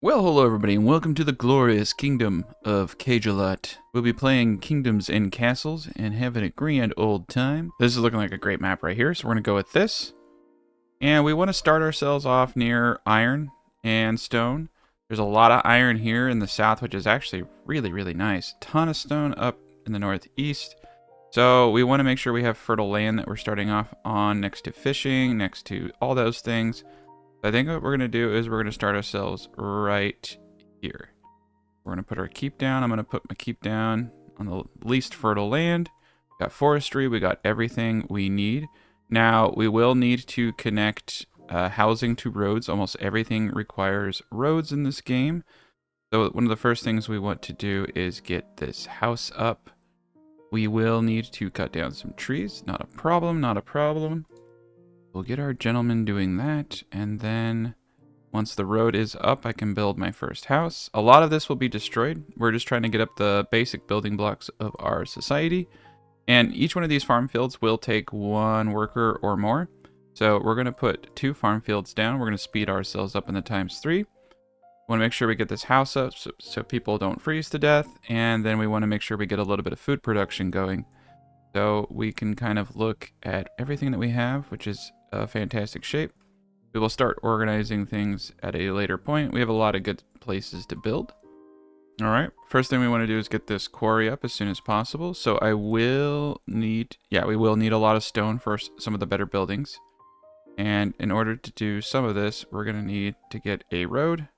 Well, hello everybody, and welcome to the glorious kingdom of Cagelot. We'll be playing kingdoms and castles and having a grand old time. This is looking like a great map right here, so we're going to go with this. And we want to start ourselves off near iron and stone. There's a lot of iron here in the south, which is actually really nice. Ton of stone up in the northeast. So we want to make sure we have fertile land that we're starting off on, next to fishing, next to all those things. I think what we're going to do is we're going to start ourselves right here. We're going to put our keep down. I'm going to put my keep down on the least fertile land. We got forestry. We got everything we need. Now, we will need to connect housing to roads. Almost everything requires roads in this game. So one of the first things we want to do is get this house up. We will need to cut down some trees. Not a problem, not a problem. We'll get our gentleman doing that, and then once the road is up, I can build my first house. A lot of this will be destroyed. We're just trying to get up the basic building blocks of our society, and each one of these farm fields will take one worker or more. So we're going to put 2 farm fields down. We're going to speed ourselves up in the ×3. We want to make sure we get this house up so people don't freeze to death, and then we want to make sure we get a little bit of food production going. So we can kind of look at everything that we have, which is a fantastic shape. We will start organizing things at a later point. We have a lot of good places to build. All right, first thing we want to do is get this quarry up as soon as possible. So I will need, we will need a lot of stone for some of the better buildings. And in order to do some of this, we're going to need to get a road,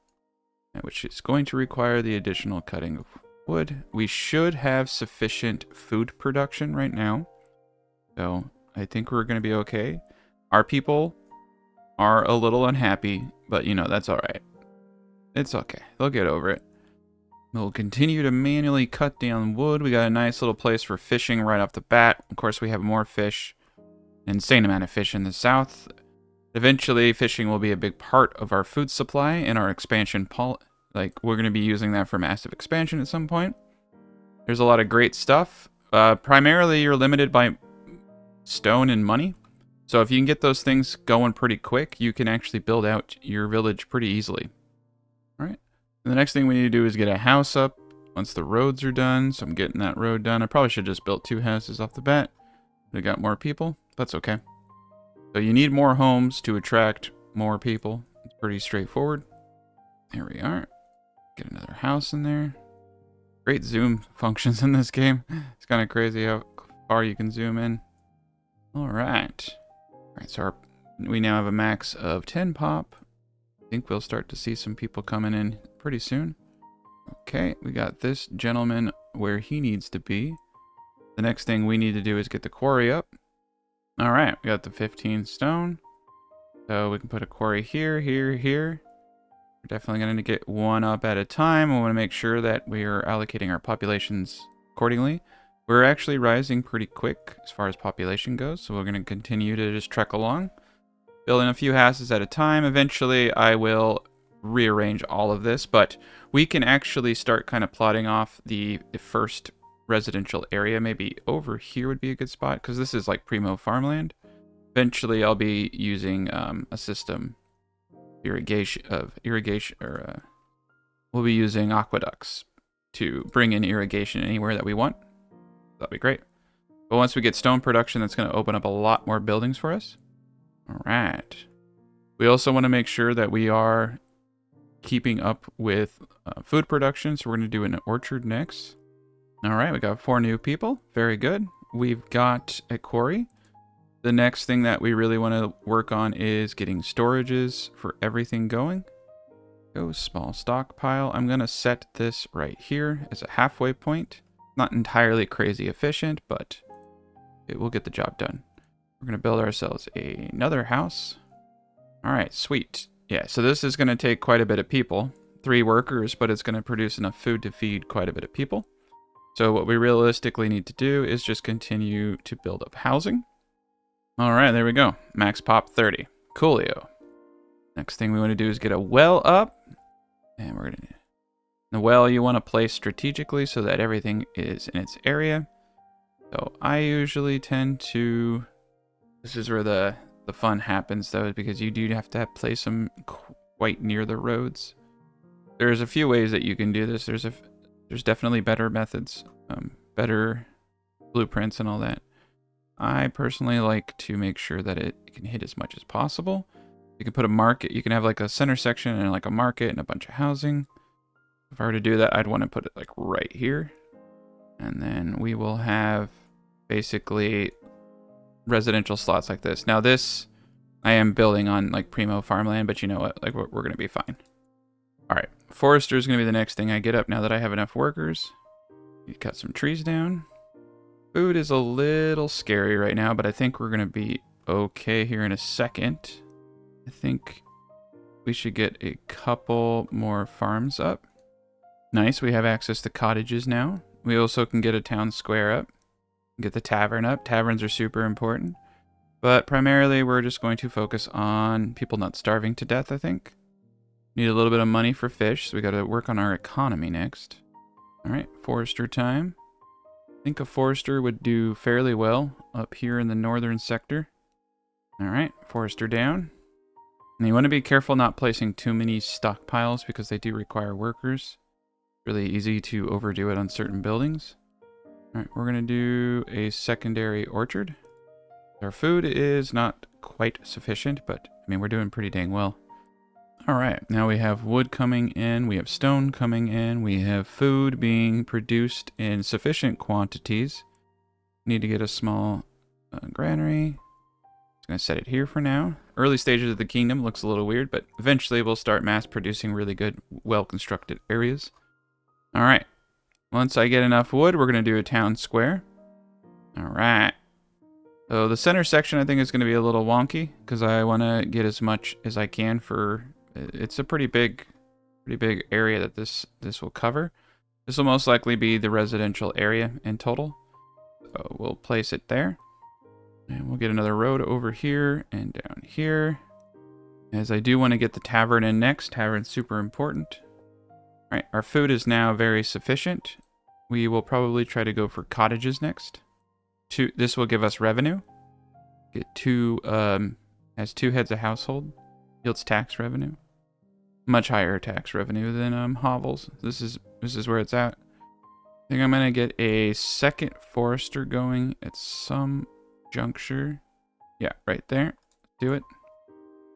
which is going to require the additional cutting of wood. We should have sufficient food production right now. So I think we're going to be okay. Our people are a little unhappy, but you know, that's all right. It's okay. They'll get over it. We'll continue to manually cut down wood. We got a nice little place for fishing right off the bat. Of course, we have more fish, an insane amount of fish in the south. Eventually, fishing will be a big part of our food supply and our expansion. Like, we're going to be using that for massive expansion at some point. There's a lot of great stuff. Primarily, you're limited by stone and money. So if you can get those things going pretty quick, you can actually build out your village pretty easily. All right. And the next thing we need to do is get a house up once the roads are done. So I'm getting that road done. I probably should have just built 2 houses off the bat. We got more people. That's okay. So you need more homes to attract more people. It's pretty straightforward. There we are. Get another house in there. Great zoom functions in this game. It's kind of crazy how far you can zoom in. All right. All right, so we now have a max of 10 pop. I think we'll start to see some people coming in pretty soon. Okay, we got this gentleman where he needs to be. The next thing we need to do is get the quarry up. All right, we got the 15 stone. So we can put a quarry here, here, here. We're definitely going to get one up at a time. We want to make sure that we are allocating our populations accordingly. We're actually rising pretty quick as far as population goes, so we're going to continue to just trek along, building a few houses at a time. Eventually, I will rearrange all of this, but we can actually start kind of plotting off the first residential area. Or over here would be a good spot, because this is like primo farmland. Eventually, I'll be using a system we'll be using aqueducts to bring in irrigation anywhere that we want. That'd be great. But once we get stone production, that's going to open up a lot more buildings for us. All right. We also want to make sure that we are keeping up with food production. So we're going to do an orchard next. All right. We got 4 new people. Very good. We've got a quarry. The next thing that we really want to work on is getting storages for everything going. Go small stockpile. I'm going to set this right here as a halfway point. Not entirely crazy efficient, but it will get the job done. We're going to build ourselves another house. All right, sweet. Yeah, so this is going to take quite a bit of people. 3 workers, but it's going to produce enough food to feed quite a bit of people. So what we realistically need to do is just continue to build up housing. All right, there we go. Max pop 30. Coolio. Next thing we want to do is get a well up. And we're going to... The well you want to place strategically so that everything is in its area. So I usually tend to... This is where the fun happens, though, because you do have to place them quite near the roads. there's a few ways that you can do this. There's definitely better methods, better blueprints and all that. I personally like to make sure that it can hit as much as possible. You can put a market. You can have like a center section and like a market and a bunch of housing. If I were to do that, I'd want to put it like right here. And then we will have basically residential slots like this. Now this, I am building on like primo farmland, but you know what? Like we're going to be fine. All right. Forester is going to be the next thing I get up now that I have enough workers. You cut some trees down. Food is a little scary right now, but I think we're going to be okay here in a second. I think we should get a couple more farms up. Nice, we have access to cottages now. We also can get a town square up. Get the tavern up. Taverns are super important. But primarily, we're just going to focus on people not starving to death, I think. Need a little bit of money for fish, so we got to work on our economy next. All right, forester time. I think a forester would do fairly well up here in the northern sector. All right, forester down. And you want to be careful not placing too many stockpiles because they do require workers. Really easy to overdo it on certain buildings. All right, we're going to do a secondary orchard. Our food is not quite sufficient, but I mean, we're doing pretty dang well. All right, now we have wood coming in, we have stone coming in, we have food being produced in sufficient quantities. Need to get a small granary. Just gonna set it here for now. Early stages of the kingdom looks a little weird, but eventually we'll start mass producing really good, well-constructed areas. All right, once I get enough wood, we're gonna do a town square. All right. So the center section I think is gonna be a little wonky because I wanna get as much as I can for. It's a pretty big area that this will cover. This will most likely be the residential area in total. So we'll place it there. And we'll get another road over here and down here. As I do want to get the tavern in next. Tavern's super important. All right, our food is now very sufficient. We will probably try to go for cottages next. This will give us revenue. Get has 2 heads of household. Yields tax revenue. Much higher tax revenue than hovels. This is where it's at. I think I'm gonna get a second forester going at some juncture. Yeah, right there. Do it.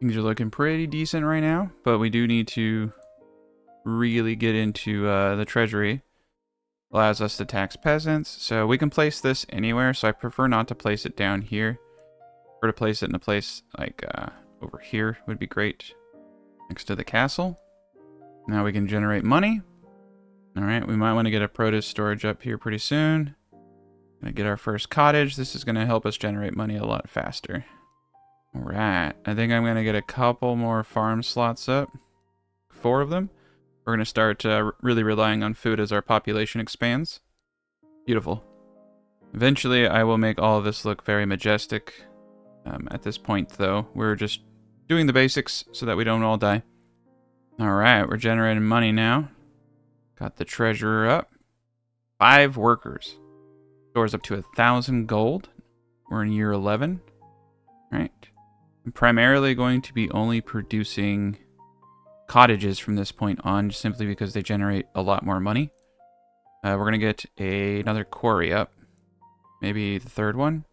Things are looking pretty decent right now, but we do need to really get into the treasury. Allows us to tax peasants, so we can place this anywhere. So I prefer not to place it down here. Or to place it in a place like over here would be great. Next to the castle. Now we can generate money. All right, we might want to get a produce storage up here pretty soon. Gonna get our first cottage. This is gonna help us generate money a lot faster. All right, I think I'm gonna get a couple more farm slots up. 4 of them. We're gonna start really relying on food as our population expands. Beautiful. Eventually, I will make all of this look very majestic. At this point, though, we're just doing the basics so that we don't all die. All right, we're generating money now. Got the treasurer up. 5 workers. Stores up to 1,000 gold. We're in year 11. All right. I'm primarily going to be only producing cottages from this point on, just simply because they generate a lot more money. We're going to get another quarry up. Maybe the 3rd one.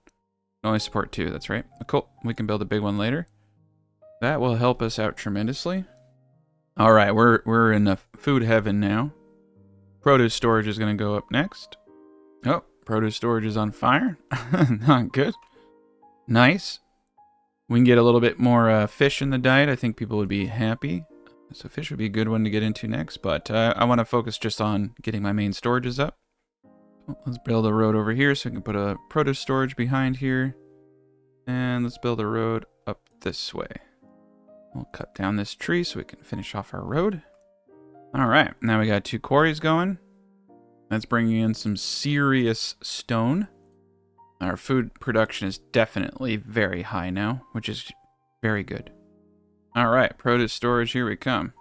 Only support 2, that's right. Cool. We can build a big one later. That will help us out tremendously. All right, we're in the food heaven now. Produce storage is going to go up next. Oh, produce storage is on fire. Not good. Nice. We can get a little bit more fish in the diet. I think people would be happy. So fish would be a good one to get into next, but I want to focus just on getting my main storages up. Let's build a road over here so we can put a produce storage behind here. And let's build a road up this way. We'll cut down this tree so we can finish off our road. All right, now we got 2 quarries going. That's bringing in some serious stone. Our food production is definitely very high now, which is very good. All right, produce storage, here we come.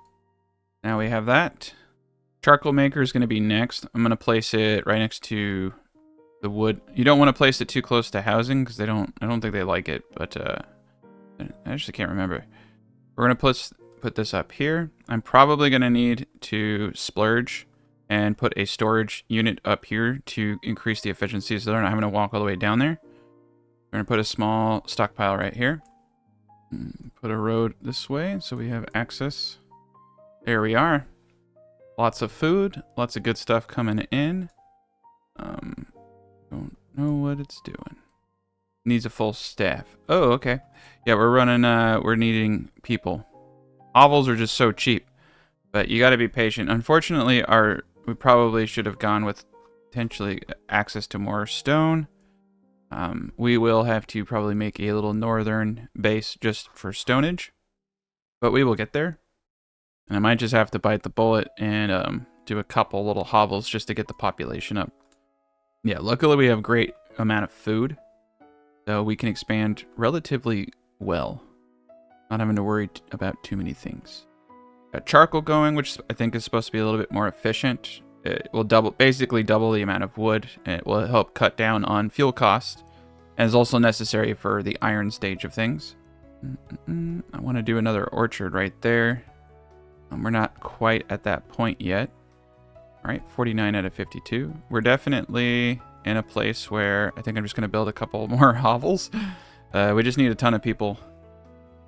Now we have that. Charcoal maker is going to be next. I'm going to place it right next to the wood. You don't want to place it too close to housing because I don't think they like it, but I actually can't remember. We're going to put this up here. I'm probably going to need to splurge and put a storage unit up here to increase the efficiency so they're not having to walk all the way down there. We're going to put a small stockpile right here. Put a road this way so we have access. There we are. Lots of food, lots of good stuff coming in. Don't know what it's doing. Needs a full staff. Oh, okay. Yeah, we're needing people. Hovels are just so cheap, but you got to be patient. Unfortunately, we probably should have gone with potentially access to more stone. We will have to probably make a little northern base just for stonage, but we will get there. And I might just have to bite the bullet and do a couple little hovels just to get the population up. Yeah, luckily we have a great amount of food, so we can expand relatively well, not having to worry about too many things. Got charcoal going, which I think is supposed to be a little bit more efficient. It will basically double the amount of wood, and it will help cut down on fuel costs, and is also necessary for the iron stage of things. I want to do another orchard right there. We're not quite at that point yet. All right, 49 out of 52. We're definitely in a place where I think I'm just going to build a couple more hovels. We just need a ton of people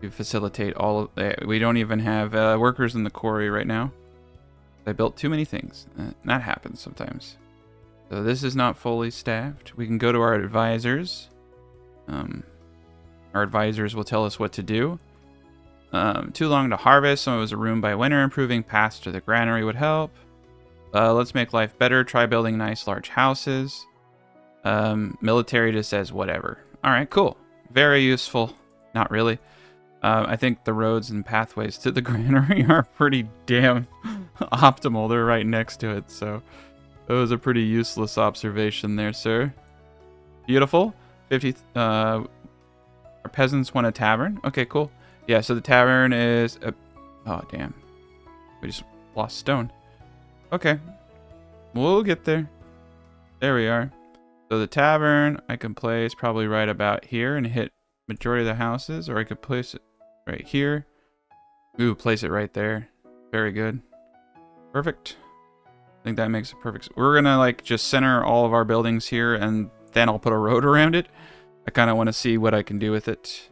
to facilitate all of that. We don't even have workers in the quarry right now. I built too many things. That happens sometimes. So this is not fully staffed. We can go to our advisors. Our advisors will tell us what to do. Too long to harvest. Some of us a room by winter. Improving paths to the granary would help. Let's make life better. Try building nice large houses. Military just says whatever. All right, cool. Very useful. Not really. I think the roads and pathways to the granary are pretty damn optimal. They're right next to it, so it was a pretty useless observation there, sir. Beautiful. 50. Our peasants want a tavern. Okay, cool. Yeah, so the tavern is oh, damn. We just lost stone. Okay. We'll get there. There we are. So the tavern I can place probably right about here and hit majority of the houses, or I could place it right here. Ooh, place it right there. Very good. Perfect. I think that makes it perfect. We're gonna like just center all of our buildings here, and then I'll put a road around it. I kind of want to see what I can do with it.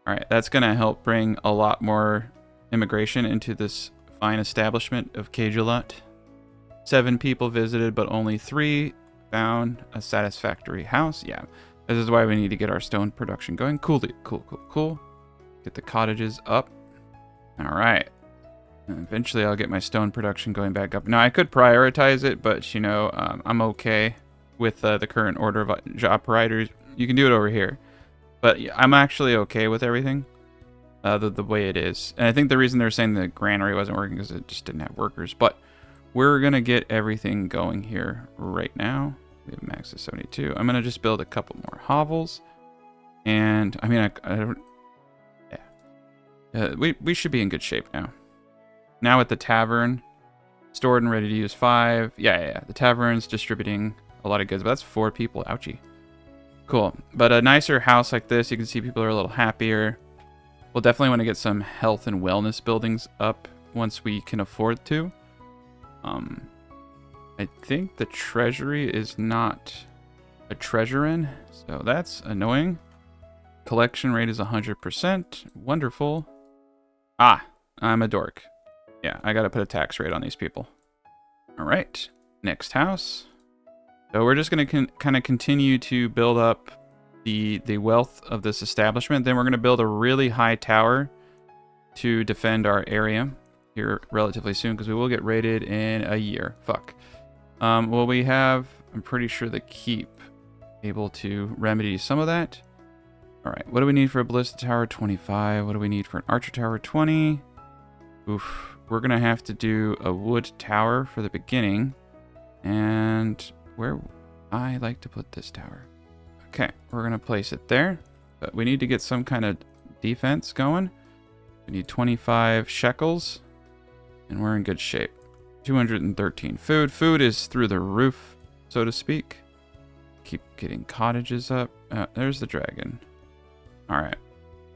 All right, that's gonna help bring a lot more immigration into this fine establishment of Cagelot. 7 people visited, but only 3 found a satisfactory house. Yeah, this is why we need to get our stone production going. Cool. Get the cottages up. All right. And eventually I'll get my stone production going back up. Now, I could prioritize it, but, you know, I'm okay with the current order of operators. You can do it over here. But I'm actually okay with everything the way it is. And I think the reason they're saying the granary wasn't working is it just didn't have workers. But we're going to get everything going here right now. We have max of 72. I'm going to just build a couple more hovels. And, I mean, I don't... Yeah. We should be in good shape now. Now at the tavern, stored and ready to use 5. Yeah. The tavern's distributing a lot of goods, but that's 4 people. Ouchie. Cool. But a nicer house like this, you can see people are a little happier. We'll definitely want to get some health and wellness buildings up once we can afford to. I think the treasury is not a treasurin, so that's annoying. Collection rate is 100%. Wonderful. Ah, I'm a dork. Yeah, I gotta put a tax rate on these people. All right, next house. So we're just gonna kind of continue to build up the wealth of this establishment. Then we're gonna build a really high tower to defend our area here relatively soon, because we will get raided in a year. Fuck. Well, we have, I'm pretty sure, the keep able to remedy some of that. All right, what do we need for a ballista tower? 25. What do we need for an archer tower? 20. Oof. We're gonna have to do a wood tower for the beginning. And where I like to put this tower. Okay, we're gonna place it there. But we need to get some kind of defense going. We need 25 shekels. And we're in good shape. 213 food. Food is through the roof, so to speak. Keep getting cottages up. There's the dragon. All right.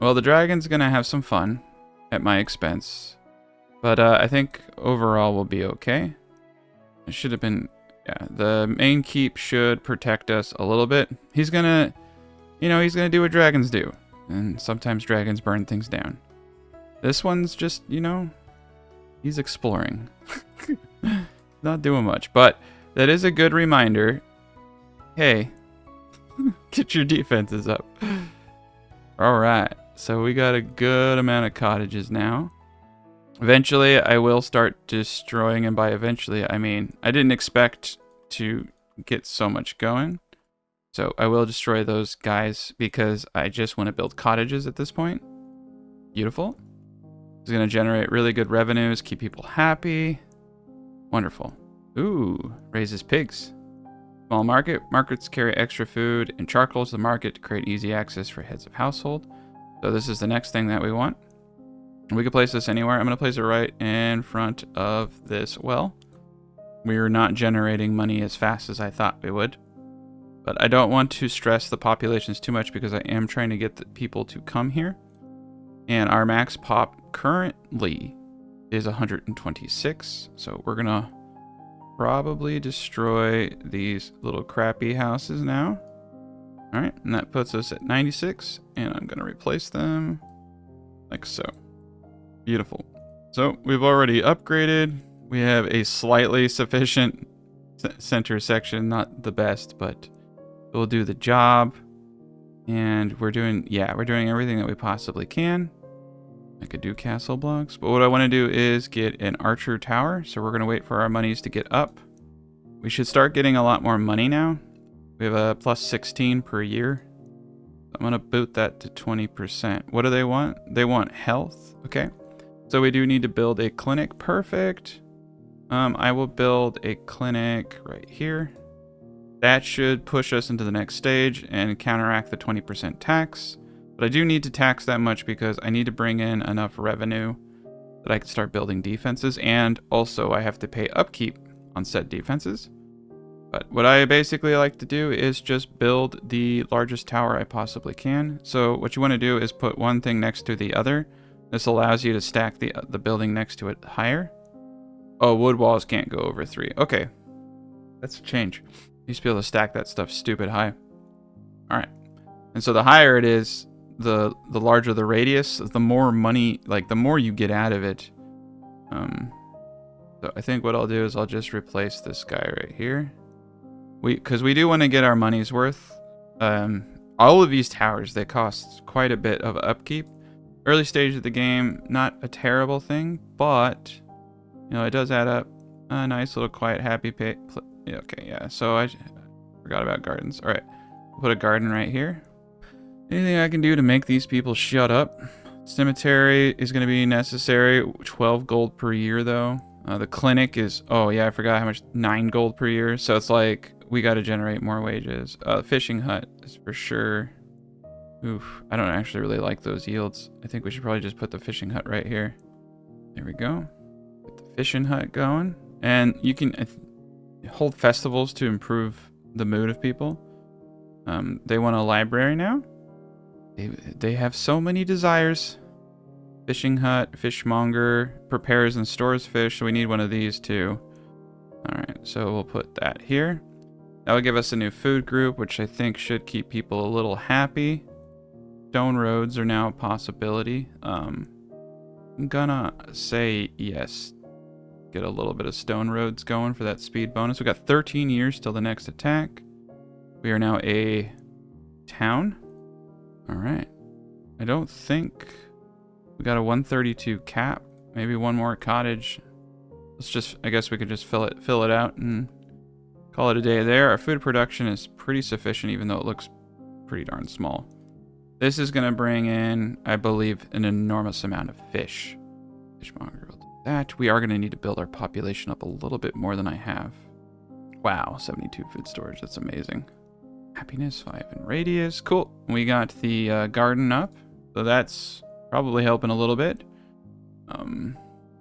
Well, the dragon's going to have some fun. at my expense. But I think overall we'll be okay. It should have been, yeah, the main keep should protect us a little bit. He's gonna, he's gonna do what dragons do. And sometimes dragons burn things down. This one's just, he's exploring. Not doing much, but that is a good reminder. Hey, get your defenses up. All right, so we got a good amount of cottages now. Eventually, I will start destroying, and by eventually, I mean, I didn't expect to get so much going. So I will destroy those guys because I just want to build cottages at this point. Beautiful. It's going to generate really good revenues, keep people happy. Wonderful. Ooh, raises pigs. Small market. Markets carry extra food and charcoal to the market to create easy access for heads of household. So this is the next thing that we want. We could place this anywhere. I'm going to place it right in front of this well. We're not generating money as fast as I thought we would. But I don't want to stress the populations too much because I am trying to get the people to come here. And our max pop currently is 126. So we're going to probably destroy these little crappy houses now. All right, and that puts us at 96. And I'm going to replace them like so. Beautiful. So we've already upgraded. We have a slightly sufficient center section, not the best, but it will do the job. And we're doing everything that we possibly can. I could do castle blocks, but what I want to do is get an archer tower. So we're going to wait for our monies to get up. We should start getting a lot more money now. We have a plus 16 per year. I'm going to boot that to 20%. What do they want? They want health. Okay. So we do need to build a clinic. Perfect. I will build a clinic right here. That should push us into the next stage and counteract the 20% tax. But I do need to tax that much because I need to bring in enough revenue that I can start building defenses. And also I have to pay upkeep on said defenses. But what I basically like to do is just build the largest tower I possibly can. So what you want to do is put one thing next to the other. This allows you to stack the building next to it higher. Oh, wood walls can't go over 3. Okay. That's a change. Used to be able to stack that stuff stupid high. Alright. And so the higher it is, the larger the radius, the more money, like the more you get out of it. So I think what I'll do is I'll just replace this guy right here. Because we do want to get our money's worth. All of these towers, they cost quite a bit of upkeep. Early stage of the game, not a terrible thing, but it does add up. A nice little quiet, happy yeah, okay, yeah. So I forgot about gardens. All right, put a garden right here. Anything I can do to make these people shut up? Cemetery is going to be necessary. 12 gold per year, though. The clinic is, oh yeah, I forgot how much. 9 gold per year. So it's like we got to generate more wages. Fishing hut is for sure. Oof, I don't actually really like those yields. I think we should probably just put the fishing hut right here. There we go. Get the fishing hut going. And you can hold festivals to improve the mood of people. They want a library now. They have so many desires. Fishing hut, fishmonger, prepares and stores fish. So we need one of these too. All right, so we'll put that here. That will give us a new food group, which I think should keep people a little happy. Stone roads are now a possibility. I'm gonna say yes. Get a little bit of stone roads going for that speed bonus. We got 13 years till the next attack. We are now a town. All right. I don't think we got a 132 cap. Maybe one more cottage. Let's just, I guess we could just fill it out and call it a day there. Our food production is pretty sufficient, even though it looks pretty darn small. This is going to bring in, I believe, an enormous amount of fish. Fishmonger will do that. We are going to need to build our population up a little bit more than I have. Wow, 72 food storage. That's amazing. Happiness, 5 in radius. Cool. We got the garden up. So that's probably helping a little bit.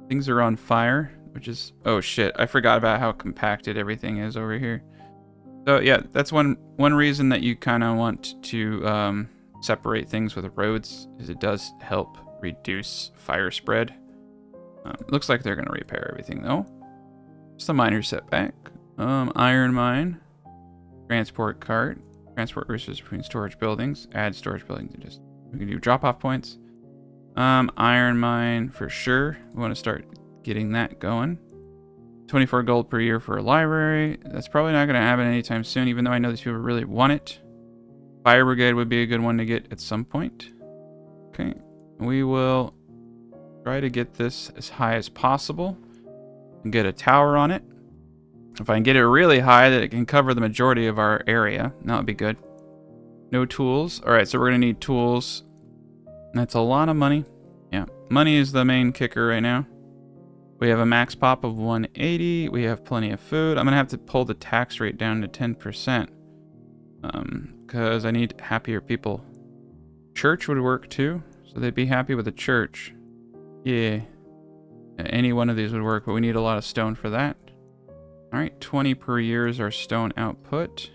Things are on fire, which is... Oh, shit. I forgot about how compacted everything is over here. So, yeah, that's one reason that you kind of want to... separate things with roads, is it does help reduce fire spread. Looks like they're going to repair everything, though. Just a minor setback. Iron mine. Transport cart. Transport resources between storage buildings. Add storage buildings. We can do drop-off points. Iron mine for sure. We want to start getting that going. 24 gold per year for a library. That's probably not going to happen anytime soon, even though I know these people really want it. Fire brigade would be a good one to get at some point. Okay. We will try to get this as high as possible and get a tower on it. If I can get it really high that it can cover the majority of our area, that would be good. No tools. All right, so we're going to need tools. That's a lot of money. Yeah, money is the main kicker right now. We have a max pop of 180. We have plenty of food. I'm going to have to pull the tax rate down to 10%. Because I need happier people. Church would work too. So they'd be happy with the church. Yeah. Any one of these would work, but we need a lot of stone for that. Alright, 20 per year is our stone output.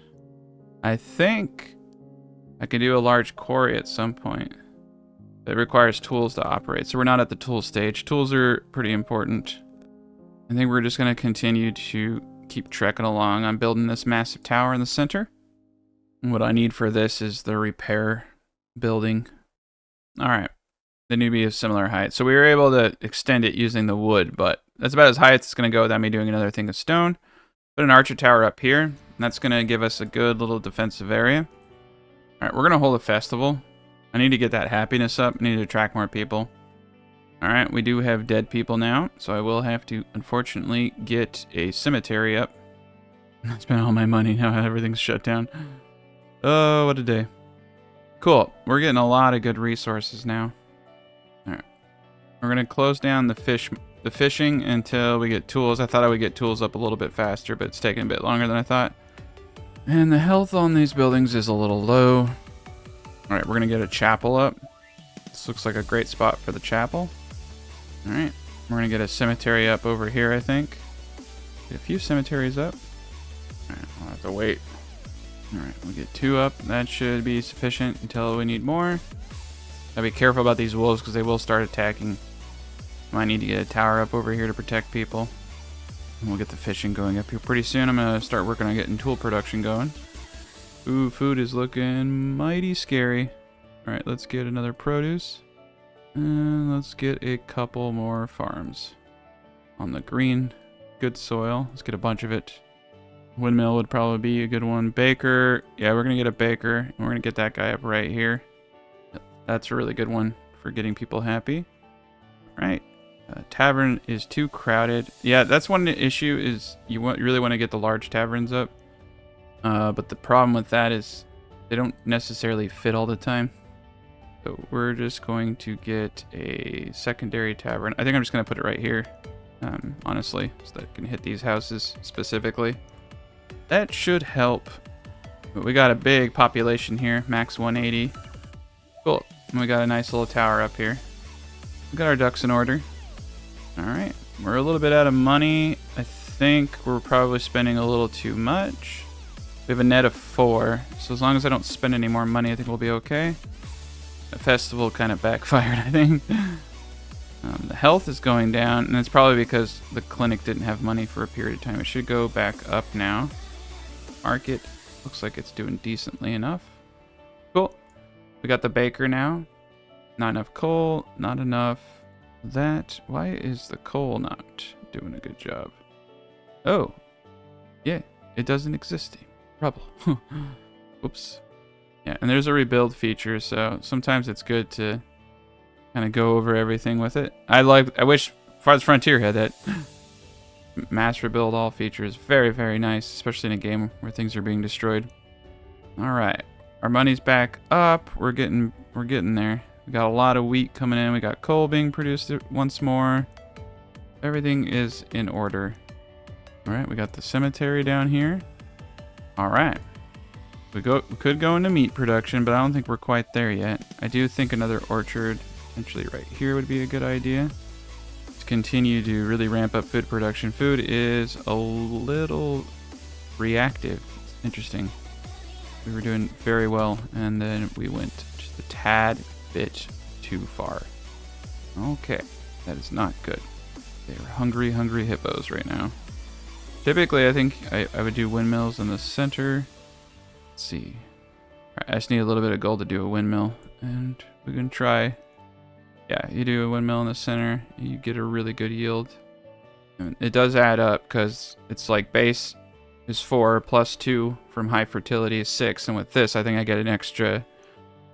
I think I could do a large quarry at some point. It requires tools to operate, so we're not at the tool stage. Tools are pretty important. I think we're just going to continue to keep trekking along. I'm building this massive tower in the center. And what I need for this is the repair building. Alright. They need to be a similar height. So we were able to extend it using the wood, but that's about as high as it's going to go without me doing another thing of stone. Put an archer tower up here. And that's going to give us a good little defensive area. Alright, we're going to hold a festival. I need to get that happiness up. I need to attract more people. Alright, we do have dead people now, so I will have to, unfortunately, get a cemetery up. I spent all my money, now everything's shut down. Oh, what a day. Cool, we're getting a lot of good resources now. Alright, we're going to close down the fishing until we get tools. I thought I would get tools up a little bit faster, but it's taking a bit longer than I thought. And the health on these buildings is a little low. Alright, we're going to get a chapel up. This looks like a great spot for the chapel. Alright, we're going to get a cemetery up over here, I think. Get a few cemeteries up. Alright, I'll have to wait. Alright, we'll get 2 up. That should be sufficient until we need more. Gotta be careful about these wolves because they will start attacking. Might need to get a tower up over here to protect people. And we'll get the fishing going up here pretty soon. I'm going to start working on getting tool production going. Ooh, food is looking mighty scary. Alright, let's get another produce. And let's get a couple more farms. On the green, good soil. Let's get a bunch of it. Windmill would probably be a good one. Baker. Yeah, we're going to get a baker. And we're going to get that guy up right here. That's a really good one for getting people happy. Alright. Tavern is too crowded. Yeah, that's one issue is you really want to get the large taverns up. But the problem with that is they don't necessarily fit all the time. So we're just going to get a secondary tavern. I think I'm just going to put it right here, honestly, so that I can hit these houses specifically. That should help. But we got a big population here, max 180. Cool. And we got a nice little tower up here. We got our ducks in order. Alright. We're a little bit out of money. I think we're probably spending a little too much. We have a net of 4, so as long as I don't spend any more money, I think we'll be okay. The festival kind of backfired, I think. The health is going down, and it's probably because the clinic didn't have money for a period of time. It should go back up now. Market looks like it's doing decently enough. Cool. We got the baker now. Not enough coal, not enough that. Why is the coal not doing a good job? Oh, yeah, it doesn't exist anymore. Trouble. Whoops. Yeah, and there's a rebuild feature, so sometimes it's good to kind of go over everything with it. I wish Farthest Frontier had that. Mass rebuild all features. Very, very nice, especially in a game where things are being destroyed. All right, our money's back up. We're getting there. We got a lot of wheat coming in. We got coal being produced once more. Everything is in order. All right, we got the cemetery down here. All right. We could go into meat production, but I don't think we're quite there yet. I do think another orchard, potentially right here, would be a good idea. To continue to really ramp up food production. Food is a little reactive. It's interesting. We were doing very well, and then we went just a tad bit too far. Okay, that is not good. They are hungry, hungry hippos right now. Typically, I think I would do windmills in the center. Let's see. Alright, I just need a little bit of gold to do a windmill. And we can try. Yeah, you do a windmill in the center. You get a really good yield. And it does add up because it's like base is 4 plus 2 from high fertility is 6. And with this, I think I get an extra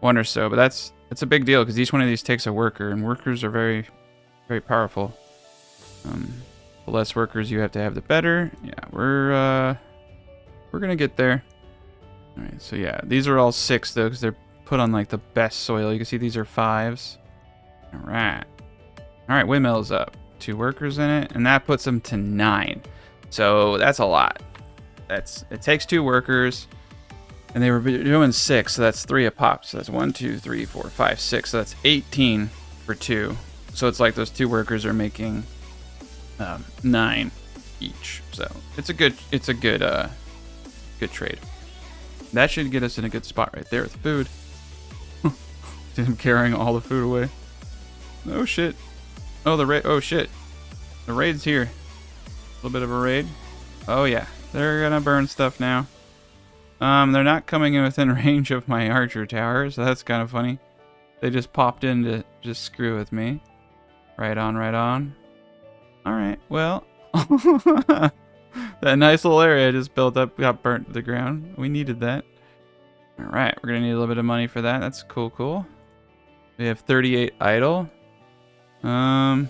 1 or so. But that's a big deal because each one of these takes a worker. And workers are very, very powerful. The less workers you have to have, the better. Yeah, we're gonna get there. All right, so yeah, these are all 6 though, because they're put on like the best soil. You can see these are 5s. All right, windmill's up. 2 workers in it, and that puts them to 9. So that's a lot. It takes 2 workers, and they were doing 6, so that's 3 a pop. So that's 1, 2, 3, 4, 5, 6. So that's 18 for 2. So it's like those 2 workers are making 9 each. So it's a good trade. That should get us in a good spot right there with food. I'm carrying all the food away. Oh shit. Oh, oh shit. The raid's here. A little bit of a raid. Oh yeah. They're gonna burn stuff now. They're not coming in within range of my archer tower, so that's kind of funny. They just popped in to just screw with me. Right on, right on. Alright, well. That nice little area I just built up got burnt to the ground. We needed that. Alright, we're gonna need a little bit of money for that. That's cool. We have 38 idle. Alright,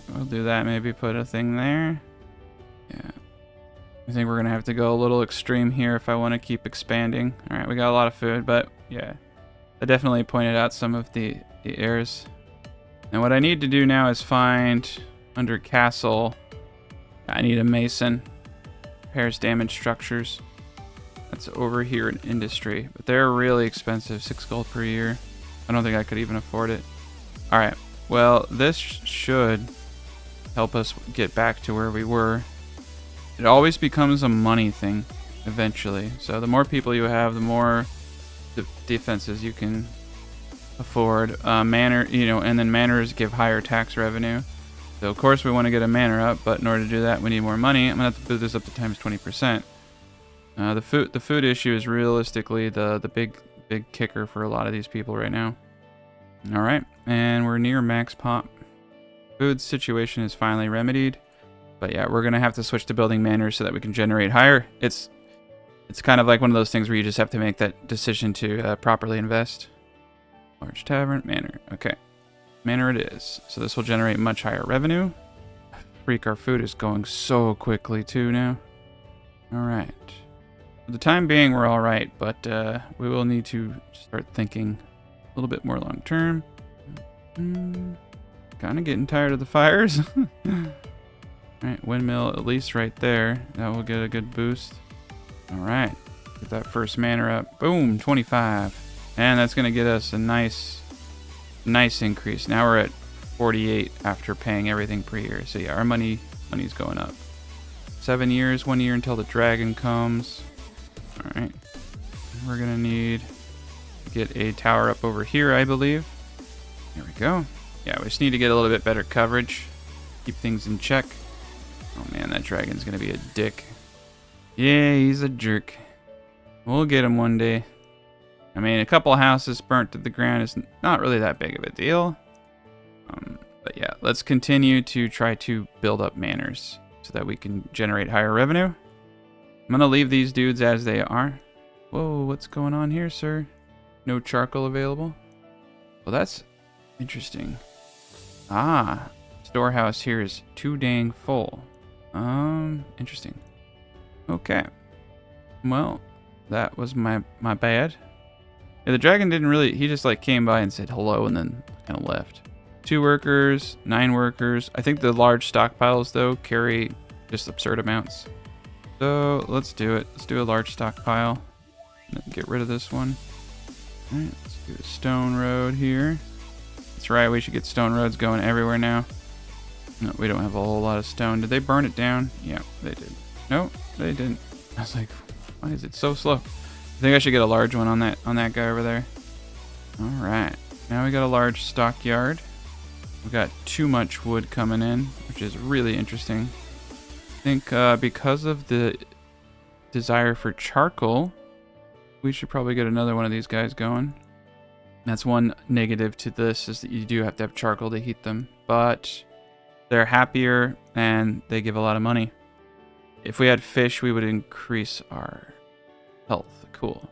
we'll do that. Maybe put a thing there. Yeah. I think we're gonna have to go a little extreme here if I want to keep expanding. Alright, we got a lot of food, but yeah. I definitely pointed out some of the errors. And what I need to do now is find under castle. I need a mason. Repairs damaged structures. That's over here in industry, but they're really expensive. 6 gold per year. I don't think I could even afford it. All right. Well, this should help us get back to where we were. It always becomes a money thing eventually. So the more people you have, the more defenses you can afford. Manor, and then manors give higher tax revenue. So of course we want to get a manor up, but in order to do that, we need more money. I'm gonna have to put this up to times 20%. The food issue is realistically the big kicker for a lot of these people right now. All right, and we're near max pop. Food situation is finally remedied, but yeah, we're gonna have to switch to building manors so that we can generate higher. It's kind of like one of those things where you just have to make that decision to properly invest. Large tavern, manor. Okay, manor it is. So this will generate much higher revenue. Freak, our food is going so quickly too now. All right. For the time being, we're all right, but we will need to start thinking a little bit more long term. Kind of getting tired of the fires. All right, windmill at least right there. That will get a good boost. All right, get that first manor up. Boom, 25. And that's going to get us a nice increase. Now we're at 48 after paying everything per year. So yeah, our money's going up. 7 years, 1 year until the dragon comes. All right, we're going to need to get a tower up over here, I believe. There we go. Yeah, we just need to get a little bit better coverage. Keep things in check. Oh man, that dragon's going to be a dick. Yeah, he's a jerk. We'll get him one day. I mean, a couple houses burnt to the ground is not really that big of a deal. But yeah, let's continue to try to build up manors so that we can generate higher revenue. I'm going to leave these dudes as they are. Whoa, what's going on here, sir? No charcoal available? Well, that's interesting. Ah, storehouse here is too dang full. Interesting. Okay. Well, that was my bad. Yeah, the dragon didn't really, he just like came by and said hello and then kind of left. 2 workers, 9 workers. I think the large stockpiles though carry just absurd amounts. So let's do it. Let's do a large stockpile. Get rid of this one. All right, let's do a stone road here. That's right, we should get stone roads going everywhere now. No, we don't have a whole lot of stone. Did they burn it down? Yeah, they did. No, they didn't. I was like, why is it so slow? I think I should get a large one on that guy over there. All right, now we got a large stockyard. We got too much wood coming in, which is really interesting. I think because of the desire for charcoal, we should probably get another one of these guys going. That's one negative to this, is that you do have to have charcoal to heat them, but they're happier and they give a lot of money. If we had fish, we would increase our health. Cool.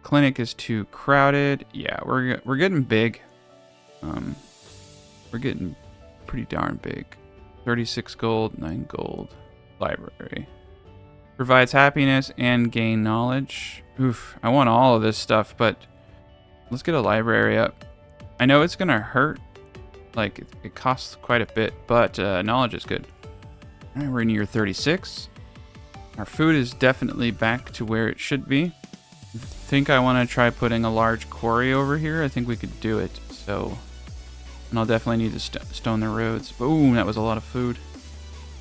Clinic is too crowded. Yeah, we're getting big. We're getting pretty darn big. 36 gold, 9 gold. Library. Provides happiness and gain knowledge. Oof, I want all of this stuff, but let's get a library up. I know it's gonna hurt. Like, it costs quite a bit, but knowledge is good. All right, we're in year 36. Our food is definitely back to where it should be. I think I want to try putting a large quarry over here. I think we could do it. So, and I'll definitely need to stone the roads. Boom, that was a lot of food.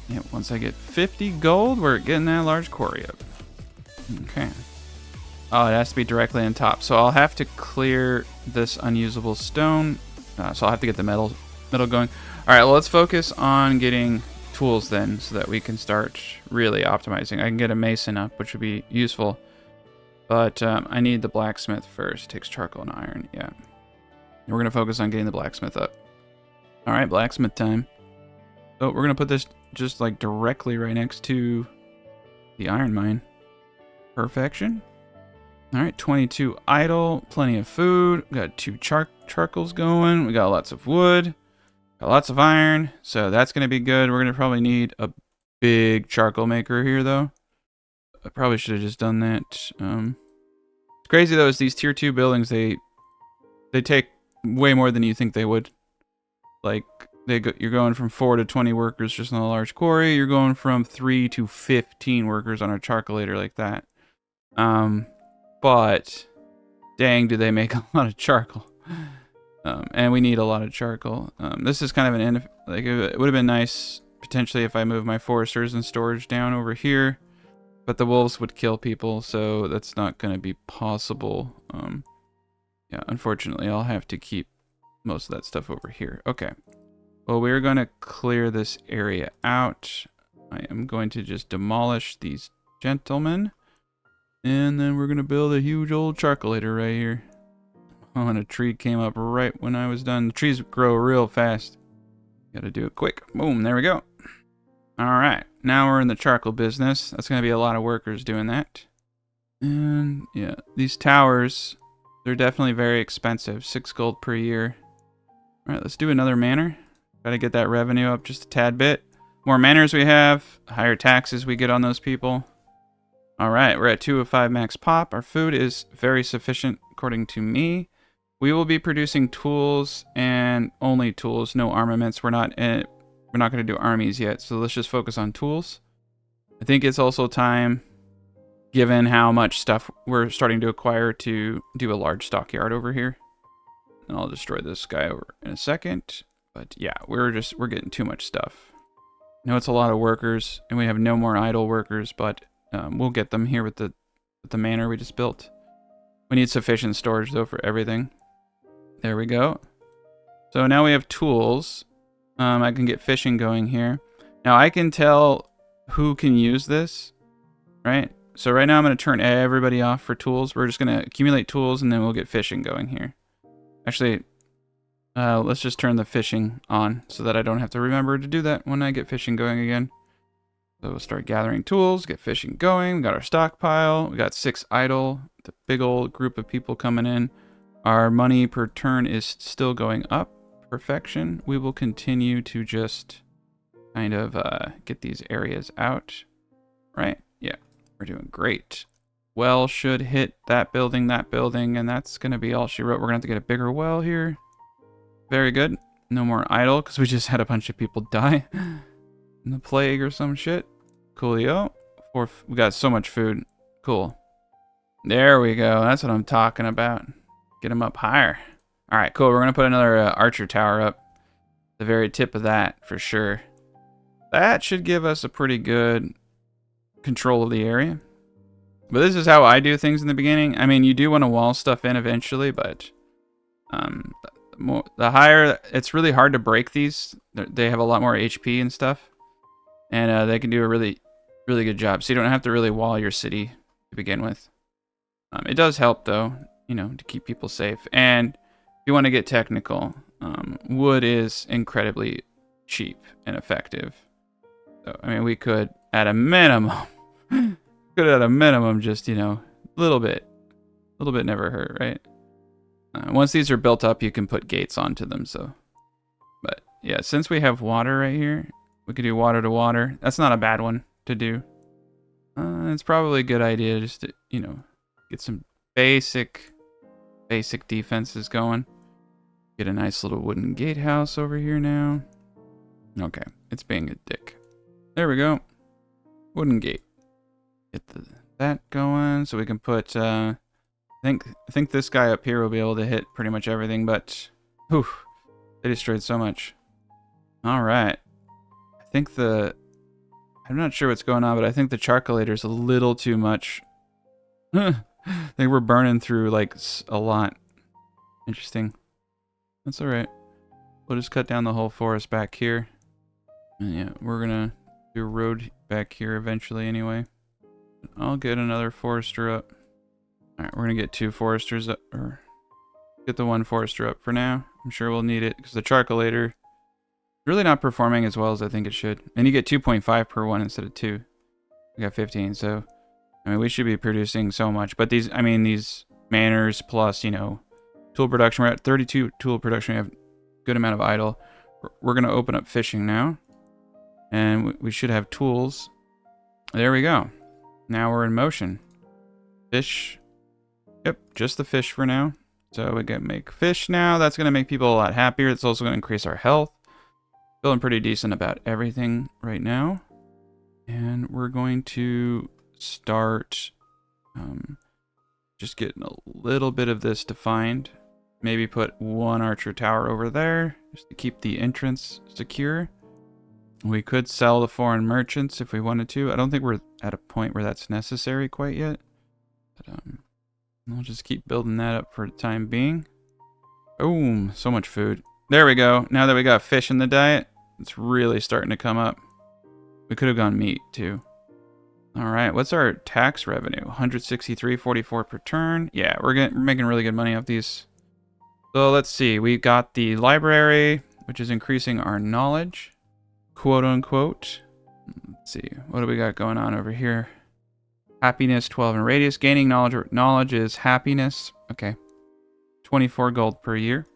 Yeah, once I get 50 gold, we're getting that large quarry up. Okay. Oh, it has to be directly on top. So I'll have to clear this unusable stone. So I'll have to get the metal going. All right, well, let's focus on getting tools then, so that we can start really optimizing. I can get a mason up, which would be useful. But I need the blacksmith first. Takes charcoal and iron, yeah. We're going to focus on getting the blacksmith up. All right, blacksmith time. So we're going to put this just like directly right next to the iron mine. Perfection. All right, 22 idle, plenty of food. We got 2 charcoals going. We got lots of wood, got lots of iron. So that's going to be good. We're going to probably need a big charcoal maker here, though. I probably should have just done that. It's crazy, though, is these tier 2 buildings, they take way more than you think they would. Like, you're going from 4 to 20 workers just on a large quarry. You're going from 3 to 15 workers on a charcoalator like that. But dang, do they make a lot of charcoal. And we need a lot of charcoal. This is kind of an like, it would have been nice potentially if I moved my foresters and storage down over here, but the wolves would kill people, so that's not going to be possible. Yeah, unfortunately, I'll have to keep most of that stuff over here. Okay. Well, we're going to clear this area out. I am going to just demolish these gentlemen. And then we're going to build a huge old charcoalator right here. Oh, and a tree came up right when I was done. The trees grow real fast. Gotta do it quick. Boom, there we go. Alright, now we're in the charcoal business. That's going to be a lot of workers doing that. And yeah, these towers, they're definitely very expensive. 6 gold per year. Alright, let's do another manor. Gotta get that revenue up just a tad bit. More manors we have, higher taxes we get on those people. Alright, we're at 2 of 5 max pop. Our food is very sufficient according to me. We will be producing tools and only tools, no armaments. We're not going to do armies yet, so let's just focus on tools. I think it's also time, given how much stuff we're starting to acquire, to do a large stockyard over here. And I'll destroy this guy over in a second. But yeah, we're getting too much stuff. I know it's a lot of workers, and we have no more idle workers, but we'll get them here with the manor we just built. We need sufficient storage, though, for everything. There we go. So now we have tools. I can get fishing going here. Now I can tell who can use this, right? So right now I'm going to turn everybody off for tools. We're just going to accumulate tools, and then we'll get fishing going here. Actually, let's just turn the fishing on so that I don't have to remember to do that when I get fishing going again. So we'll start gathering tools, get fishing going. We got our stockpile. We got 6 idle. The big old group of people coming in. Our money per turn is still going up. Perfection. We will continue to just kind of get these areas out. Right? Yeah. We're doing great. Well should hit that building, and that's going to be all she wrote. We're going to have to get a bigger well here. Very good. No more idle, because we just had a bunch of people die. In the plague or some shit. Coolio. We got so much food. Cool. There we go. That's what I'm talking about. Get them up higher. All right, cool. We're going to put another archer tower up. The very tip of that, for sure. That should give us a pretty good control of the area. But this is how I do things in the beginning. I mean, you do want to wall stuff in eventually, but The higher, it's really hard to break these. They have a lot more HP and stuff, and they can do a really good job. So you don't have to really wall your city to begin with. It does help though, you know, to keep people safe. And if you want to get technical, wood is incredibly cheap and effective. So I mean, we could at a minimum, just, you know, a little bit never hurt, right? Once these are built up, you can put gates onto them. So, but yeah, since we have water right here, we could do water to water. That's not a bad one to do. It's probably a good idea just to, you know, get some basic defenses going. Get a nice little wooden gatehouse over here now. Okay, it's being a dick. There we go. Wooden gate. Get that going so we can put. I think this guy up here will be able to hit pretty much everything, but whew, they destroyed so much. All right. I'm not sure what's going on, but I think the charcolator's a little too much. I think we're burning through like a lot. Interesting. That's all right. We'll just cut down the whole forest back here. And yeah, we're gonna do a road back here eventually anyway. I'll get another forester up. All right, we're gonna get 2 foresters up, or get the 1 forester up for now. I'm sure we'll need it because the charcolator is really not performing as well as I think it should. And you get 2.5 per one instead of 2. We got 15, so I mean we should be producing so much. But these manors plus, you know, tool production. We're at 32 tool production. We have a good amount of idle. We're gonna open up fishing now, and we should have tools. There we go. Now we're in motion. Fish. Yep, just the fish for now. So we can make fish now. That's going to make people a lot happier. It's also going to increase our health. Feeling pretty decent about everything right now. And we're going to start just getting a little bit of this defined. Maybe put 1 archer tower over there just to keep the entrance secure. We could sell to foreign merchants if we wanted to. I don't think we're at a point where that's necessary quite yet. But we'll just keep building that up for the time being. Boom, so much food. There we go. Now that we got fish in the diet, it's really starting to come up. We could have gone meat too. All right, what's our tax revenue? 163.44 per turn. Yeah, we're making really good money off these. So let's see. We got the library, which is increasing our knowledge, quote unquote. Let's see. What do we got going on over here? Happiness 12 in radius. Gaining knowledge. Knowledge is happiness. Okay. 24 gold per year.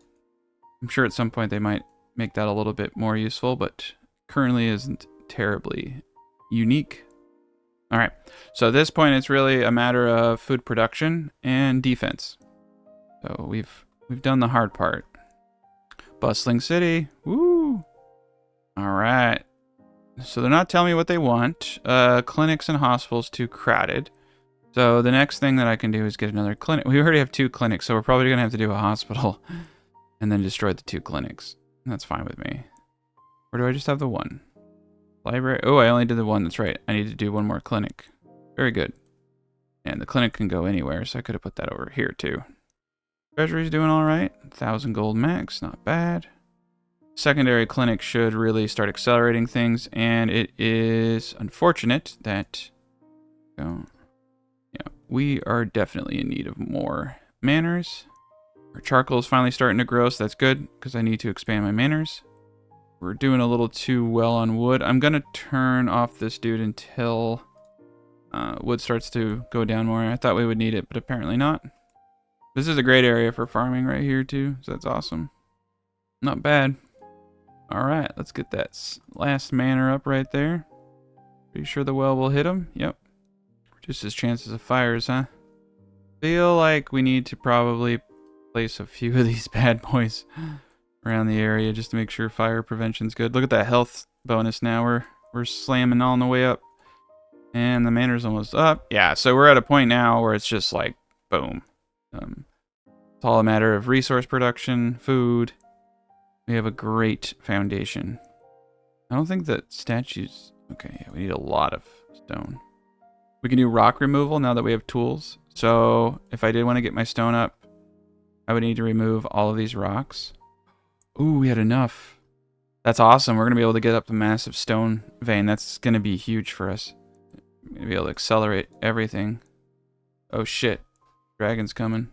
I'm sure at some point they might make that a little bit more useful, but currently isn't terribly unique. All right. So at this point, it's really a matter of food production and defense. So we've done the hard part. Bustling city. Woo. All right. So they're not telling me what they want. Clinics and hospitals too crowded. So the next thing that I can do is get another clinic. We already have 2 clinics, so we're probably going to have to do a hospital and then destroy the 2 clinics. That's fine with me. Or do I just have the 1? Library. Oh, I only did the 1. That's right. I need to do 1 more clinic. Very good. And the clinic can go anywhere, so I could have put that over here too. Treasury's doing all right. 1,000 gold max. Not bad. Secondary clinic should really start accelerating things, and it is unfortunate that we are definitely in need of more manors. Our charcoal is finally starting to grow, so that's good because I need to expand my manors. We're doing a little too well on wood. I'm gonna turn off this dude until wood starts to go down more. I thought we would need it, but apparently not. This is a great area for farming right here too, so that's awesome. Not bad. All right, let's get that last manor up right there. Pretty sure the well will hit him. Yep. Reduces chances of fires, huh? Feel like we need to probably place a few of these bad boys around the area just to make sure fire prevention's good. Look at that health bonus now. We're slamming on the way up. And the manor's almost up. Yeah, so we're at a point now where it's just like, boom. It's all a matter of resource production, food. We have a great foundation. I don't think that statues... Okay, yeah, we need a lot of stone. We can do rock removal now that we have tools. So if I did want to get my stone up, I would need to remove all of these rocks. Ooh, we had enough. That's awesome. We're going to be able to get up the massive stone vein. That's going to be huge for us. We're going to be able to accelerate everything. Oh, shit. Dragon's coming.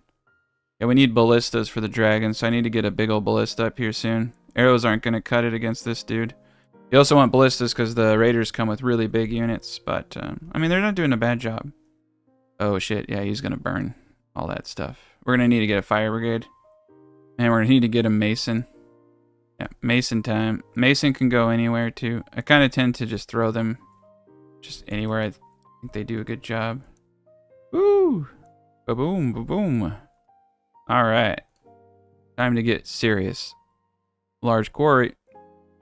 Yeah, we need ballistas for the dragon, so I need to get a big old ballista up here soon. Arrows aren't going to cut it against this dude. You also want ballistas because the raiders come with really big units, but, I mean, they're not doing a bad job. Oh, shit. Yeah, he's going to burn all that stuff. We're going to need to get a fire brigade. And we're going to need to get a mason. Yeah, mason time. Mason can go anywhere, too. I kind of tend to just throw them just anywhere. I think they do a good job. Woo! Ba-boom, ba-boom. All right. Time to get serious. Large quarry.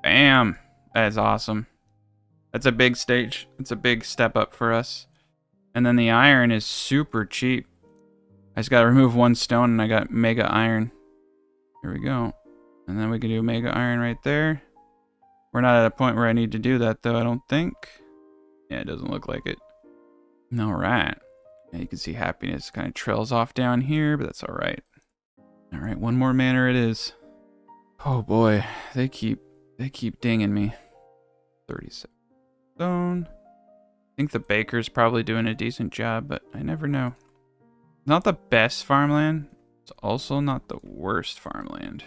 Bam! That is awesome. That's a big stage. It's a big step up for us. And then the iron is super cheap. I just got to remove one stone and I got mega iron. Here we go. And then we can do mega iron right there. We're not at a point where I need to do that though, I don't think. Yeah, it doesn't look like it. All right. Yeah, you can see happiness kind of trails off down here, but that's all right. All right, one more manor it is. Oh boy, they keep dinging me. 37 stone. I think the baker's probably doing a decent job, but I never know. Not the best farmland. It's also not the worst farmland.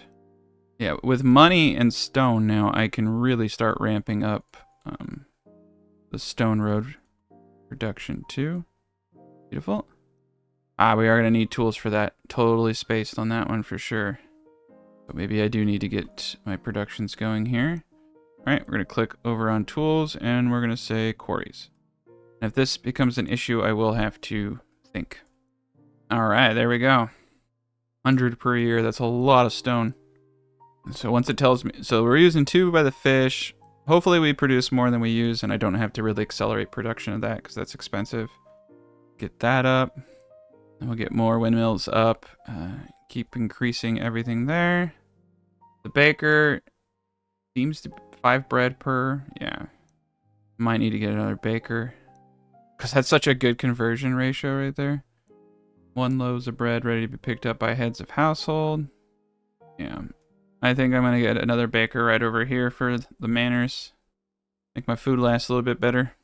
Yeah, with money and stone now, I can really start ramping up the stone road production too. Beautiful. Ah, we are going to need tools for that. Totally spaced on that one for sure. But maybe I do need to get my productions going here. All right, we're going to click over on tools and we're going to say quarries. And if this becomes an issue, I will have to think. All right, there we go. 100 per year. That's a lot of stone. So once it tells me, so we're using 2 by the fish. Hopefully we produce more than we use and I don't have to really accelerate production of that because that's expensive. Get that up. And we'll get more windmills up. Keep increasing everything there. The baker seems to be 5 bread per. Yeah. Might need to get another baker. Because that's such a good conversion ratio right there. 1 loaves of bread ready to be picked up by heads of household. Yeah. I think I'm going to get another baker right over here for the manors. Make my food last a little bit better.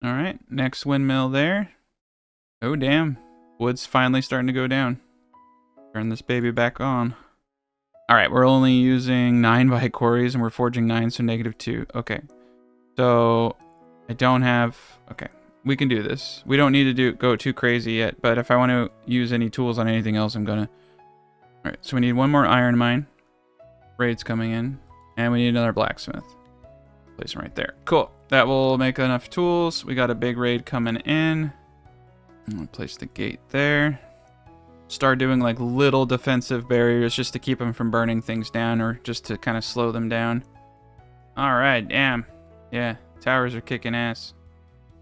Alright, next windmill there. Oh damn. Wood's finally starting to go down. Turn this baby back on. Alright, we're only using 9 by quarries and we're forging 9, so -2. Okay. So, I don't have... Okay, we can do this. We don't need to go too crazy yet, but if I want to use any tools on anything else, I'm gonna... Alright, so we need 1 more iron mine. Raids coming in. And we need another blacksmith. Place him right there. Cool. That will make enough tools. We got a big raid coming in. I'm gonna place the gate there. Start doing like little defensive barriers just to keep them from burning things down or just to kind of slow them down. Alright, damn. Yeah, towers are kicking ass.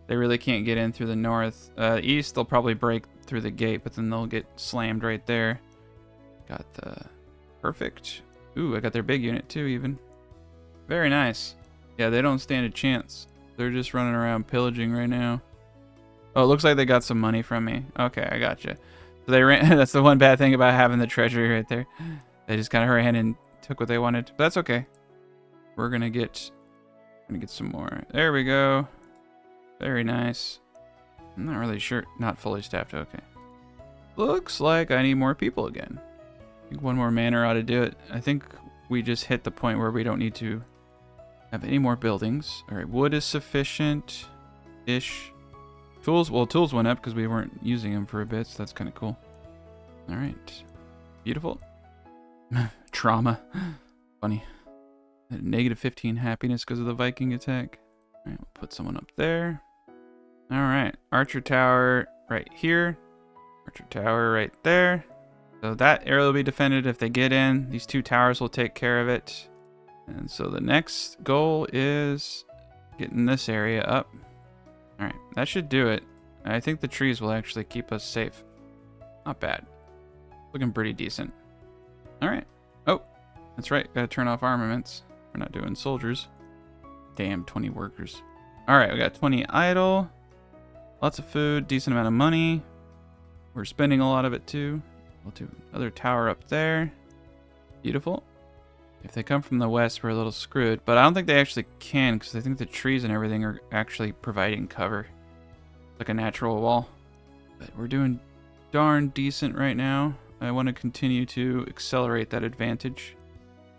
They really can't get in through the north. East, they'll probably break through the gate, but then they'll get slammed right there. Got the... Perfect. Ooh, I got their big unit too, even. Very nice. Yeah, they don't stand a chance. They're just running around pillaging right now. Oh, it looks like they got some money from me. Okay, I gotcha. So they ran. That's the one bad thing about having the treasury right there. They just kind of ran and took what they wanted. But that's okay. We're gonna get some more. There we go. Very nice. I'm not really sure. Not fully staffed. Okay. Looks like I need more people again. I think 1 more manor ought to do it. I think we just hit the point where we don't need to have any more buildings. All right, wood is sufficient-ish. Tools, well, tools went up because we weren't using them for a bit, so that's kind of cool. All right, beautiful. Trauma. Funny. -15 happiness because of the Viking attack. All right, we'll put someone up there. All right, archer tower right here. Archer tower right there. So that area will be defended if they get in. These 2 towers will take care of it. And so the next goal is getting this area up. All right, that should do it. I think the trees will actually keep us safe. Not bad. Looking pretty decent. All right. Oh, that's right. Gotta turn off armaments. We're not doing soldiers. Damn, 20 workers. All right, we got 20 idle. Lots of food, decent amount of money. We're spending a lot of it too. We'll do another tower up there. Beautiful. If they come from the west, we're a little screwed. But I don't think they actually can, because I think the trees and everything are actually providing cover. Like a natural wall. But we're doing darn decent right now. I want to continue to accelerate that advantage.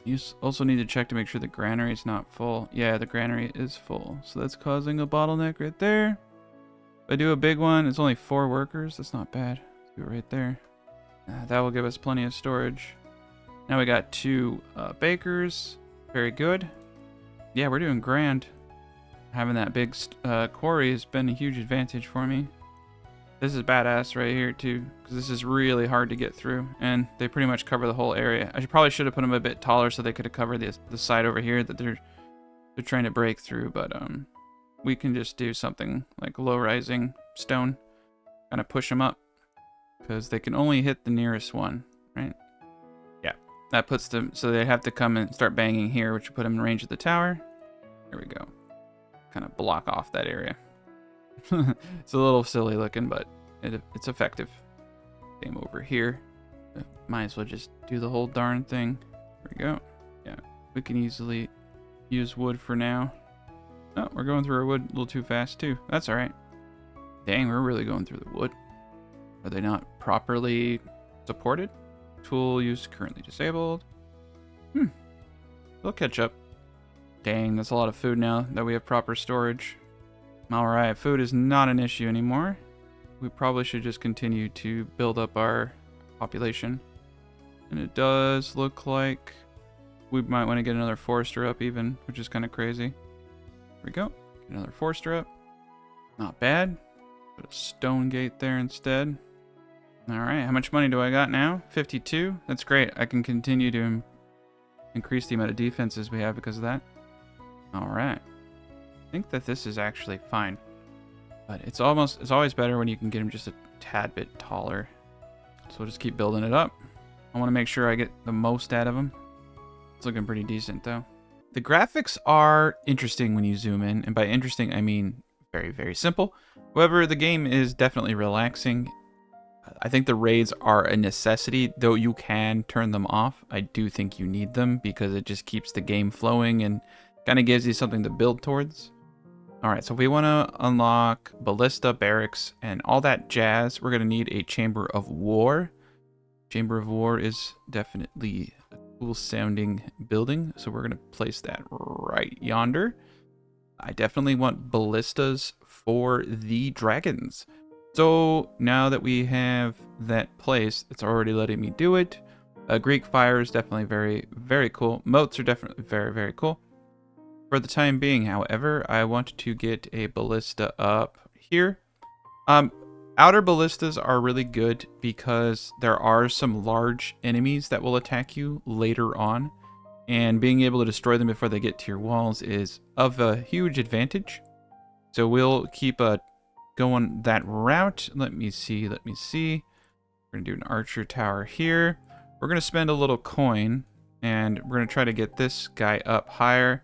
You also need to check to make sure the granary is not full. Yeah, the granary is full. So that's causing a bottleneck right there. If I do a big one, it's only 4 workers. That's not bad. Let's do it right there. That will give us plenty of storage. Now we got 2 bakers. Very good. Yeah, we're doing grand. Having that big quarry has been a huge advantage for me. This is badass right here too, because this is really hard to get through, and they pretty much cover the whole area. I probably should have put them a bit taller so they could have covered the side over here that they're trying to break through, but we can just do something like low rising stone, kind of push them up, because they can only hit the nearest one, right? Yeah, that puts them, so they have to come and start banging here, which will put them in range of the tower. There we go. Kind of block off that area. It's a little silly looking, but it's effective. Same over here. Might as well just do the whole darn thing. There we go. Yeah, we can easily use wood for now. Oh, we're going through our wood a little too fast too. That's alright. Dang, we're really going through the wood. Are they not properly supported? Tool use currently disabled. They'll catch up. Dang, that's a lot of food now that we have proper storage. Alright, food is not an issue anymore. We probably should just continue to build up our population. And it does look like we might want to get another forester up even, which is kind of crazy. There we go. Get another forester up. Not bad. Put a stone gate there instead. Alright, how much money do I got now? 52? That's great. I can continue to increase the amount of defenses we have because of that. Alright. I think that this is actually fine. But it's always better when you can get them just a tad bit taller. So we'll just keep building it up. I want to make sure I get the most out of them. It's looking pretty decent though. The graphics are interesting when you zoom in, and by interesting I mean very, very simple. However, the game is definitely relaxing. I think the raids are a necessity, though you can turn them off. I do think you need them because it just keeps the game flowing and kind of gives you something to build towards. Alright, so if we want to unlock ballista, barracks, and all that jazz, we're going to need a Chamber of War. Chamber of War is definitely a cool sounding building, so we're going to place that right yonder. I definitely want ballistas for the dragons. So now that we have that place, it's already letting me do it. Greek fire is definitely very, very cool. Moats are definitely very, very cool. For the time being, however, I want to get a ballista up here. Outer ballistas are really good because there are some large enemies that will attack you later on. And being able to destroy them before they get to your walls is of a huge advantage. So we'll keep going that route. Let me see. We're going to do an archer tower here. We're going to spend a little coin, and we're going to try to get this guy up higher.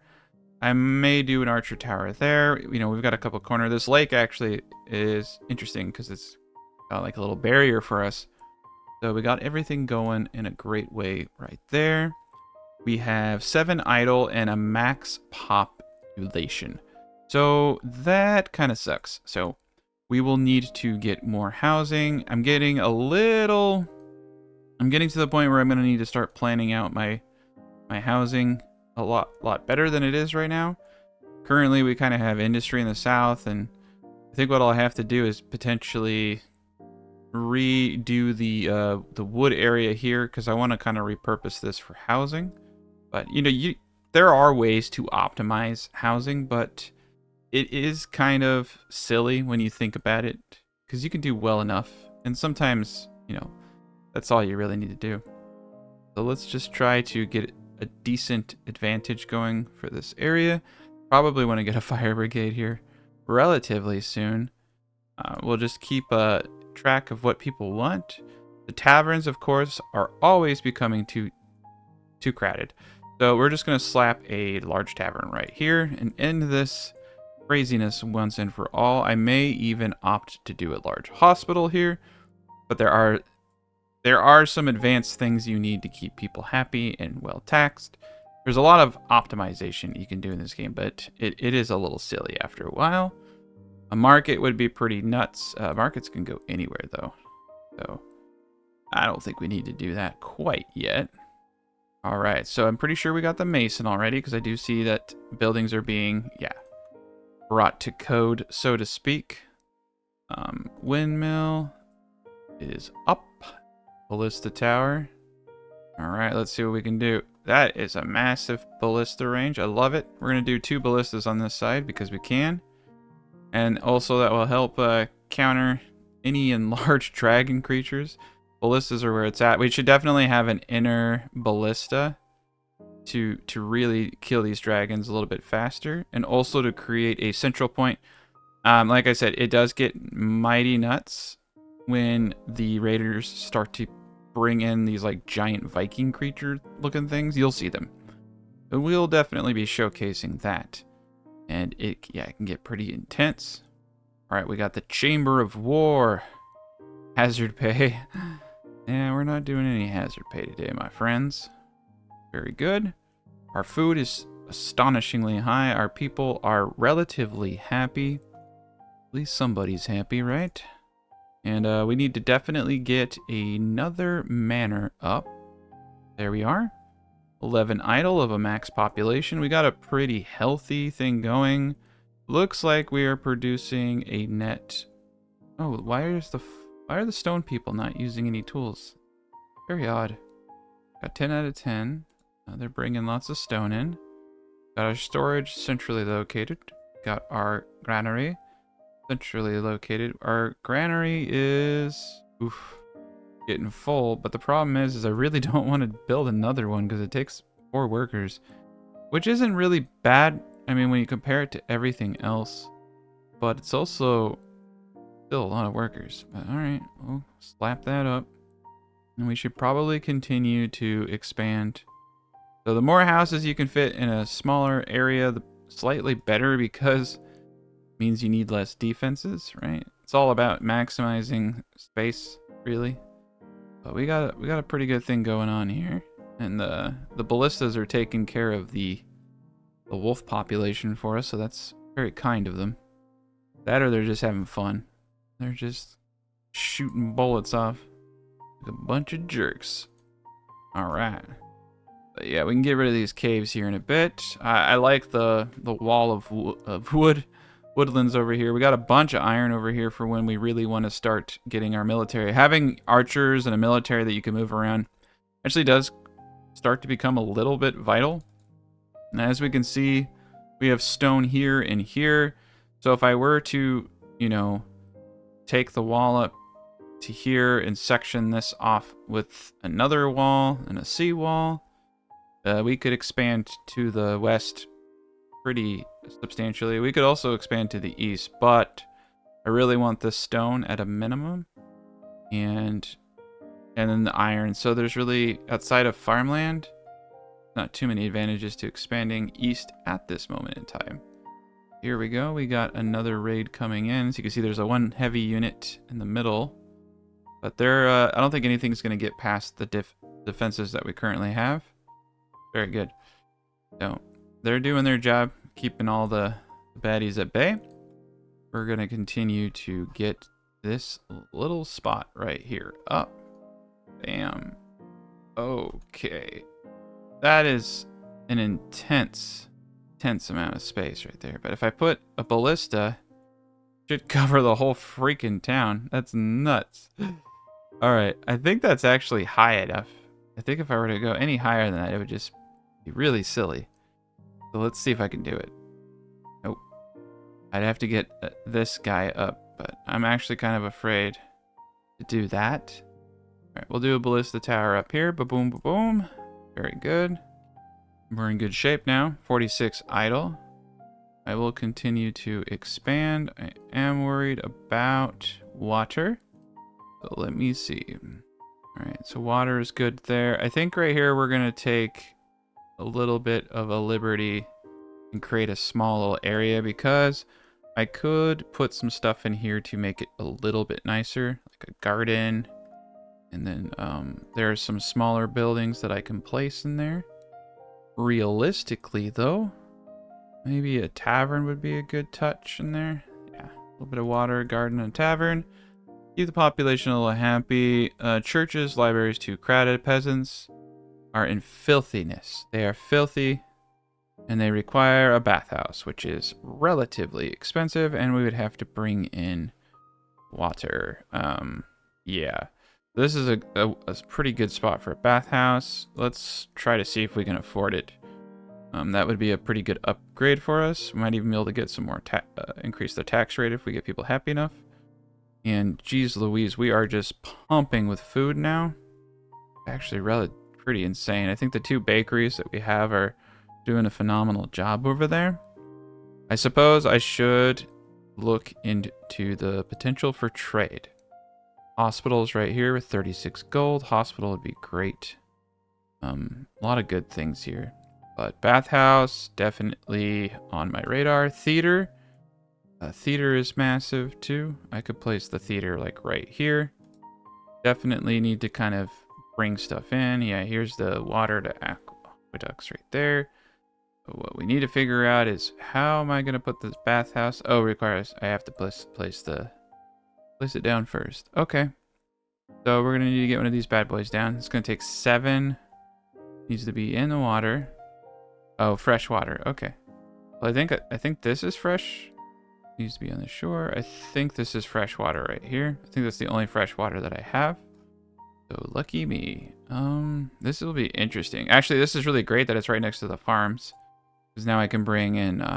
I may do an archer tower there. You know, we've got a couple corners. This lake actually is interesting because it's got like a little barrier for us. So we got everything going in a great way right there. We have 7 idle and a max population. So that kind of sucks. So we will need to get more housing. I'm getting to the point where I'm going to need to start planning out my housing a lot better than it is right now. Currently, we kind of have industry in the south, and I think what I'll have to do is potentially redo the wood area here because I want to kind of repurpose this for housing. But you know, there are ways to optimize housing, but it is kind of silly when you think about it because you can do well enough, and sometimes, you know, that's all you really need to do. So let's just try to get a decent advantage going for this area. Probably want to get a fire brigade here relatively soon. We'll just keep track of what people want. The taverns, of course, are always becoming too crowded. So we're just going to slap a large tavern right here and end this craziness once and for all. I may even opt to do a large hospital here, but there are some advanced things you need to keep people happy and well taxed. There's a lot of optimization you can do in this game, but it is a little silly after a while. A market would be pretty nuts. Markets can go anywhere, though. So I don't think we need to do that quite yet. All right, so I'm pretty sure we got the mason already, because I do see that buildings are being, brought to code, so to speak. Windmill is up. Ballista tower. All right, let's see what we can do. That is a massive ballista range. I love it. We're going to do 2 ballistas on this side because we can. And also that will help counter any enlarged dragon creatures. Ballistas are where it's at. We should definitely have an inner ballista to really kill these dragons a little bit faster. And also to create a central point. Like I said, it does get mighty nuts when the raiders start to bring in these like giant Viking creature looking things. You'll see them. But we'll definitely be showcasing that. And it can get pretty intense. All right, we got the Chamber of War. Hazard pay. Yeah, we're not doing any hazard pay today, my friends. Very good. Our food is astonishingly high. Our people are relatively happy. At least somebody's happy, right? And we need to definitely get another manor up. There we are. 11 idle of a max population. We got a pretty healthy thing going. Looks like we are producing a net. Oh, why are the stone people not using any tools? Very odd. Got 10 out of 10. They're bringing lots of stone in. Got our storage centrally located. Got our granary centrally located. Our granary is getting full, but the problem is I really don't want to build another one because it takes 4 workers, which isn't really bad. I mean, when you compare it to everything else, but it's also still a lot of workers. But all right, we'll slap that up, and we should probably continue to expand. So the more houses you can fit in a smaller area, the slightly better, because it means you need less defenses, right? It's all about maximizing space, really. But we got a pretty good thing going on here, and the ballistas are taking care of the wolf population for us, so that's very kind of them. That, or they're just having fun. They're just shooting bullets off like a bunch of jerks. All right. But yeah, we can get rid of these caves here in a bit. I like the wall of woodlands over here. We got a bunch of iron over here for when we really want to start getting our military. Having archers and a military that you can move around actually does start to become a little bit vital. And as we can see, we have stone here and here. So if I were to, take the wall up to here and section this off with another wall and a seawall, we could expand to the west pretty substantially. We could also expand to the east, but I really want this stone at a minimum, and then the iron. So there's really, outside of farmland, not too many advantages to expanding east at this moment in time. Here we go. We got another raid coming in. So you can see there's a 1 heavy unit in the middle, but I don't think anything's going to get past the defenses that we currently have. Very good. So they're doing their job, keeping all the baddies at bay. We're going to continue to get this little spot right here up. Bam. Okay. That is an intense amount of space right there. But if I put a ballista, it should cover the whole freaking town. That's nuts. All right. I think that's actually high enough. I think if I were to go any higher than that, it would just be really silly. So let's see if I can do it. Nope. I'd have to get this guy up, but I'm actually kind of afraid to do that. All right, we'll do a ballista tower up here. Ba-boom, ba-boom. Very good. We're in good shape now. 46 idle. I will continue to expand. I am worried about water. So let me see. All right, so water is good there. I think right here we're going to take a little bit of a liberty and create a small little area, because I could put some stuff in here to make it a little bit nicer, like a garden. And then there are some smaller buildings that I can place in there. Realistically, though, maybe a tavern would be a good touch in there. Yeah, a little bit of water, garden, and tavern. Keep the population a little happy. Churches, libraries too crowded. Peasants are in filthiness. They are filthy, and they require a bathhouse, which is relatively expensive, and we would have to bring in water. Yeah. This is a pretty good spot for a bathhouse. Let's try to see if we can afford it. That would be a pretty good upgrade for us. We might even be able to get some more increase the tax rate if we get people happy enough. And geez Louise, we are just pumping with food now. Actually, pretty insane. I think the 2 bakeries that we have are doing a phenomenal job over there. I suppose I should look into the potential for trade. Hospitals right here with 36 gold. Hospital would be great. A lot of good things here. But bathhouse, definitely on my radar. Theater. Theater is massive too. I could place the theater like right here. Definitely need to kind of bring stuff in. Yeah, here's the water to aqueducts right there. But what we need to figure out is how am I going to put this bathhouse? Oh, requires I have to place it down first. Okay. So we're going to need to get one of these bad boys down. It's going to take 7. Needs to be in the water. Oh, fresh water. Okay. Well, I think this is fresh. Needs to be on the shore. I think this is fresh water right here. I think that's the only fresh water that I have. So lucky me. This will be interesting. Actually, this is really great that it's right next to the farms, because now I can bring in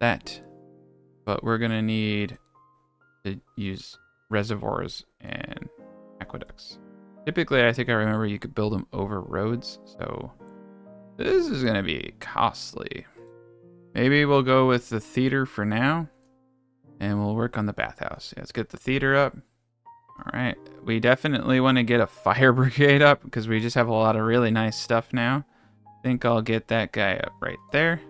that. But we're gonna need to use reservoirs and aqueducts. Typically, I think I remember you could build them over roads, so this is gonna be costly. Maybe we'll go with the theater for now, and we'll work on the bathhouse. Yeah, let's get the theater up. All right, we definitely want to get a fire brigade up because we just have a lot of really nice stuff now. I think I'll get that guy up right there.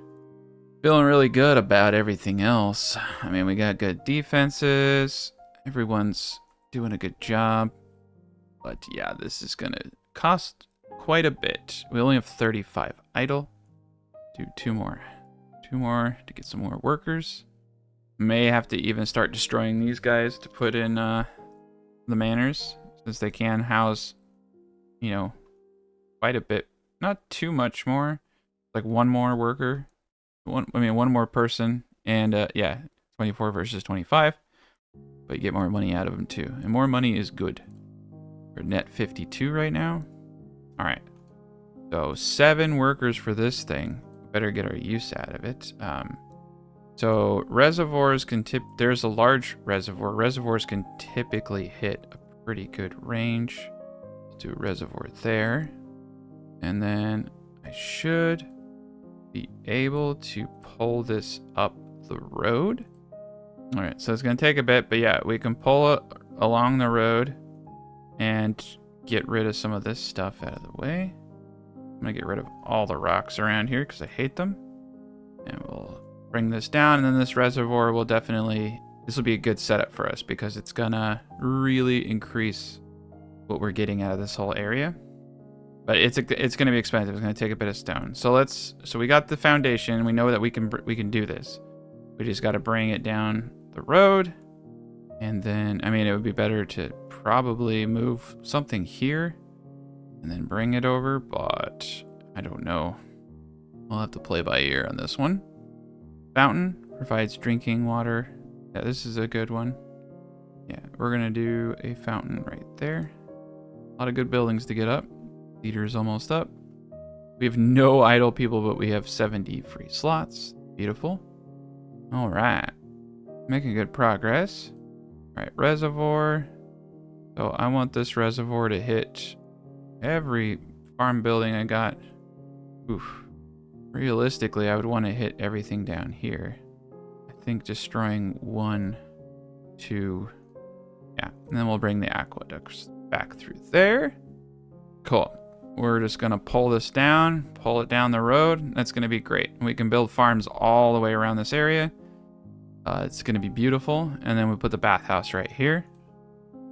Feeling really good about everything else. I mean, we got good defenses. Everyone's doing a good job. But yeah, this is going to cost quite a bit. We only have 35 idle. Do 2 more. 2 more to get some more workers. May have to even start destroying these guys to put in the manors, since they can house, you know, quite a bit. Not too much more. Like 1 more worker. One more person. And yeah, 24 versus 25. But you get more money out of them too. And more money is good. We're net 52 right now. All right. So 7 workers for this thing. Better get our use out of it. So reservoirs can there's a large reservoir. Reservoirs can typically hit a pretty good range. We'll do a reservoir there. And then I should be able to pull this up the road. All right, so it's gonna take a bit, but yeah, we can pull it along the road and get rid of some of this stuff out of the way. I'm gonna get rid of all the rocks around here because I hate them. And we'll bring this down, and then this reservoir will definitely, this will be a good setup for us because it's gonna really increase what we're getting out of this whole area. But it's gonna be expensive. It's gonna take a bit of stone. So we got the foundation. We know that we can do this. We just got to bring it down the road, and then I mean it would be better to probably move something here and then bring it over, but I don't know. I'll have to play by ear on this one. Fountain provides drinking water. Yeah, this is a good one. Yeah, we're gonna do a fountain right there. A lot of good buildings to get up. Theater's almost up. We have no idle people, but we have 70 free slots. Beautiful. All right, making good progress. All right, reservoir. So I want this reservoir to hit every farm building I got. Oof. Realistically, I would want to hit everything down here. I think destroying 1, 2, yeah, and then we'll bring the aqueducts back through there. Cool. We're just gonna pull this down, pull it down the road. That's gonna be great. We can build farms all the way around this area. It's gonna be beautiful. And then we put the bathhouse right here.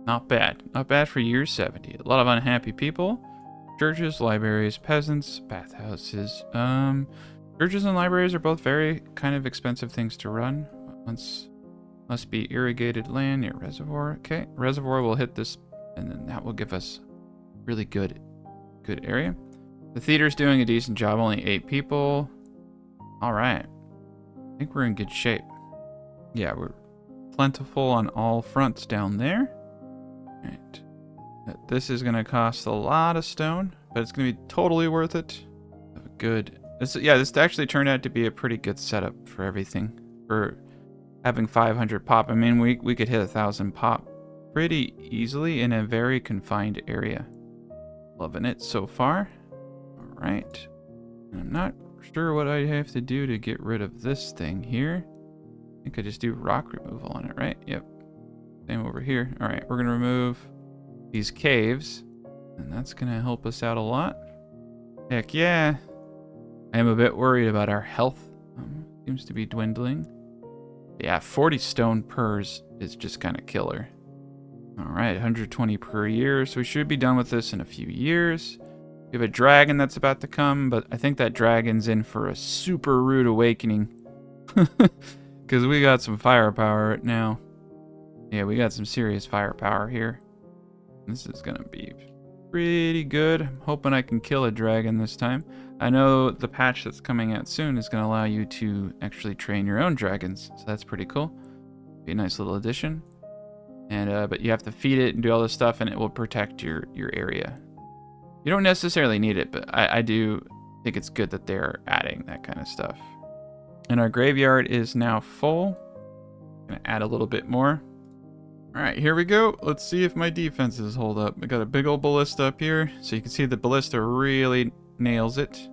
Not bad. Not bad for year 70. A lot of unhappy people. Churches, libraries, peasants, bathhouses. Churches and libraries are both very kind of expensive things to run. Must be irrigated land near reservoir. Okay, reservoir will hit this, and then that will give us really good area. The theater's doing a decent job. Only 8 people. All right. I think we're in good shape. Yeah, we're plentiful on all fronts down there. All right. This is going to cost a lot of stone, but it's going to be totally worth it. Have a good... This actually turned out to be a pretty good setup for everything. For having 500 pop. I mean, we could hit 1,000 pop pretty easily in a very confined area. Loving it so far. All right. I'm not sure what I have to do to get rid of this thing here. I think I just do rock removal on it, right? Yep. Same over here. All right, we're going to remove these caves, and that's going to help us out a lot. Heck yeah. I am a bit worried about our health. Seems to be dwindling. Yeah, 40 stone pers is just kind of killer. All right, 120 per year, so we should be done with this in a few years. We have a dragon that's about to come, but I think that dragon's in for a super rude awakening. Because we got some firepower right now. Yeah, we got some serious firepower here. This is going to be pretty good. I'm hoping I can kill a dragon this time. I know the patch that's coming out soon is going to allow you to actually train your own dragons. So that's pretty cool. Be a nice little addition. And but you have to feed it and do all this stuff, and it will protect your area. You don't necessarily need it, but I do think it's good that they're adding that kind of stuff. And our graveyard is now full. Gonna add a little bit more. All right, here we go. Let's see if my defenses hold up. I got a big old ballista up here, so you can see the ballista really nails it.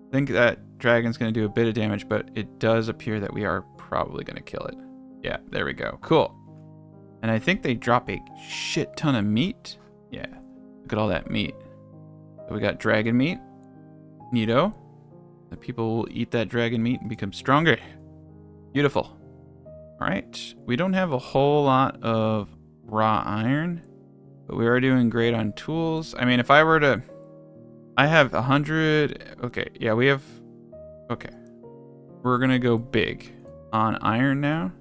I think that dragon's gonna do a bit of damage, but it does appear that we are probably gonna kill it. Yeah, there we go. Cool. And I think they drop a shit ton of meat. Yeah, look at all that meat. So we got dragon meat. Neato. The people will eat that dragon meat and become stronger. Beautiful. All right. We don't have a whole lot of raw iron, but we are doing great on tools. I mean, if I were to... I have 100... Okay, yeah, we have... Okay. We're going to go big on iron now,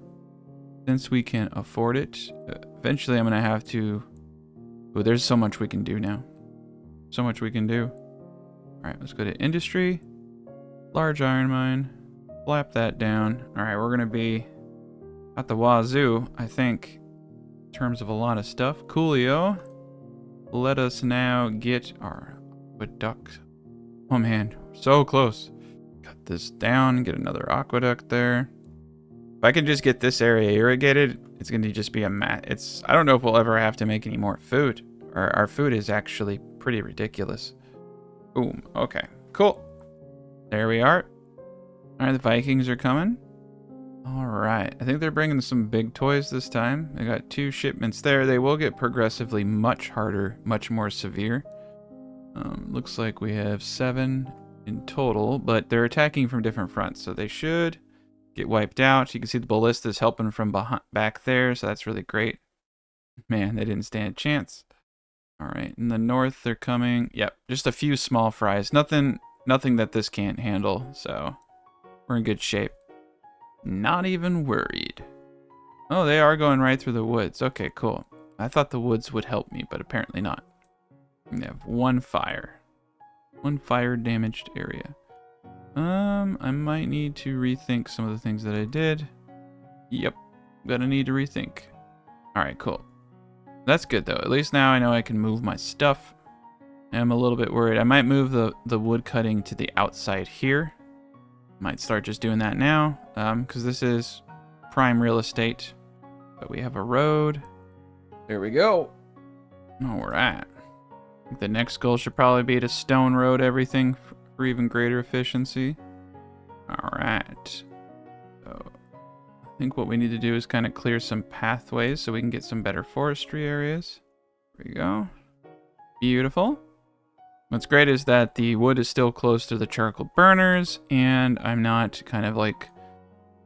since we can afford it. Eventually, I'm going to have to... Oh, there's so much we can do now. So much we can do. All right, let's go to industry. Large iron mine. Flap that down. All right, we're going to be at the wazoo, I think, in terms of a lot of stuff. Coolio. Let us now get our aqueduct. Oh, man. So close. Cut this down. Get another aqueduct there. If I can just get this area irrigated, it's going to just be a mat. I don't know if we'll ever have to make any more food. Our food is actually pretty ridiculous. Boom. Okay. Cool. There we are. All right, the Vikings are coming. All right. I think they're bringing some big toys this time. They got 2 shipments there. They will get progressively much harder, much more severe. Looks like we have 7 in total, but they're attacking from different fronts, so they should get wiped out. You can see the ballista's helping from back there, so that's really great. Man, they didn't stand a chance. All right, in the north, they're coming. Yep, just a few small fries. Nothing that this can't handle, so we're in good shape. Not even worried. Oh, they are going right through the woods. Okay, cool. I thought the woods would help me, but apparently not. They have 1 fire. 1 fire damaged area. I might need to rethink some of the things that I did. Yep, gonna need to rethink. All right, cool. That's good though. At least now I know I can move my stuff. I'm a little bit worried. I might move the wood cutting to the outside here. Might start just doing that now, because this is prime real estate. But we have a road. There we go. All right. I think the next goal should probably be to stone road everything for even greater efficiency. All right. So I think what we need to do is kind of clear some pathways so we can get some better forestry areas. There we go. Beautiful. What's great is that the wood is still close to the charcoal burners, and I'm not kind of like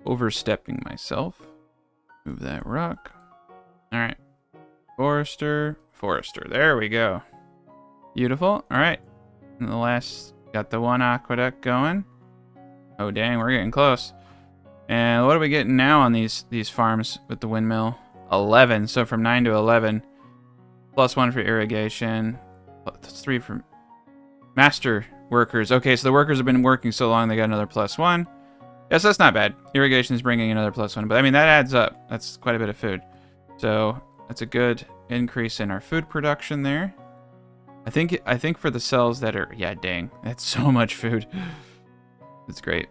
overstepping myself. Move that rock. All right. Forester. There we go. Beautiful. All right. And the last, got the one aqueduct going. Oh, dang, we're getting close. And what are we getting now on these farms with the windmill? 11. So from 9 to 11. +1 for irrigation. That's 3 for master workers. Okay, so the workers have been working so long, they got another +1. Yes, that's not bad. Irrigation is bringing another +1. But I mean, that adds up. That's quite a bit of food. So that's a good increase in our food production there. I think for the cells that are, yeah, dang, that's so much food. That's great.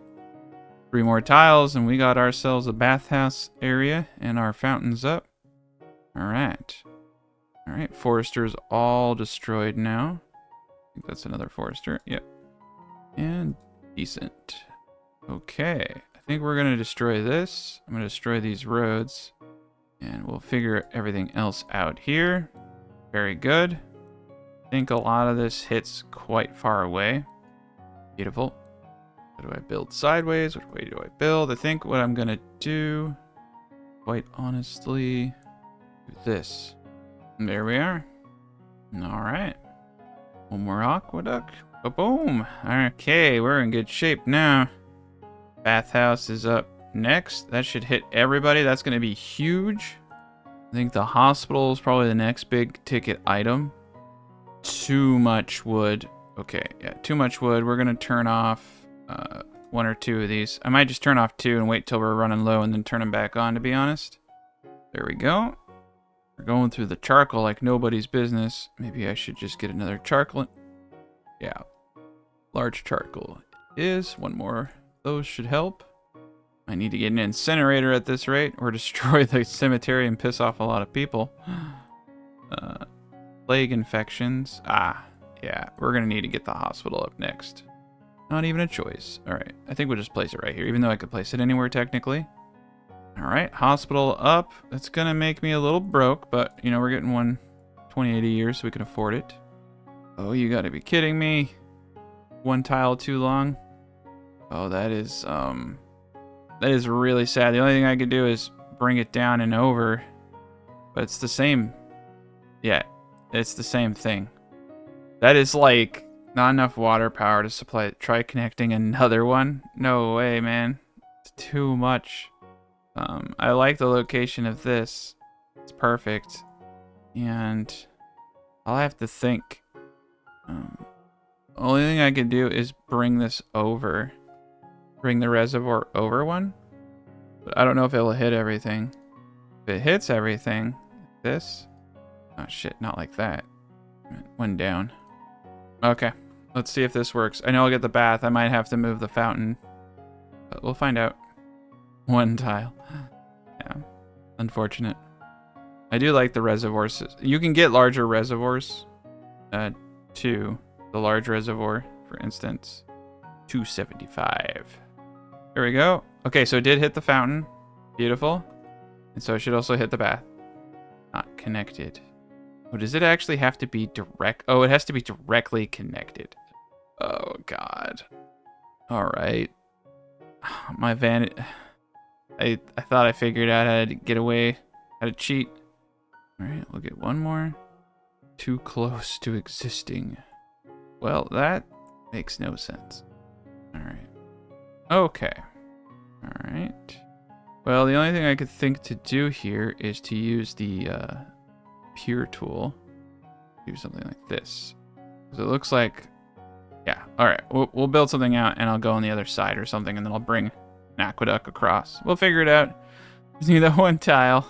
3 more tiles, and we got ourselves a bathhouse area and our fountains up. All right. All right, foresters all destroyed now. I think that's another forester. Yep. And decent. Okay. I think we're going to destroy this. I'm going to destroy these roads. And we'll figure everything else out here. Very good. I think a lot of this hits quite far away. Beautiful. How do I build sideways? Which way do I build? I think what I'm going to do, quite honestly, do this. And there we are. All right. One more aqueduct. Boom. Okay, we're in good shape now. Bathhouse is up next. That should hit everybody. That's going to be huge. I think the hospital is probably the next big ticket item. Too much wood. Okay, yeah, too much wood. We're going to turn off 1 or 2 of these. I might just turn off 2 and wait till we're running low and then turn them back on, to be honest. There we go. We're going through the charcoal like nobody's business. Maybe I should just get another charcoal. Yeah. Large charcoal is. 1 more. Those should help. I need to get an incinerator at this rate or destroy the cemetery and piss off a lot of people. Plague infections. Ah, yeah. We're going to need to get the hospital up next. Not even a choice. All right. I think we'll just place it right here, even though I could place it anywhere technically. All right. Hospital up. That's going to make me a little broke, but, you know, we're getting one 28 a year, so we can afford it. Oh, you got to be kidding me. 1 tile too long. Oh, that is really sad. The only thing I could do is bring it down and over, but it's the same. Yeah, it's the same thing. That is like not enough water power to supply it. Try connecting another one. No way, man. It's too much. I like the location of this. It's perfect. And I'll have to think. Only thing I could do is bring this over. Bring the reservoir over one. But I don't know if it will hit everything. If it hits everything, this. Oh shit, not like that. One down. Okay, let's see if this works. I know I'll get the bath. I might have to move the fountain. But we'll find out. 1 tile. Yeah, unfortunate. I do like the reservoirs. You can get larger reservoirs. 2. The large reservoir, for instance. 275. There we go. Okay, so it did hit the fountain. Beautiful. And so it should also hit the bath. Not connected. Oh, does it actually have to be direct? Oh, it has to be directly connected. Oh, God. All right. My vanity. I thought I figured out how to get away, how to cheat. All right, we'll get 1 more. Too close to existing. Well, that makes no sense. All right. Okay. All right. Well, the only thing I could think to do here is to use the Pure tool. Do something like this. Because it looks like, yeah. All right. We'll build something out, and I'll go on the other side or something, and then I'll bring an aqueduct across. We'll figure it out. Just need that 1 tile.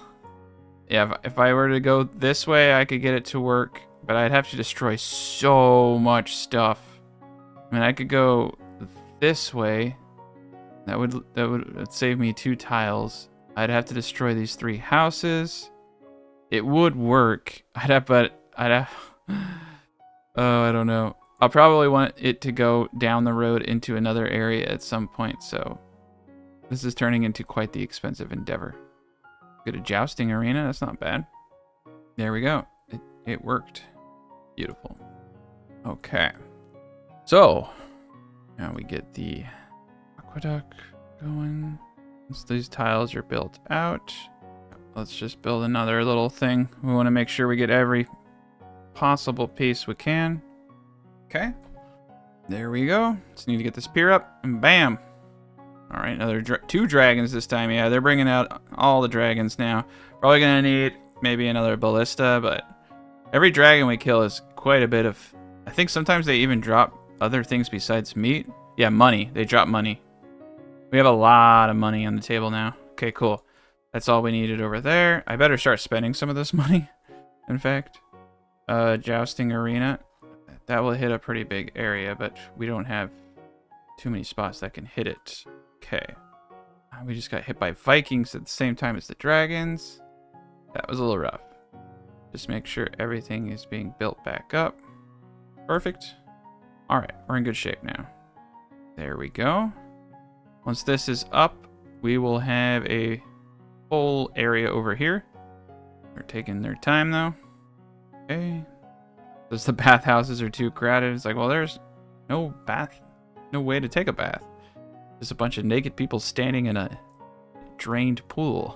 Yeah, if I were to go this way, I could get it to work, but I'd have to destroy so much stuff. I mean, I could go this way. That would save me 2 tiles. I'd have to destroy these 3 houses. It would work. Oh, I don't know. I'll probably want it to go down the road into another area at some point, so this is turning into quite the expensive endeavor. Get a jousting arena, that's not bad. There we go. It worked. Beautiful. Okay. So, now we get the aqueduct going. Once these tiles are built out, let's just build another little thing. We want to make sure we get every possible piece we can. Okay. There we go. Just need to get this pier up, and bam. All right, another 2 dragons this time. Yeah, they're bringing out all the dragons now. Probably gonna need maybe another ballista, but every dragon we kill is quite a bit of... I think sometimes they even drop other things besides meat. Yeah, money. They drop money. We have a lot of money on the table now. Okay, cool. That's all we needed over there. I better start spending some of this money, in fact. Jousting arena. That will hit a pretty big area, but we don't have too many spots that can hit it. Okay. We just got hit by Vikings at the same time as the dragons. That was a little rough. Just make sure everything is being built back up. Perfect. All right, we're in good shape now. There we go. Once this is up, we will have a whole area over here. They're taking their time though. Okay. Because the bathhouses are too crowded. It's like, well, there's no bath, no way to take a bath. Just a bunch of naked people standing in a drained pool.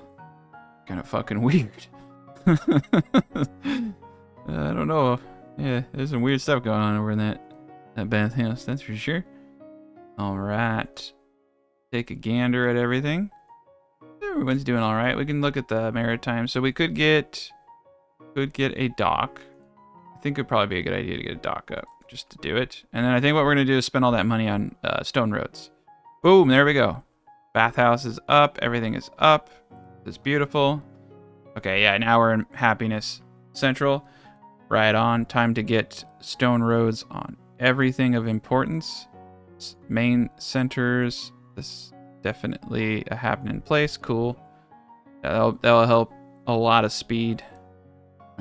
Kind of fucking weird. I don't know. Yeah, there's some weird stuff going on over in that bathhouse, that's for sure. All right. Take a gander at everything. Everyone's doing all right. We can look at the maritime. So we could get a dock. I think it'd probably be a good idea to get a dock up just to do it. And then I think what we're going to do is spend all that money on stone roads. Boom, there we go. Bathhouse is up. Everything is up. It's beautiful. Okay, yeah, now we're in Happiness Central. Right on. Time to get stone roads on everything of importance. Main centers. This definitely a happening place. Cool. That'll help a lot of speed.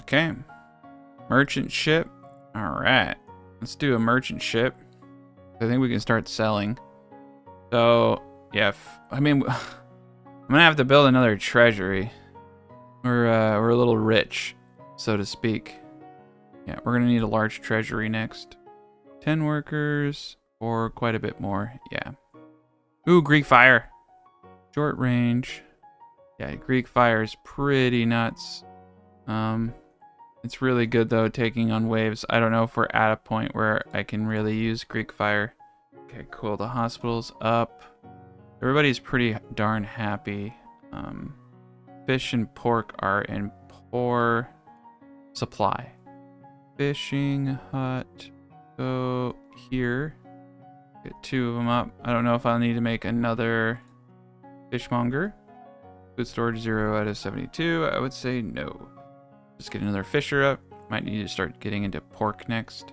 Okay. Merchant ship. All right. Let's do a merchant ship. I think we can start selling. So, yeah. I mean, I'm gonna have to build another treasury. We're a little rich, so to speak. Yeah, we're gonna need a large treasury next. 10 workers or quite a bit more. Yeah. Ooh, Greek fire. Short range. Yeah, Greek fire is pretty nuts. It's really good though, taking on waves. I don't know if we're at a point where I can really use Greek fire. Okay, cool. The hospital's up. Everybody's pretty darn happy. Fish and pork are in poor supply. Fishing hut. Go here. Get 2 of them up. I don't know if I'll need to make another fishmonger. Food storage 0 out of 72. I would say no. Just get another fisher up. Might need to start getting into pork next.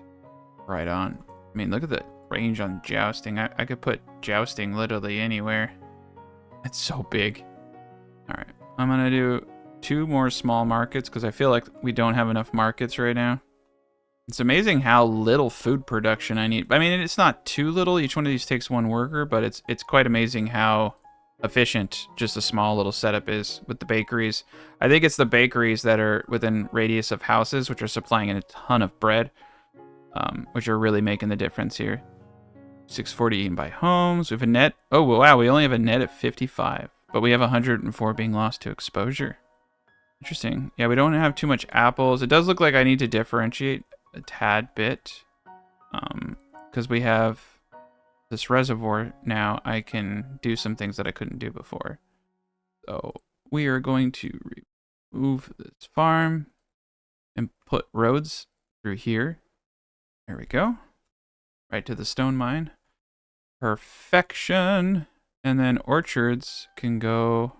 Right on. I mean, look at the range on jousting. I could put jousting literally anywhere. It's so big. All right. I'm going to do 2 more small markets because I feel like we don't have enough markets right now. It's amazing how little food production I need. I mean, it's not too little. Each one of these takes 1 worker, but it's quite amazing how efficient just a small little setup is with the bakeries. I think it's the bakeries that are within radius of houses, which are supplying a ton of bread, which are really making the difference here. 640 eaten by homes. We have a net. Oh, wow. We only have a net at 55, but we have 104 being lost to exposure. Interesting. Yeah, we don't have too much apples. It does look like I need to differentiate a tad bit, because we have this reservoir now. I can do some things that I couldn't do before. So we are going to remove this farm and put roads through here. There we go. Right to the stone mine. Perfection. And then orchards can go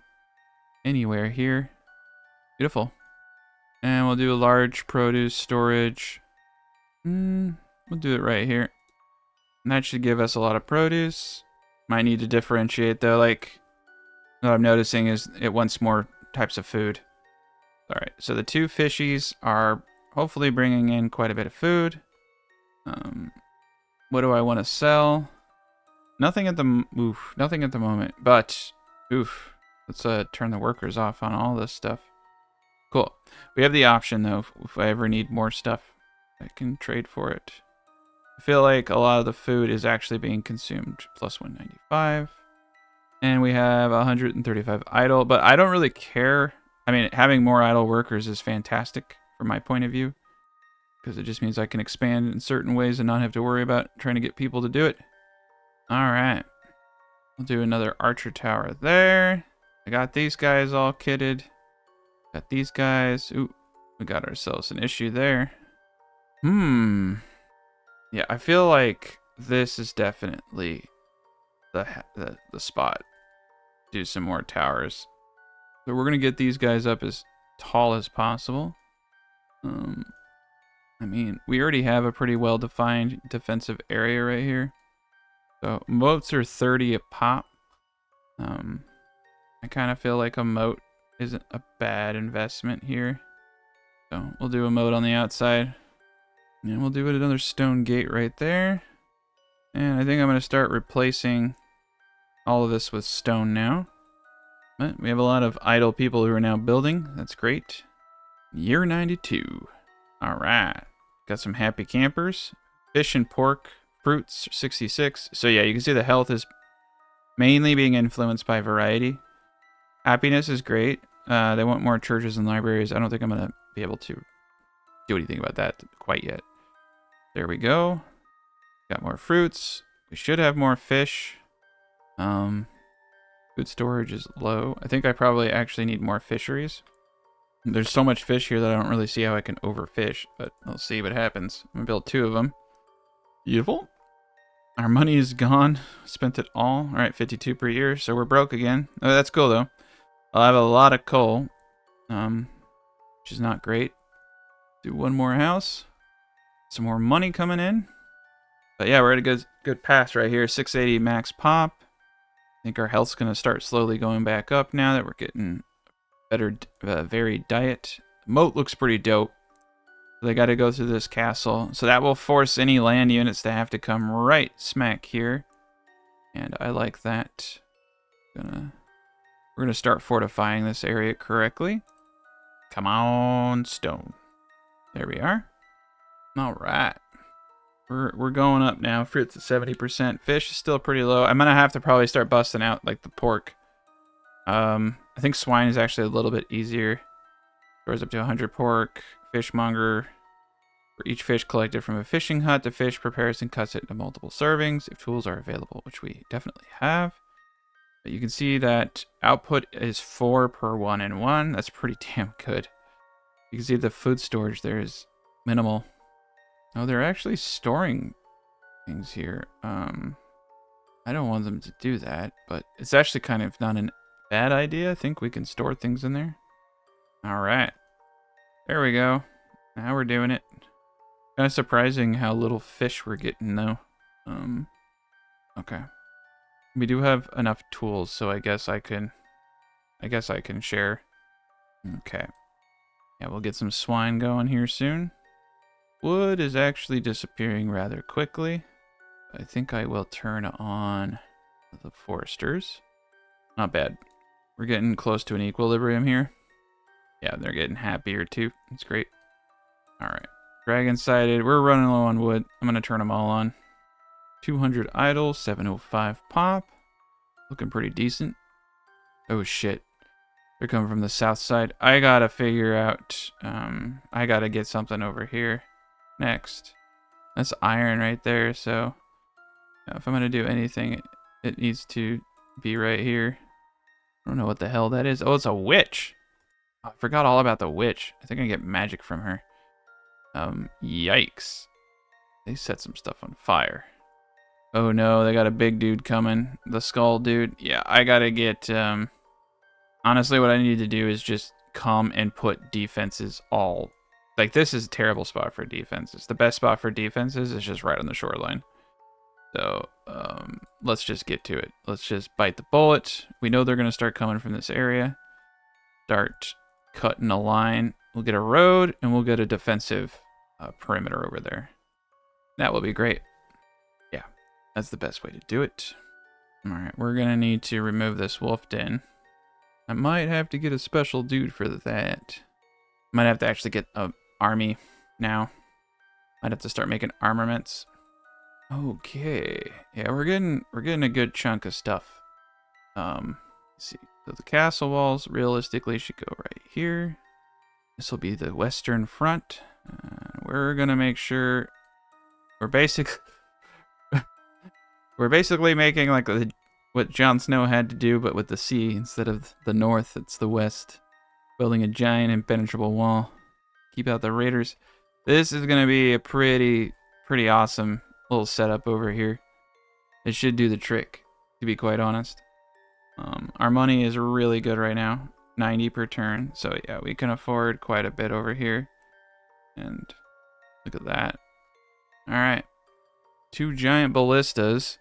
anywhere here. Beautiful. And we'll do a large produce storage. We'll do it right here. And that should give us a lot of produce. Might need to differentiate though. Like, what I'm noticing is it wants more types of food. All right, so the 2 fishies are hopefully bringing in quite a bit of food. What do I want to sell? Nothing at the moment. But let's turn the workers off on all this stuff. Cool. We have the option though if I ever need more stuff, I can trade for it. I feel like a lot of the food is actually being consumed. Plus 195. And we have 135 idle, but I don't really care. I mean, having more idle workers is fantastic from my point of view, because it just means I can expand in certain ways and not have to worry about trying to get people to do it. All right. We'll do another archer tower there. I got these guys all kitted. Got these guys. Ooh, we got ourselves an issue there. Yeah, I feel like this is definitely the spot. Do some more towers. So we're gonna get these guys up as tall as possible. I mean, we already have a pretty well-defined defensive area right here. So moats are 30 a pop. I kind of feel like a moat isn't a bad investment here. So we'll do a moat on the outside. And we'll do another stone gate right there. And I think I'm going to start replacing all of this with stone now. But we have a lot of idle people who are now building. That's great. Year 92. All right. Got some happy campers. Fish and pork. Fruits, 66. So yeah, you can see the health is mainly being influenced by variety. Happiness is great. They want more churches and libraries. I don't think I'm going to be able to do anything about that quite yet. There we go. Got more fruits. We should have more fish. Food storage is low. I think I probably actually need more fisheries. There's so much fish here that I don't really see how I can overfish, but we'll see what happens. I'm gonna build 2 of them. Beautiful. Our money is gone. Spent it all. All right, 52 per year, so we're broke again. Oh, that's cool though. I'll have a lot of coal, which is not great. Do one more house. Some more money coming in. But yeah, we're at a good pass right here. 680 max pop. I think our health's going to start slowly going back up now that we're getting better varied diet. Moat looks pretty dope. They got to go through this castle. So that will force any land units to have to come right smack here. And I like that. We're going to start fortifying this area correctly. Come on, stone. There we are. All right. We're going up now. Fruits at 70%. Fish is still pretty low. I'm going to have to probably start busting out like the pork. I think swine is actually a little bit easier. Stores up to 100 pork. Fishmonger. For each fish collected from a fishing hut, the fish prepares and cuts it into multiple servings if tools are available, which we definitely have. But you can see that output is 4 per 1 and 1. That's pretty damn good. You can see the food storage there is minimal. Oh, they're actually storing things here. I don't want them to do that, but it's actually kind of not a bad idea. I think we can store things in there. All right. There we go. Now we're doing it. Kind of surprising how little fish we're getting, though. Okay. We do have enough tools, so I guess I can share. Okay. Yeah, we'll get some swine going here soon. Wood is actually disappearing rather quickly. I think I will turn on the foresters. Not bad. We're getting close to an equilibrium here. Yeah, they're getting happier too. That's great. All right. Dragon sighted. We're running low on wood. I'm going to turn them all on. 200 idle, 705 pop. Looking pretty decent. Oh shit. They're coming from the south side. I got to figure out, I got to get something over here. Next. That's iron right there, so if I'm going to do anything, it needs to be right here. I don't know what the hell that is. Oh, it's a witch. I forgot all about the witch. I think I get magic from her. Yikes. They set some stuff on fire. Oh no, they got a big dude coming. The skull dude. Yeah, I got to get, honestly, what I need to do is just come and put defenses all. Like, this is a terrible spot for defenses. The best spot for defenses is just right on the shoreline. So, let's just get to it. Let's just bite the bullet. We know they're going to start coming from this area. Start cutting a line. We'll get a road, and we'll get a defensive perimeter over there. That will be great. Yeah, that's the best way to do it. All right, we're going to need to remove this wolf den. I might have to get a special dude for that. Might have to actually get a army now. I'd have to start making armaments. Okay. Yeah, we're getting a good chunk of stuff. Let's see. So the castle walls realistically should go right here. This will be the western front. we're gonna make sure we're we're basically making like what Jon Snow had to do, but with the sea instead of the north. It's the west. Building a giant impenetrable wall. Keep out the raiders. This is gonna be a pretty awesome little setup over here. It should do the trick, to be quite honest. Our money is really good right now, 90 per turn. So yeah, we can afford quite a bit over here. And look at that. All right, 2 giant ballistas.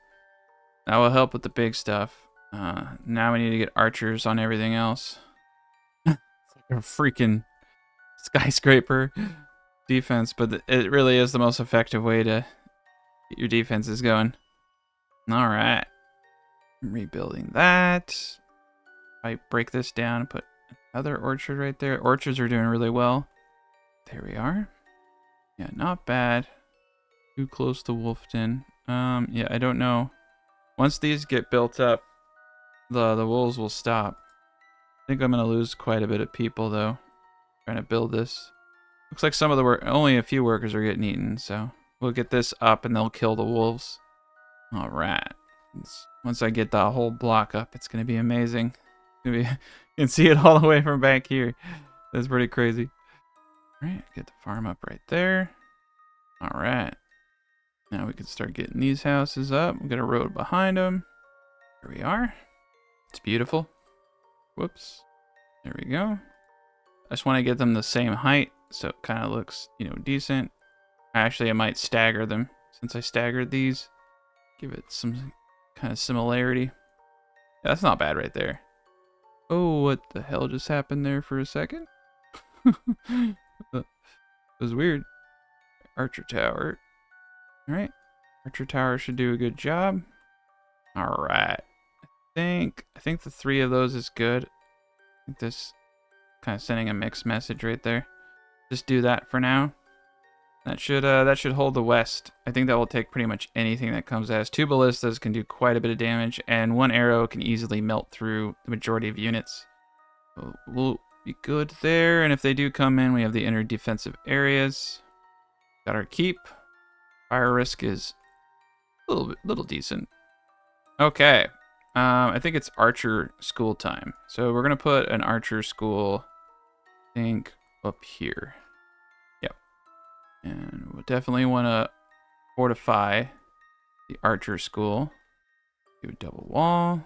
That will help with the big stuff. Now we need to get archers on everything else. It's like a freaking skyscraper defense, but it really is the most effective way to get your defenses going. All right, I'm rebuilding that. I break this down and put another orchard right there. Orchards are doing really well. There we are. Yeah, not bad. Too close to Wolfton. Yeah, I don't know. Once these get built up, the wolves will stop. I think I'm gonna lose quite a bit of people though, trying to build this. Looks like some of the only a few workers are getting eaten, so we'll get this up and they'll kill the wolves. All right. Once I get the whole block up, it's gonna be amazing. You can see it all the way from back here. That's pretty crazy. All right, get the farm up right there. All right. Now we can start getting these houses up. We got a road behind them. Here we are. It's beautiful. Whoops. There we go. I just want to get them the same height so it kind of looks, decent. Actually, I might stagger them since I staggered these. Give it some kind of similarity. Yeah, that's not bad right there. Oh, what the hell just happened there for a second? It was weird. Archer tower. All right. Archer tower should do a good job. All right. I think the 3 of those is good. I think this kind of sending a mixed message right there. Just do that for now. That should hold the west. I think that will take pretty much anything that comes at us. 2 ballistas can do quite a bit of damage, and 1 arrow can easily melt through the majority of units. So we'll be good there, and if they do come in, we have the inner defensive areas. Got our keep. Fire risk is a little decent. Okay. I think it's archer school time. So we're gonna put an archer school, I think, up here. Yep. And we'll definitely want to fortify the archer school. Do a double wall.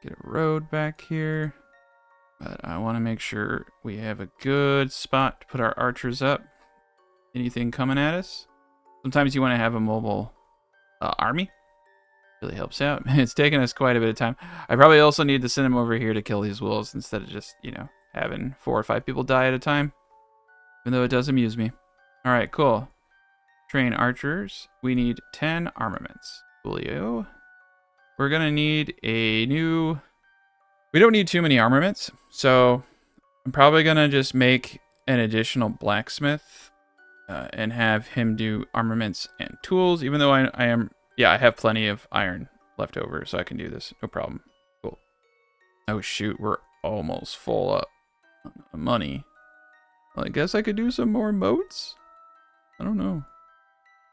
Get a road back here. But I want to make sure we have a good spot to put our archers up. Anything coming at us? Sometimes you want to have a mobile army. Really helps out. It's taken us quite a bit of time. I probably also need to send them over here to kill these wolves instead of just, having 4 or 5 people die at a time. Even though it does amuse me. All right, cool. Train archers. We need 10 armaments. Coolio. We're going to need a new... We don't need too many armaments, so I'm probably going to just make an additional blacksmith and have him do armaments and tools, even though I have plenty of iron left over, so I can do this. No problem. Cool. Oh, shoot. We're almost full up on money. Well, I guess I could do some more moats? I don't know.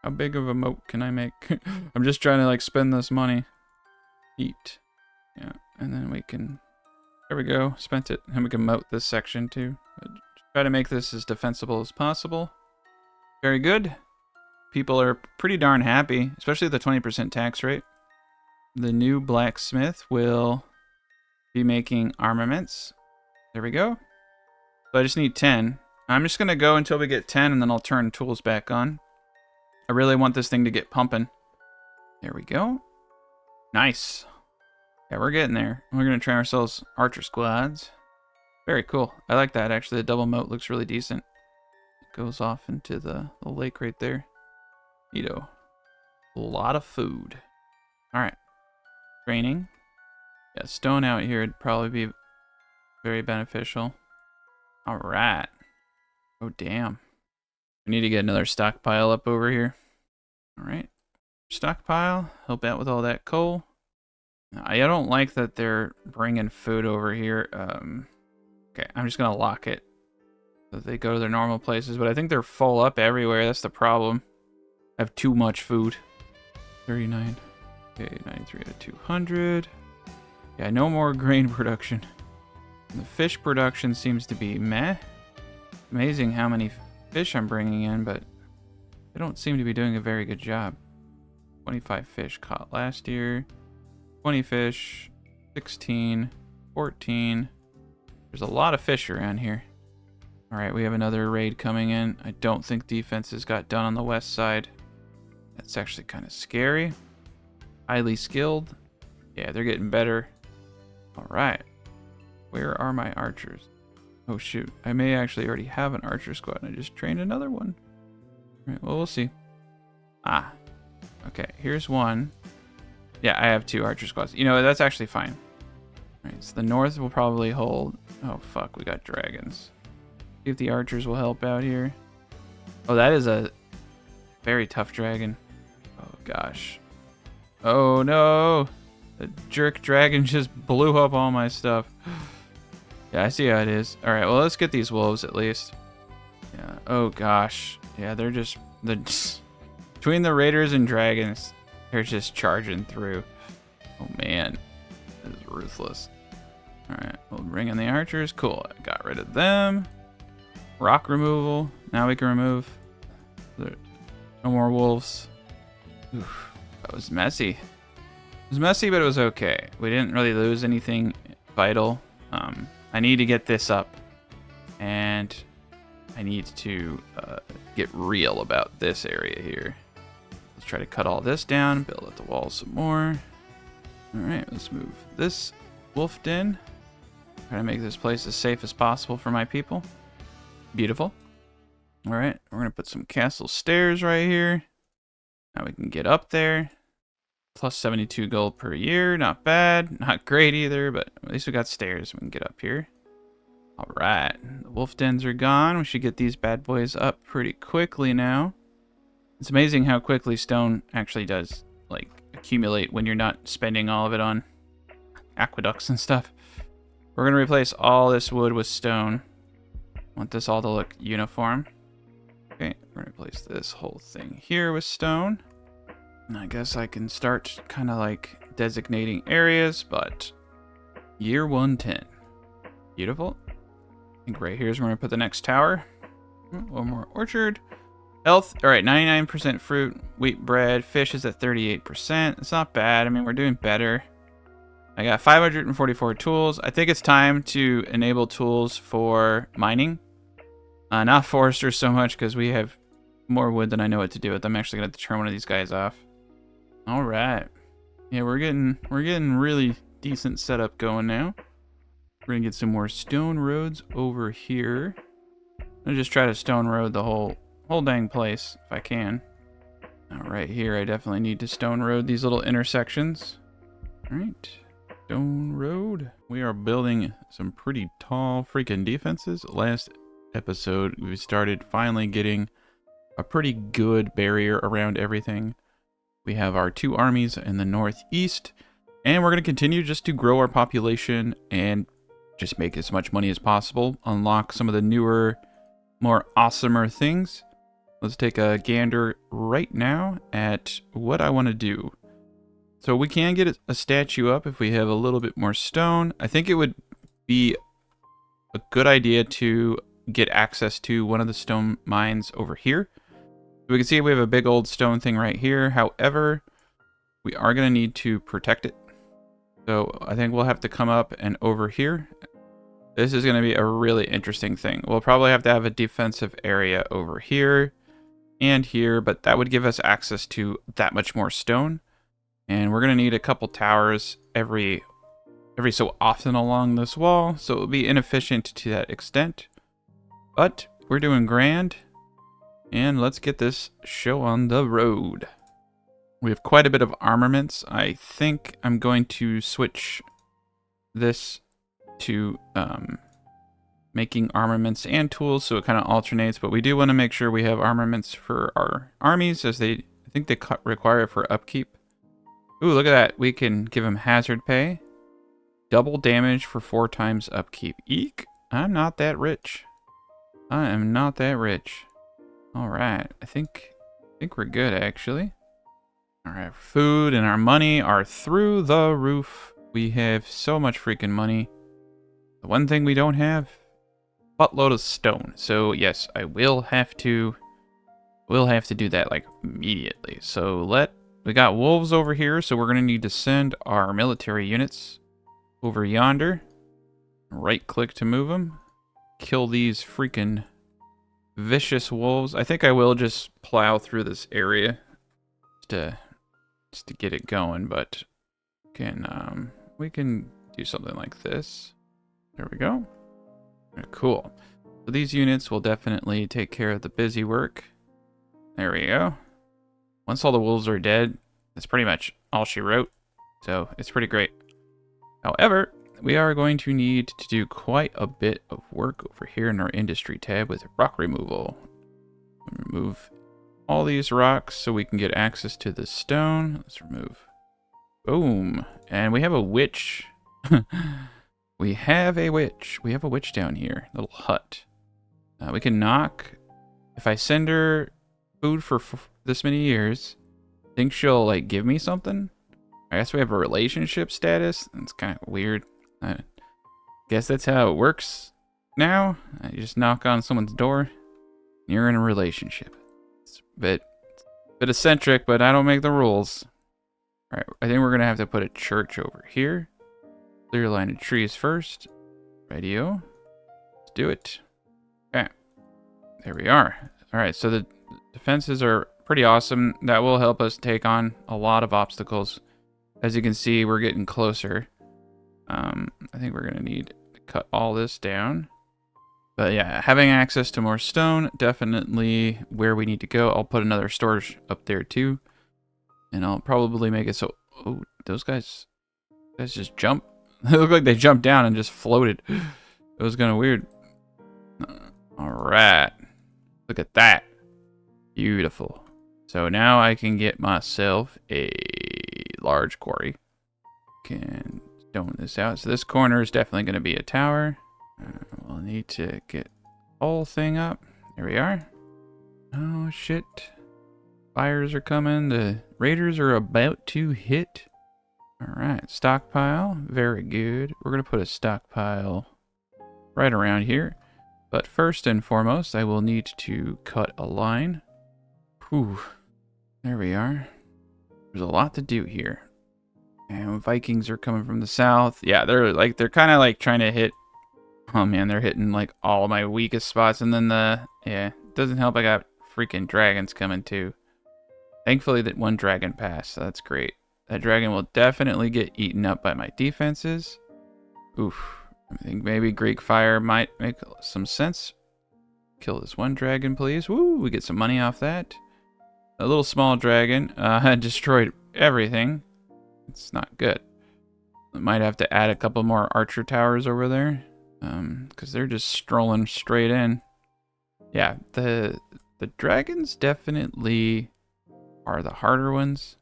How big of a moat can I make? I'm just trying to, spend this money. Eat. Yeah, and then we can... There we go. Spent it. And we can moat this section, too. Try to make this as defensible as possible. Very good. People are pretty darn happy, especially the 20% tax rate. The new blacksmith will be making armaments. There we go. So I just need 10. I'm just going to go until we get 10, and then I'll turn tools back on. I really want this thing to get pumping. There we go. Nice. Yeah, we're getting there. We're going to train ourselves archer squads. Very cool. I like that, actually. The double moat looks really decent. It goes off into the lake right there. Neato. A lot of food. Alright. Training. Yeah, stone out here would probably be very beneficial. Alright. Oh, damn. We need to get another stockpile up over here. Alright. Stockpile. Help out with all that coal. I don't like that they're bringing food over here. Okay, I'm just going to lock it. So they go to their normal places, but I think they're full up everywhere. That's the problem. I have too much food. 39. Okay, 93 out of 200. Yeah, no more grain production. The fish production seems to be meh. Amazing how many fish I'm bringing in, but they don't seem to be doing a very good job. 25 fish caught last year. 20 fish. 16. 14. There's a lot of fish around here. Alright, we have another raid coming in. I don't think defenses got done on the west side. That's actually kind of scary. Highly skilled. Yeah, they're getting better. Alright. Where are my archers? Oh shoot, I may actually already have an archer squad and I just trained another one. Alright, well, we'll see. Ah. Okay, here's one. Yeah, I have 2 archer squads. You know, that's actually fine. Alright, so the north will probably hold... Oh fuck, we got dragons. See if the archers will help out here. Oh, that is a very tough dragon. Oh gosh. Oh no! The jerk dragon just blew up all my stuff. Yeah, I see how it is. Alright, well, let's get these wolves at least. Yeah, oh gosh. Yeah, they're just... Between the raiders and dragons, they're just charging through. Oh man. This is ruthless. Alright, we'll bring in the archers. Cool, I got rid of them. Rock removal. Now we can remove... No more wolves. Oof, that was messy. It was messy, but it was okay. We didn't really lose anything vital. I need to get this up. And I need to get real about this area here. Let's try to cut all this down, build up the wall some more. Alright, let's move this wolf den. Try to make this place as safe as possible for my people. Beautiful. Alright, we're going to put some castle stairs right here. Now we can get up there. Plus 72 gold per year. Not bad. Not great either, but at least we got stairs. We can get up here. Alright, the wolf dens are gone. We should get these bad boys up pretty quickly now. It's amazing how quickly stone actually does, like, accumulate when you're not spending all of it on aqueducts and stuff. We're going to replace all this wood with stone. Want this all to look uniform. Okay, we're going to replace this whole thing here with stone. And I guess I can start kind of like designating areas, but year 110. Beautiful. I think right here is where we're going to put the next tower. One more orchard. Health, all right, 99% fruit, wheat bread, fish is at 38%. It's not bad. I mean, we're doing better. I got 544 tools. I think it's time to enable tools for mining. Not foresters so much because we have more wood than I know what to do with. I'm actually going to turn one of these guys off. All right. Yeah, we're getting really decent setup going now. We're going to get some more stone roads over here. I'll just try to stone road the whole dang place if I can. Now, right here, I definitely need to stone road these little intersections. All right. Stone road. We are building some pretty tall freaking defenses. Last episode, we started finally getting a pretty good barrier around everything. We have our 2 armies in the northeast, and we're going to continue just to grow our population and just make as much money as possible. Unlock some of the newer, more awesomer things. Let's take a gander right now at what I want to do. So we can get a statue up if we have a little bit more stone. I think it would be a good idea to get access to one of the stone mines over here. We can see we have a big old stone thing right here. However, we are going to need to protect it. So I think we'll have to come up and over here. This is going to be a really interesting thing. We'll probably have to have a defensive area over here and here, but that would give us access to that much more stone. And we're going to need a couple towers every so often along this wall, so it will be inefficient to that extent. But we're doing grand, and let's get this show on the road. We have quite a bit of armaments. I think I'm going to switch this to making armaments and tools, so it kind of alternates, but we do want to make sure we have armaments for our armies, as I think they require it for upkeep. Ooh, look at that. We can give him hazard pay. Double damage for 4 times upkeep. Eek. I'm not that rich. I am not that rich. All right, I think we're good actually. All right, food and our money are through the roof. We have so much freaking money. The one thing we don't have, buttload of stone. So yes, I will have to do that like immediately. So we got wolves over here, so we're gonna need to send our military units over yonder. Right click to move them. Kill these freaking vicious wolves. I think I will just plow through this area just to get it going, but we can do something like this. There we go. Cool. So these units will definitely take care of the busy work. There we go. Once all the wolves are dead, that's pretty much all she wrote. So it's pretty great. However, we are going to need to do quite a bit of work over here in our industry tab with rock removal. Remove all these rocks so we can get access to the stone. Let's remove. Boom. And we have a witch. We have a witch. We have a witch down here. Little hut. We can knock. If I send her food for this many years, think she'll like give me something? I guess we have a relationship status. That's kind of weird. I guess that's how it works now. You just knock on someone's door. You're in a relationship. It's a bit eccentric, but I don't make the rules. All right, I think we're gonna have to put a church over here. Clear a line of trees first. Radio. Let's do it. Okay. There we are. All right, so the defenses are pretty awesome. That will help us take on a lot of obstacles. As you can see, we're getting closer. I think we're gonna need to cut all this down. But yeah, having access to more stone, definitely where we need to go. I'll put another storage up there too. And I'll probably make it so... Oh, those guys just jump. They look like they jumped down and just floated. It was kind of weird. All right. Look at that. Beautiful. So now I can get myself a large quarry. Can stone this out. So this corner is definitely going to be a tower. We'll need to get the whole thing up. There we are. Oh, shit. Fires are coming. The raiders are about to hit. All right. Stockpile. Very good. We're going to put a stockpile right around here. But first and foremost, I will need to cut a line. Whew. There we are. There's a lot to do here. And Vikings are coming from the south. Yeah, they're kind of like trying to hit. Oh man, they're hitting like all my weakest spots. And then yeah, it doesn't help I got freaking dragons coming too. Thankfully that one dragon passed, so that's great. That dragon will definitely get eaten up by my defenses. Oof. I think maybe Greek fire might make some sense. Kill this one dragon, please. Woo, we get some money off that. A little small dragon destroyed everything. It's not good. I might have to add a couple more archer towers over there. Because they're just strolling straight in. Yeah, the dragons definitely are the harder ones.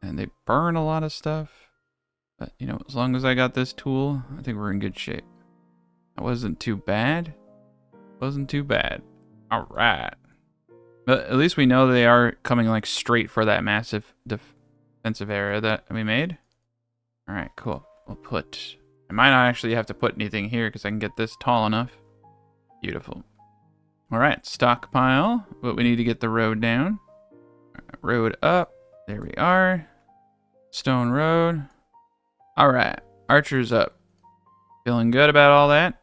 And they burn a lot of stuff. But, you know, as long as I got this tool, I think we're in good shape. That wasn't too bad. Wasn't too bad. All right. But at least we know they are coming like straight for that massive defensive area that we made. All right, cool. We'll put... I might not actually have to put anything here because I can get this tall enough. Beautiful. All right, stockpile. But we need to get the road down. Road up. There we are. Stone road. All right, archers up. Feeling good about all that.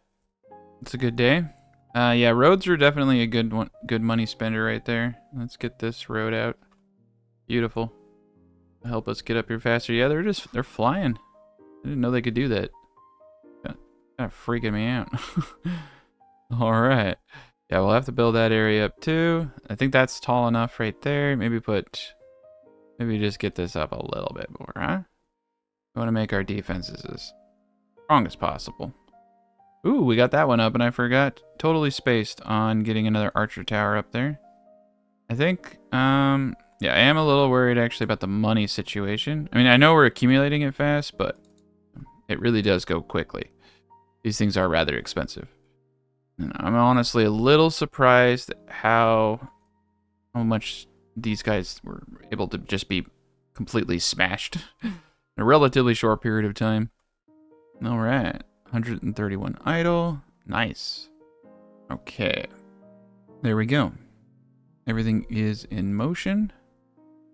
It's a good day. Yeah, roads are definitely a good money spender right there. Let's get this road out. Beautiful. Help us get up here faster. Yeah, they're flying. I didn't know they could do that. Kind of freaking me out. All right. Yeah, we'll have to build that area up too. I think that's tall enough right there. Maybe just get this up a little bit more, huh? We want to make our defenses as strong as possible. Ooh, we got that one up and I forgot. Totally spaced on getting another archer tower up there. I think, yeah, I am a little worried actually about the money situation. I mean, I know we're accumulating it fast, but it really does go quickly. These things are rather expensive. And I'm honestly a little surprised how much these guys were able to just be completely smashed in a relatively short period of time. All right, 131 idle. Nice. Okay, there we go. Everything is in motion.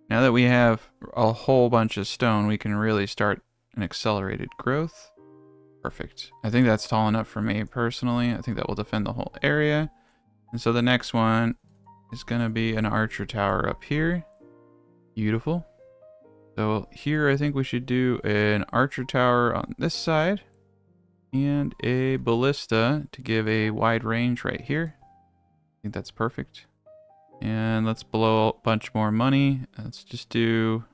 Now that we have a whole bunch of stone, we can really start an accelerated growth. Perfect. I think that's tall enough for me personally. I think that will defend the whole area. And so the next one is going to be an archer tower up here. Beautiful. So here I think we should do an archer tower on this side and a ballista to give a wide range right here. I think that's perfect. And let's blow a bunch more money. Let's just do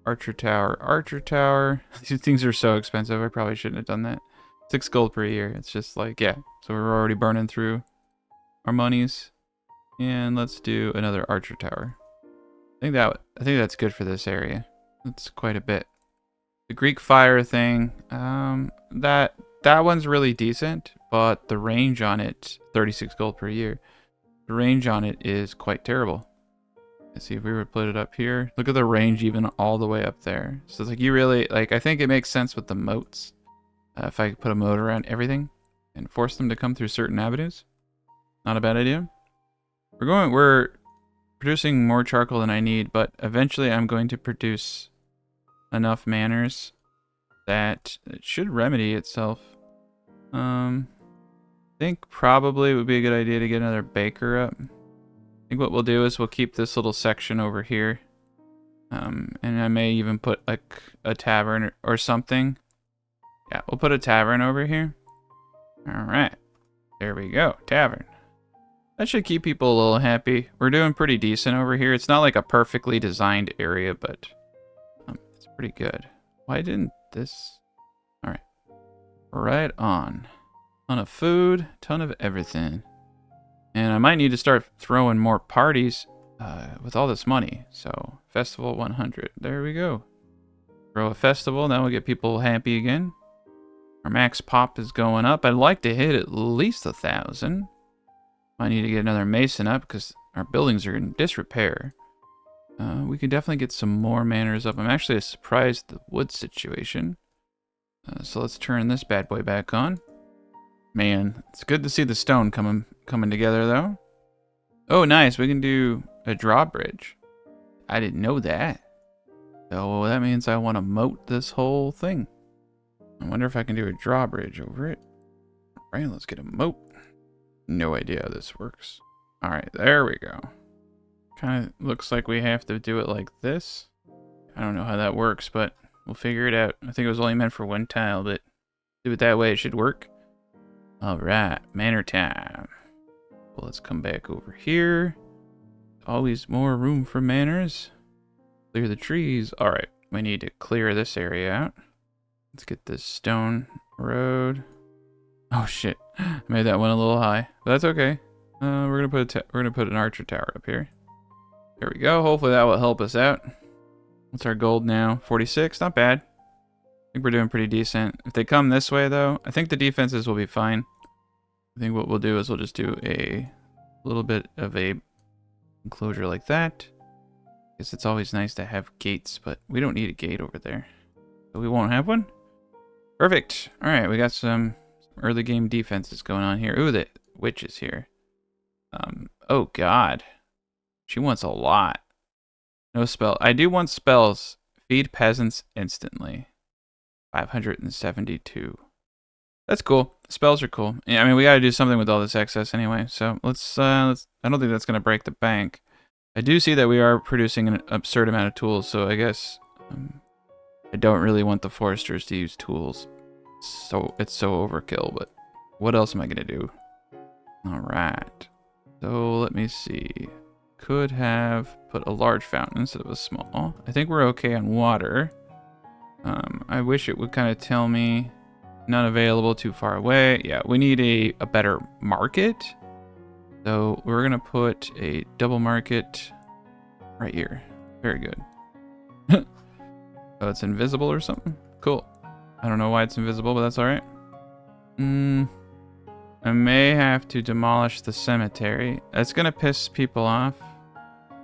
archer tower, archer tower. These things are so expensive. I probably shouldn't have done that. 6 gold per year. It's just like, yeah. So we're already burning through our monies. And let's do another archer tower. I think that's good for this area. That's quite a bit. The Greek fire thing, that one's really decent, but the range on it, 36 gold per year. The range on it is quite terrible. Let's see if we were to put it up here. Look at the range even all the way up there. So it's like you really, like, I think it makes sense with the moats. If I put a moat around everything and force them to come through certain avenues. Not a bad idea. We're producing more charcoal than I need, but eventually I'm going to produce enough manners that it should remedy itself. I think probably it would be a good idea to get another baker up. I think what we'll do is we'll keep this little section over here. And I may even put like a tavern or something. Yeah, we'll put a tavern over here. All right, there we go, tavern. That should keep people a little happy. We're doing pretty decent over here. It's not like a perfectly designed area, but it's pretty good. Why didn't this? All right, right on. Ton of food, ton of everything. And I might need to start throwing more parties with all this money. So, festival 100. There we go. Throw a festival, now we'll get people happy again. Our max pop is going up. I'd like to hit at least 1,000. Might need to get another mason up because our buildings are in disrepair. We can definitely get some more manners up. I'm actually surprised at the wood situation. So let's turn this bad boy back on. Man, it's good to see the stone coming together, though. Oh, nice. We can do a drawbridge. I didn't know that. So that means I want to moat this whole thing. I wonder if I can do a drawbridge over it. All right, let's get a moat. No idea how this works. All right, there we go. Kind of looks like we have to do it like this. I don't know how that works, but we'll figure it out. I think it was only meant for one tile, but do it that way, it should work. All right, manor time. Well, let's come back over here. Always more room for manners. Clear the trees. All right, we need to clear this area out. Let's get this stone road. Oh shit, I made that one a little high, but that's okay. We're gonna put an archer tower up here. There we go. Hopefully that will help us out. What's our gold now? 46. Not bad. I think we're doing pretty decent. If they come this way, though, I think the defenses will be fine. I think what we'll do is we'll just do a little bit of a enclosure like that. Guess it's always nice to have gates, but we don't need a gate over there. So we won't have one? Perfect. All right, we got some early game defenses going on here. Ooh, the witch is here. Oh, God. She wants a lot. No spell. I do want spells. Feed peasants instantly. 572. That's cool. Spells are cool. Yeah, I mean, we got to do something with all this excess anyway. So let's. I don't think that's gonna break the bank. I do see that we are producing an absurd amount of tools. So I guess I don't really want the foresters to use tools. So it's so overkill. But what else am I gonna do? All right. So let me see. Could have put a large fountain instead of a small. I think we're okay on water. I wish it would kind of tell me none available, too far away. Yeah, we need a better market. So we're gonna put a double market right here. Very good. Oh, it's invisible or something? Cool. I don't know why it's invisible, but that's all right. I may have to demolish the cemetery. That's going to piss people off.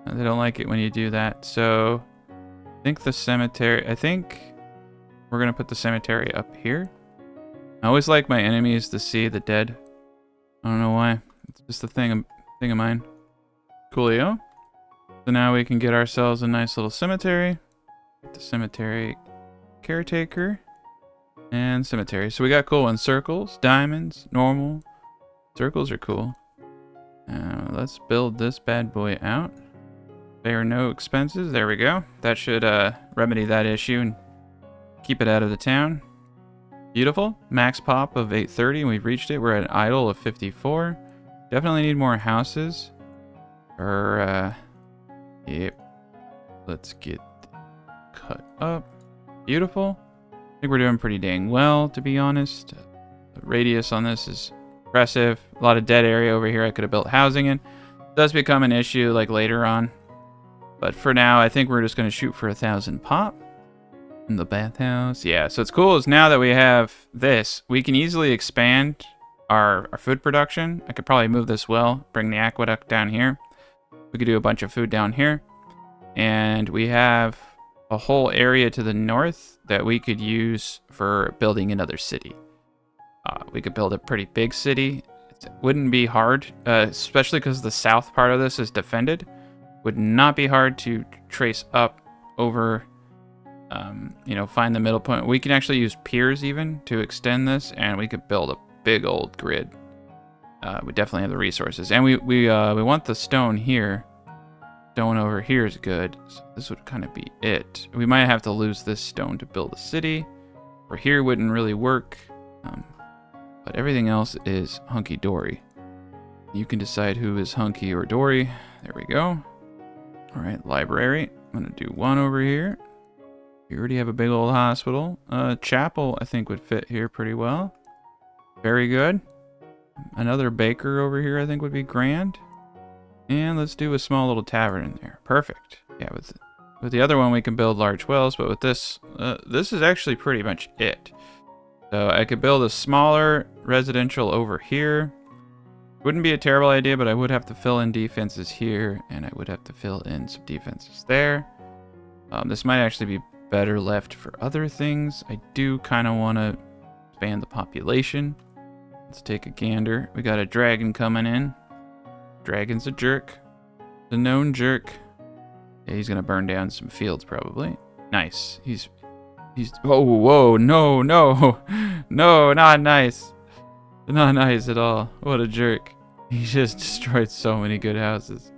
They don't like it when you do that. So I think the cemetery, I think we're going to put the cemetery up here. I always like my enemies to see the dead. I don't know why. It's just a thing of mine. Coolio. So now we can get ourselves a nice little cemetery. The cemetery caretaker and cemetery. So we got cool ones. Circles, diamonds, normal. Circles are cool. Let's build this bad boy out. Spare no expenses. There we go. That should remedy that issue and keep it out of the town. Beautiful. Max pop of 830. We've reached it. We're at an idle of 54. Definitely need more houses. Yep. Let's get cut up. Beautiful. I think we're doing pretty dang well, to be honest. The radius on this is impressive. A lot of dead area over here I could have built housing in. It does become an issue like later on. But for now, I think we're just going to shoot for 1,000 pop. In the bathhouse. Yeah, so it's cool is now that we have this, we can easily expand our food production. I could probably move this well, bring the aqueduct down here. We could do a bunch of food down here. And we have a whole area to the north that we could use for building another city. We could build a pretty big city. It wouldn't be hard, especially because the south part of this is defended. Would not be hard to trace up over, you know, find the middle point. We can actually use piers even to extend this, and we could build a big old grid. We definitely have the resources, and we want the stone here. Stone over here is good. So this would kind of be it. We might have to lose this stone to build a city. Or here wouldn't really work. But everything else is hunky-dory. You can decide who is hunky or dory. There we go. All right, library. I'm going to do one over here. We already have a big old hospital. Chapel, I think, would fit here pretty well. Very good. Another baker over here, I think, would be grand. And let's do a small little tavern in there. Perfect. Yeah, with the other one, we can build large wells, but with this, this is actually pretty much it. So I could build a smaller residential over here. Wouldn't be a terrible idea, but I would have to fill in defenses here, and I would have to fill in some defenses there. This might actually be better left for other things. I do kind of want to expand the population. Let's take a gander. We got a dragon coming in. Dragon's a jerk. The known jerk. Yeah, he's gonna burn down some fields probably. Nice. He's oh, whoa, no, no. No, not nice. Not nice at all. What a jerk. He just destroyed so many good houses.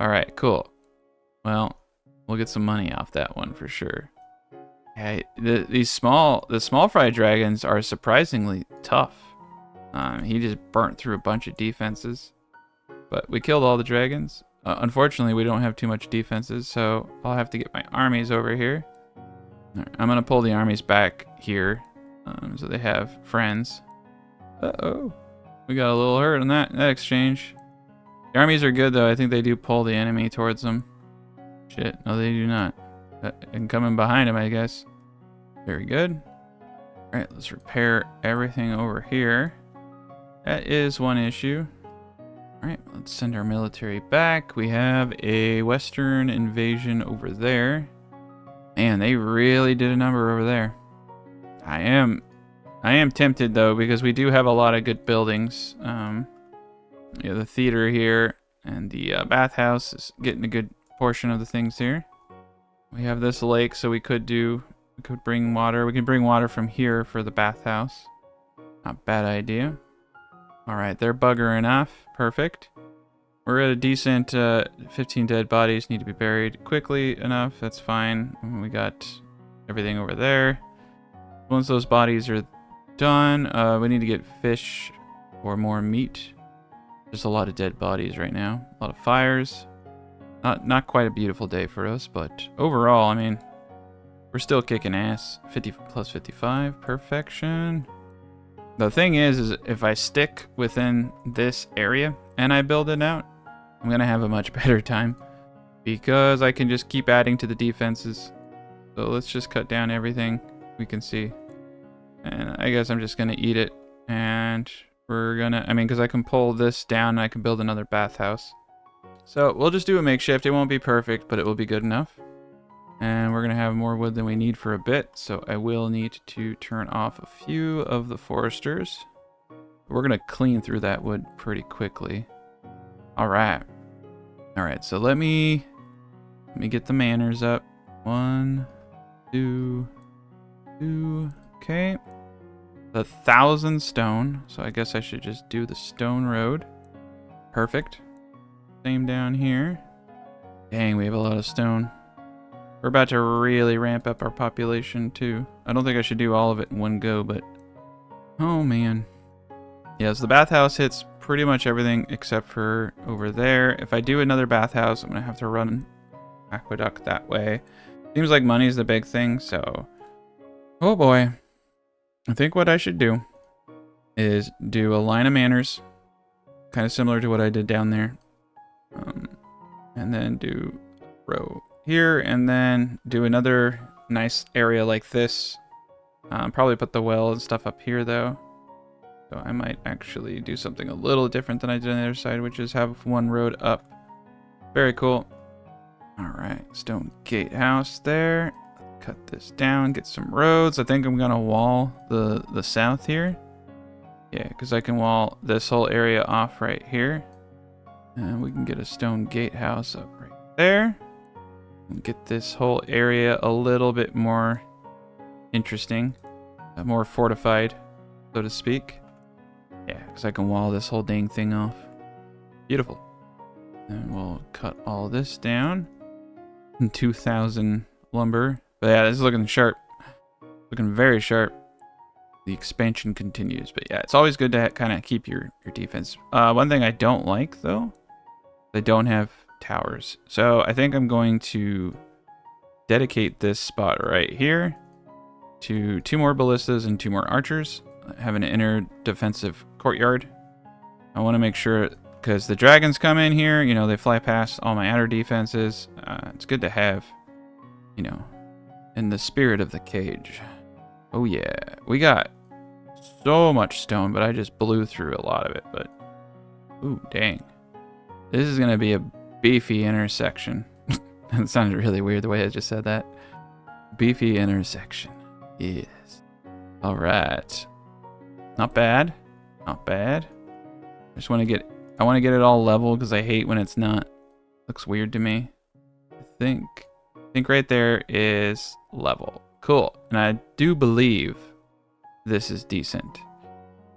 Alright, cool. Well, we'll get some money off that one for sure. Yeah, the small fry dragons are surprisingly tough. He just burnt through a bunch of defenses. But we killed all the dragons. Unfortunately, we don't have too much defenses, so I'll have to get my armies over here. Right, I'm going to pull the armies back here, so they have friends. Uh-oh. We got a little hurt on that exchange. The armies are good, though. I think they do pull the enemy towards them. Shit, no, they do not. And coming behind him, I guess. Very good. All right, let's repair everything over here. That is one issue. All right, let's send our military back. We have a Western invasion over there. Man, they really did a number over there. I am tempted though, because we do have a lot of good buildings. Yeah, the theater here and the bathhouse is getting a good portion of the things here. We have this lake, so we could bring water. We can bring water from here for the bathhouse. Not a bad idea. All right, they're buggering off. Perfect. We're at a decent 15 dead bodies need to be buried quickly enough. That's fine. We got everything over there. Once those bodies are done, we need to get fish or more meat. There's a lot of dead bodies right now. A lot of fires. Not quite a beautiful day for us, but overall, I mean, we're still kicking ass. 50 plus 55. Perfection. The thing is if I stick within this area and I build it out, I'm going to have a much better time because I can just keep adding to the defenses. So let's just cut down everything we can see. And I guess I'm just going to eat it and we're gonna, I mean, because I can pull this down and I can build another bathhouse. So we'll just do a makeshift. It won't be perfect, but it will be good enough. And we're gonna have more wood than we need for a bit, so I will need to turn off a few of the foresters. We're gonna clean through that wood pretty quickly. All right, so let me get the manners up. 1, 2, 2, okay. 1,000 stone, so I guess I should just do the stone road. Perfect. Same down here. Dang, we have a lot of stone. We're about to really ramp up our population too. I don't think I should do all of it in one go, but oh man. Yeah, so the bathhouse hits pretty much everything except for over there. If I do another bathhouse, I'm gonna have to run aqueduct that way. Seems like money's the big thing, so oh boy. I think what I should do is do a line of manors, kind of similar to what I did down there. And then do a row here, and then do another nice area like this. Probably put the well and stuff up here though. So I might actually do something a little different than I did on the other side, which is have one road up. Very cool. All right, stone gatehouse there. Cut this down, get some roads. I think I'm gonna wall the south here. Yeah, because I can wall this whole area off right here. And we can get a stone gatehouse up right there. And get this whole area a little bit more interesting. More fortified, so to speak. Yeah, because I can wall this whole dang thing off. Beautiful. And we'll cut all this down. And 2,000 lumber. But yeah, this is looking sharp. Looking very sharp. The expansion continues. But yeah, it's always good to kind of keep your defense. One thing I don't like, though, they don't have towers. So I think I'm going to dedicate this spot right here to 2 more ballistas and 2 more archers. Have an inner defensive courtyard. I want to make sure, because the dragons come in here, you know, they fly past all my outer defenses. It's good to have, you know, in the spirit of the cage. Oh yeah, we got so much stone, but I just blew through a lot of it. But ooh, dang, this is gonna be a beefy intersection. That sounded really weird the way I just said that. Beefy intersection. Yes. All right. Not bad. Not bad. I just want to get. I want to get it all level because I hate when it's not. Looks weird to me. I think right there is level. Cool. And I do believe this is decent.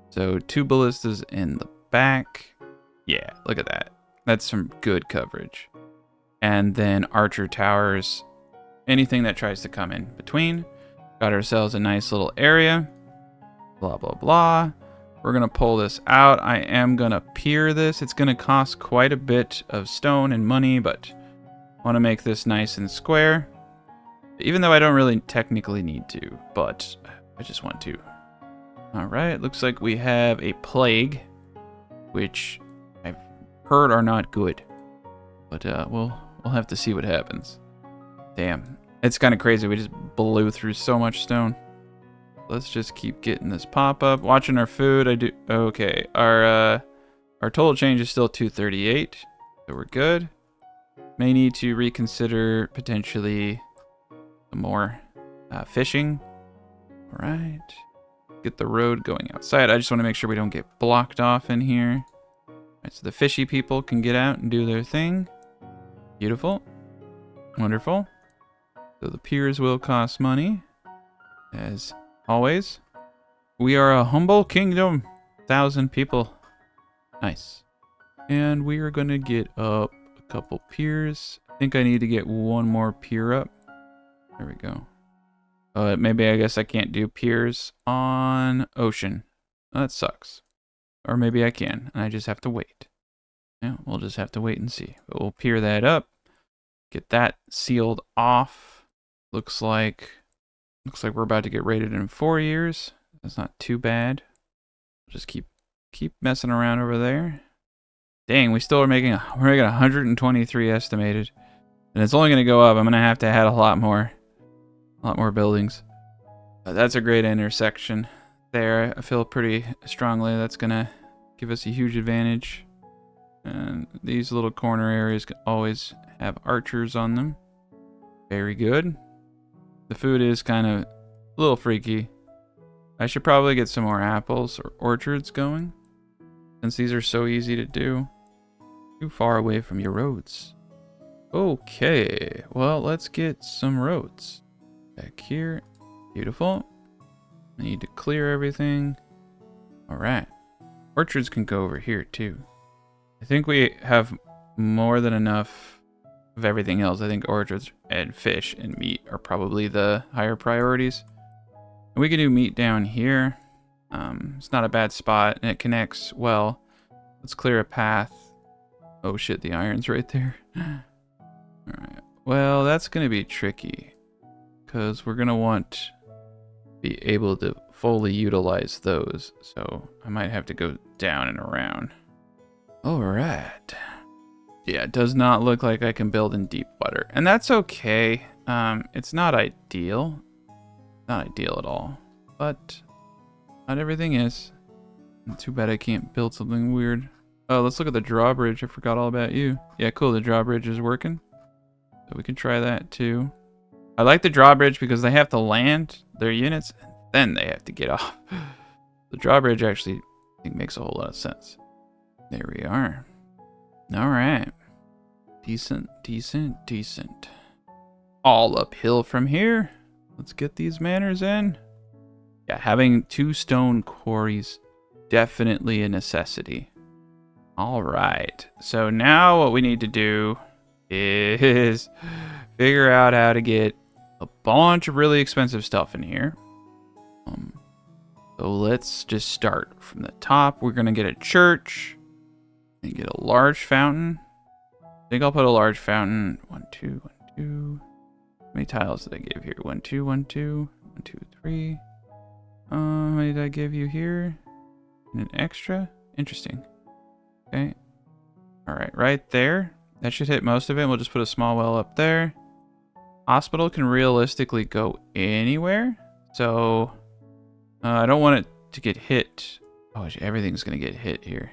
So 2 ballistas in the back. Yeah, look at that. That's some good coverage. And then archer towers. Anything that tries to come in between. Got ourselves a nice little area. Blah, blah, blah. We're going to pull this out. I am going to pier this. It's going to cost quite a bit of stone and money, but I want to make this nice and square. Even though I don't really technically need to, but I just want to. All right, looks like we have a plague, which I've heard are not good. But we'll have to see what happens. Damn, it's kind of crazy. We just blew through so much stone. Let's just keep getting this pop up. Watching our food. I do. Okay, our total change is still 238, so we're good. May need to reconsider potentially some more fishing. All right, get the road going outside. I just want to make sure we don't get blocked off in here. All right, so the fishy people can get out and do their thing. Beautiful, wonderful. So the piers will cost money, as always. We are a humble kingdom. 1,000 people. Nice. And we are going to get up a couple piers. I think I need to get one more pier up. There we go. Maybe I guess I can't do piers on ocean. Oh, that sucks. Or maybe I can, and I just have to wait. Yeah, we'll just have to wait and see. But we'll pier that up. Get that sealed off. Looks like we're about to get rated in 4 years. That's not too bad. Just keep messing around over there. Dang, we still are making we're making 123 estimated, and it's only going to go up. I'm going to have to add a lot more buildings. That's a great intersection there. I feel pretty strongly that's going to give us a huge advantage. And these little corner areas can always have archers on them. Very good. The food is kind of a little freaky. I should probably get some more apples or orchards going, since these are so easy to do. Too far away from your roads. Okay, well, let's get some roads. Back here. Beautiful. I need to clear everything. Alright. Orchards can go over here, too. I think we have more than enough of everything else. I think orchards and fish and meat are probably the higher priorities. And we can do meat down here. It's not a bad spot, and it connects well. Let's clear a path. Oh shit, the iron's right there. Alright. Well, that's going to be tricky, because we're going to want to be able to fully utilize those. So I might have to go down and around. Alright. Yeah, it does not look like I can build in deep water. And that's okay. It's not ideal. Not ideal at all. But not everything is. Too bad I can't build something weird. Oh, let's look at the drawbridge. I forgot all about you. Yeah, cool. The drawbridge is working. So we can try that too. I like the drawbridge because they have to land their units and then they have to get off. The drawbridge actually, I think, makes a whole lot of sense. There we are. Alright. Decent, decent, decent. All uphill from here. Let's get these manors in. Yeah, having 2 stone quarries, definitely a necessity. Alright. So now what we need to do is figure out how to get a bunch of really expensive stuff in here. So let's just start from the top. We're going to get a church. And get a large fountain. I think I'll put a large fountain. 1, 2, 1, 2. How many tiles did I give here? 1, 2, 1, 2, 1, 2, 3. How many did I give you here? And an extra? Interesting. Okay. Alright, right there. That should hit most of it. We'll just put a small well up there. Hospital can realistically go anywhere. So, I don't want it to get hit. Oh, everything's going to get hit here.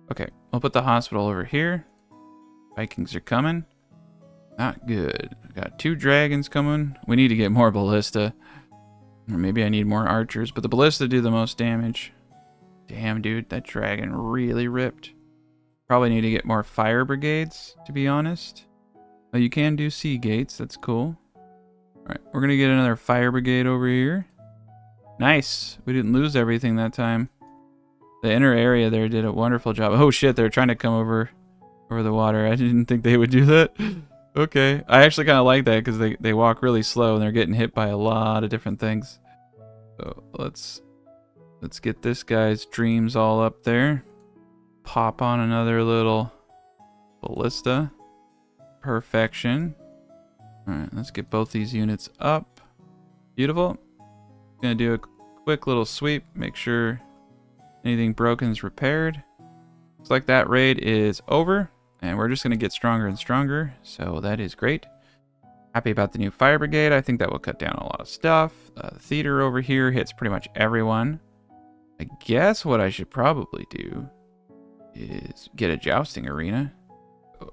Okay, I'll put the hospital over here. Vikings are coming. Not good. I got 2 dragons coming. We need to get more ballista. Or maybe I need more archers, but the ballista do the most damage. Damn, dude, that dragon really ripped. Probably need to get more fire brigades, to be honest. But you can do sea gates, that's cool. Alright, we're gonna get another fire brigade over here. Nice! We didn't lose everything that time. The inner area there did a wonderful job. Oh shit, they're trying to come over the water. I didn't think they would do that. Okay. I actually kind of like that because they walk really slow and they're getting hit by a lot of different things. So let's get this guy's dreams all up there. Pop on another little ballista. Perfection. Alright, let's get both these units up. Beautiful. Gonna do a quick little sweep. Make sure anything broken is repaired. Looks like that raid is over, and we're just going to get stronger and stronger, so that is great. Happy about the new fire brigade. I think that will cut down a lot of stuff. The theater over here hits pretty much everyone. I guess what I should probably do is get a jousting arena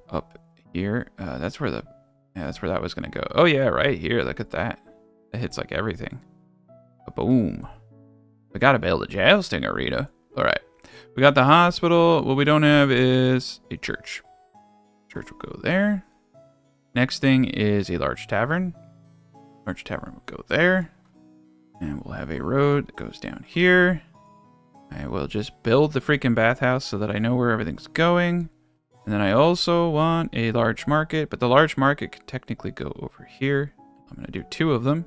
up here. That's where that was going to go. Oh yeah, right here. Look at that. That hits like everything. Boom. We got to build a jousting arena. All right. We got the hospital. What we don't have is a church. Church will go there. Next thing is a large tavern. Large tavern will go there. And we'll have a road that goes down here. I will just build the freaking bathhouse so that I know where everything's going. And then I also want a large market, but the large market could technically go over here. I'm going to do 2 of them.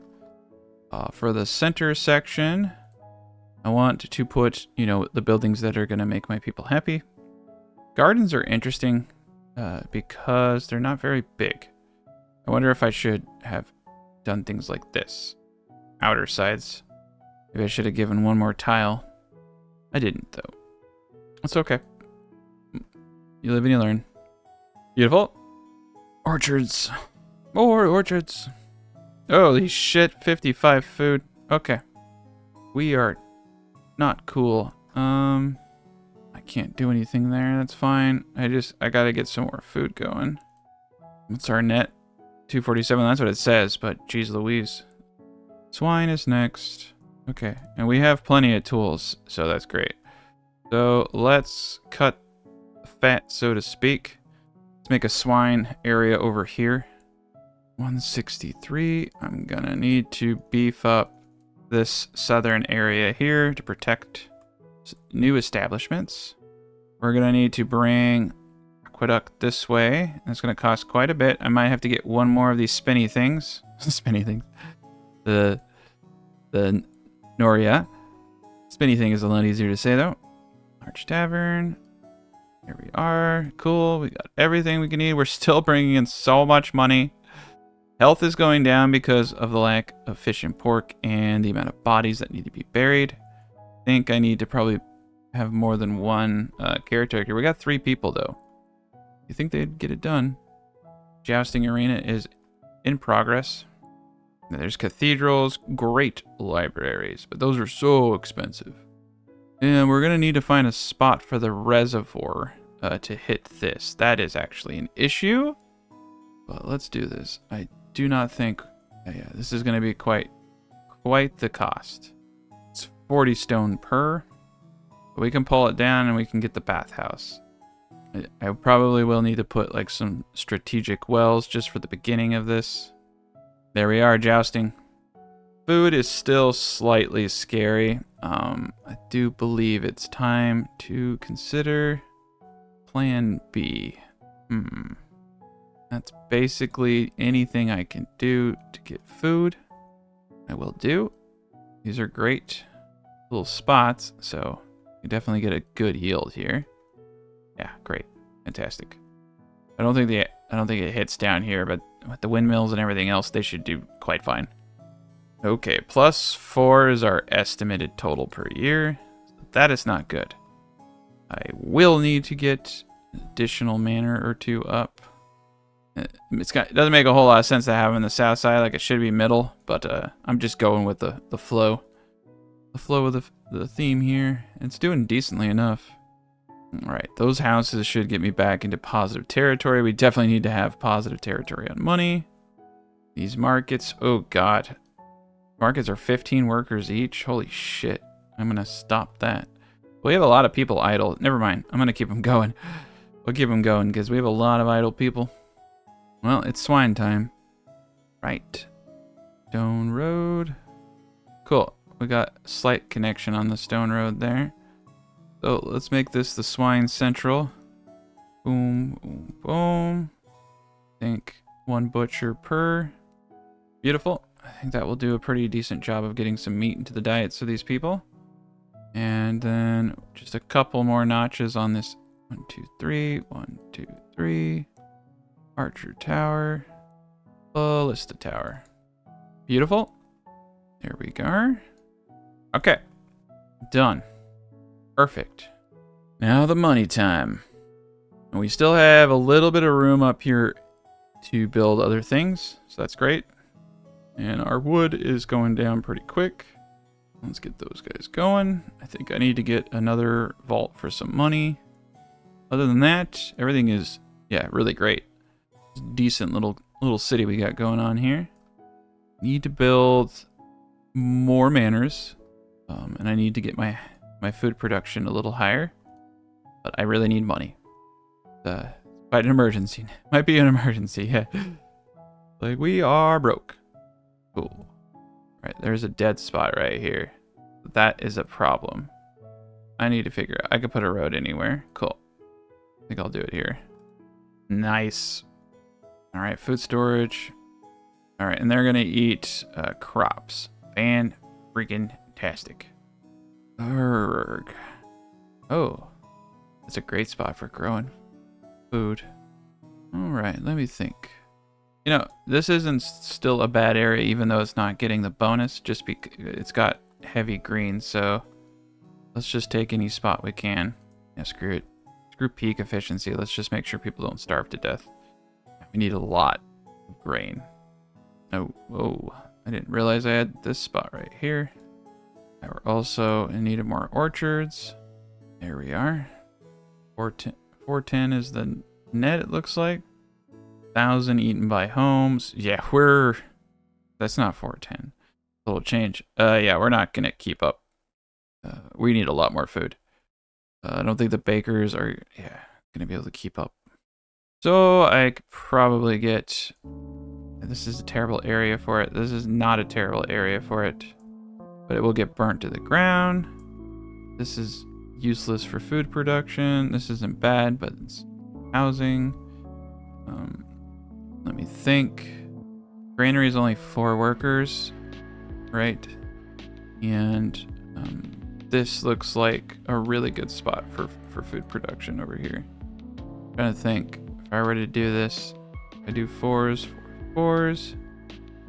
For the center section, I want to put, the buildings that are going to make my people happy. Gardens are interesting because they're not very big. I wonder if I should have done things like this. Outer sides. Maybe I should have given 1 more tile. I didn't, though. It's okay. You live and you learn. Beautiful. Orchards. More orchards. Holy shit, 55 food. Okay. We are not cool. My can't do anything there. That's fine. I gotta get some more food going. What's our net? 247. That's what it says, but geez Louise. Swine is next. Okay, and we have plenty of tools, so that's great. So let's cut the fat, so to speak. Let's make a swine area over here. 163. I'm gonna need to beef up this southern area here to protect new establishments. We're gonna need to bring aqueduct this way. That's gonna cost quite a bit. I might have to get one more of these spinny things. Spinny things. The Noria. Spinny thing is a lot easier to say though. Large tavern. Here we are. Cool. We got everything we can need. We're still bringing in so much money. Health is going down because of the lack of fish and pork and the amount of bodies that need to be buried. I think I need to probably have more than one caretaker. We got 3 people though. You think they'd get it done? Jousting arena is in progress. There's cathedrals, great libraries, but those are so expensive. And we're gonna need to find a spot for the reservoir to hit this. That is actually an issue, but let's do this. I do not think, yeah, this is gonna be quite the cost. It's 40 stone per, but we can pull it down and we can get the bathhouse. I probably will need to put like some strategic wells just for the beginning of this. There we are, jousting. Food is still slightly scary. I do believe it's time to consider plan B. That's basically anything I can do to get food. I will do. These are great little spots, so you definitely get a good yield here. Yeah, great. Fantastic. I don't think it hits down here, but with the windmills and everything else, they should do quite fine. Okay, +4 is our estimated total per year. That is not good. I will need to get an additional manor or 2 up. It doesn't make a whole lot of sense to have them in the south side, like it should be middle, but I'm just going with the flow. The flow of the theme here. It's doing decently enough. Alright, those houses should get me back into positive territory. We definitely need to have positive territory on money. These markets, oh god. Markets are 15 workers each. Holy shit. I'm gonna stop that. We have a lot of people idle. Never mind. I'm gonna keep them going. We'll keep them going because we have a lot of idle people. Well, it's swine time. Right. Stone road. Cool. We got a slight connection on the stone road there. So let's make this the swine central. Boom, boom, boom. I think 1 butcher per. Beautiful. I think that will do a pretty decent job of getting some meat into the diets of these people. And then just a couple more notches on this. 1, 2, 3. 1, 2, 3. Archer tower. Ballista tower. Beautiful. There we go. Okay. Done. Perfect. Now the money time. And we still have a little bit of room up here to build other things, so that's great. And our wood is going down pretty quick. Let's get those guys going. I think I need to get another vault for some money. Other than that, everything is, yeah, really great. Decent little city we got going on here. Need to build more manors, and I need to get my food production a little higher, but I really need money. Quite an emergency. Might be an emergency, yeah. Like, we are broke. Cool. Right, there's a dead spot right here. That is a problem. I need to figure out. I could put a road anywhere. Cool. I think I'll do it here. Nice. All right, food storage. All right, and they're gonna eat crops. Fan-freaking-tastic. Urgh. Oh, that's a great spot for growing food. All right, let me think. You know, this isn't still a bad area, even though it's not getting the bonus, just because it's got heavy green, so let's just take any spot we can. Yeah, screw it. Screw peak efficiency. Let's just make sure people don't starve to death. We need a lot of grain. Oh, whoa. I didn't realize I had this spot right here. Now we're also in need of more orchards. There we are. 410 is the net, it looks like. 1,000 eaten by homes. Yeah, that's not 410. A little change. Yeah, we're not gonna keep up. We need a lot more food. I don't think the bakers are, gonna be able to keep up. So I could probably get, this is a terrible area for it. This is not a terrible area for it, but it will get burnt to the ground. This is useless for food production. This isn't bad, but it's housing. Let me think. Granary is only 4 workers, right? And this looks like a really good spot for food production over here. I'm trying to think. If I were to do this, I do 4s, 4s.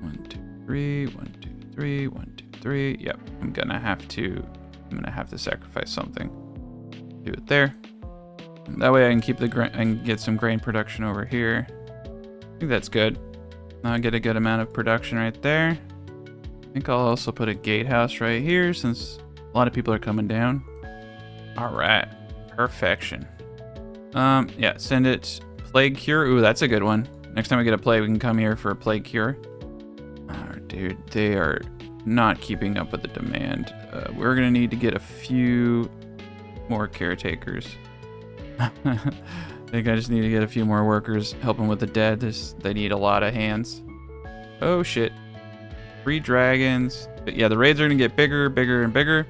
1, 2, 3, 1, 2, 3, 1, 2, 3. Yep, I'm gonna have to sacrifice something. Do it there. And that way I can keep and get some grain production over here. I think that's good. I'll get a good amount of production right there. I think I'll also put a gatehouse right here since a lot of people are coming down. All right, perfection. Yeah, send it. Plague cure. Ooh, that's a good one. Next time we get a plague, we can come here for a plague cure. Oh, dude, they are not keeping up with the demand. We're gonna need to get a few more caretakers. I think I just need to get a few more workers helping with the dead. They need a lot of hands. Oh shit. 3 dragons. But yeah, the raids are gonna get bigger, bigger, and bigger.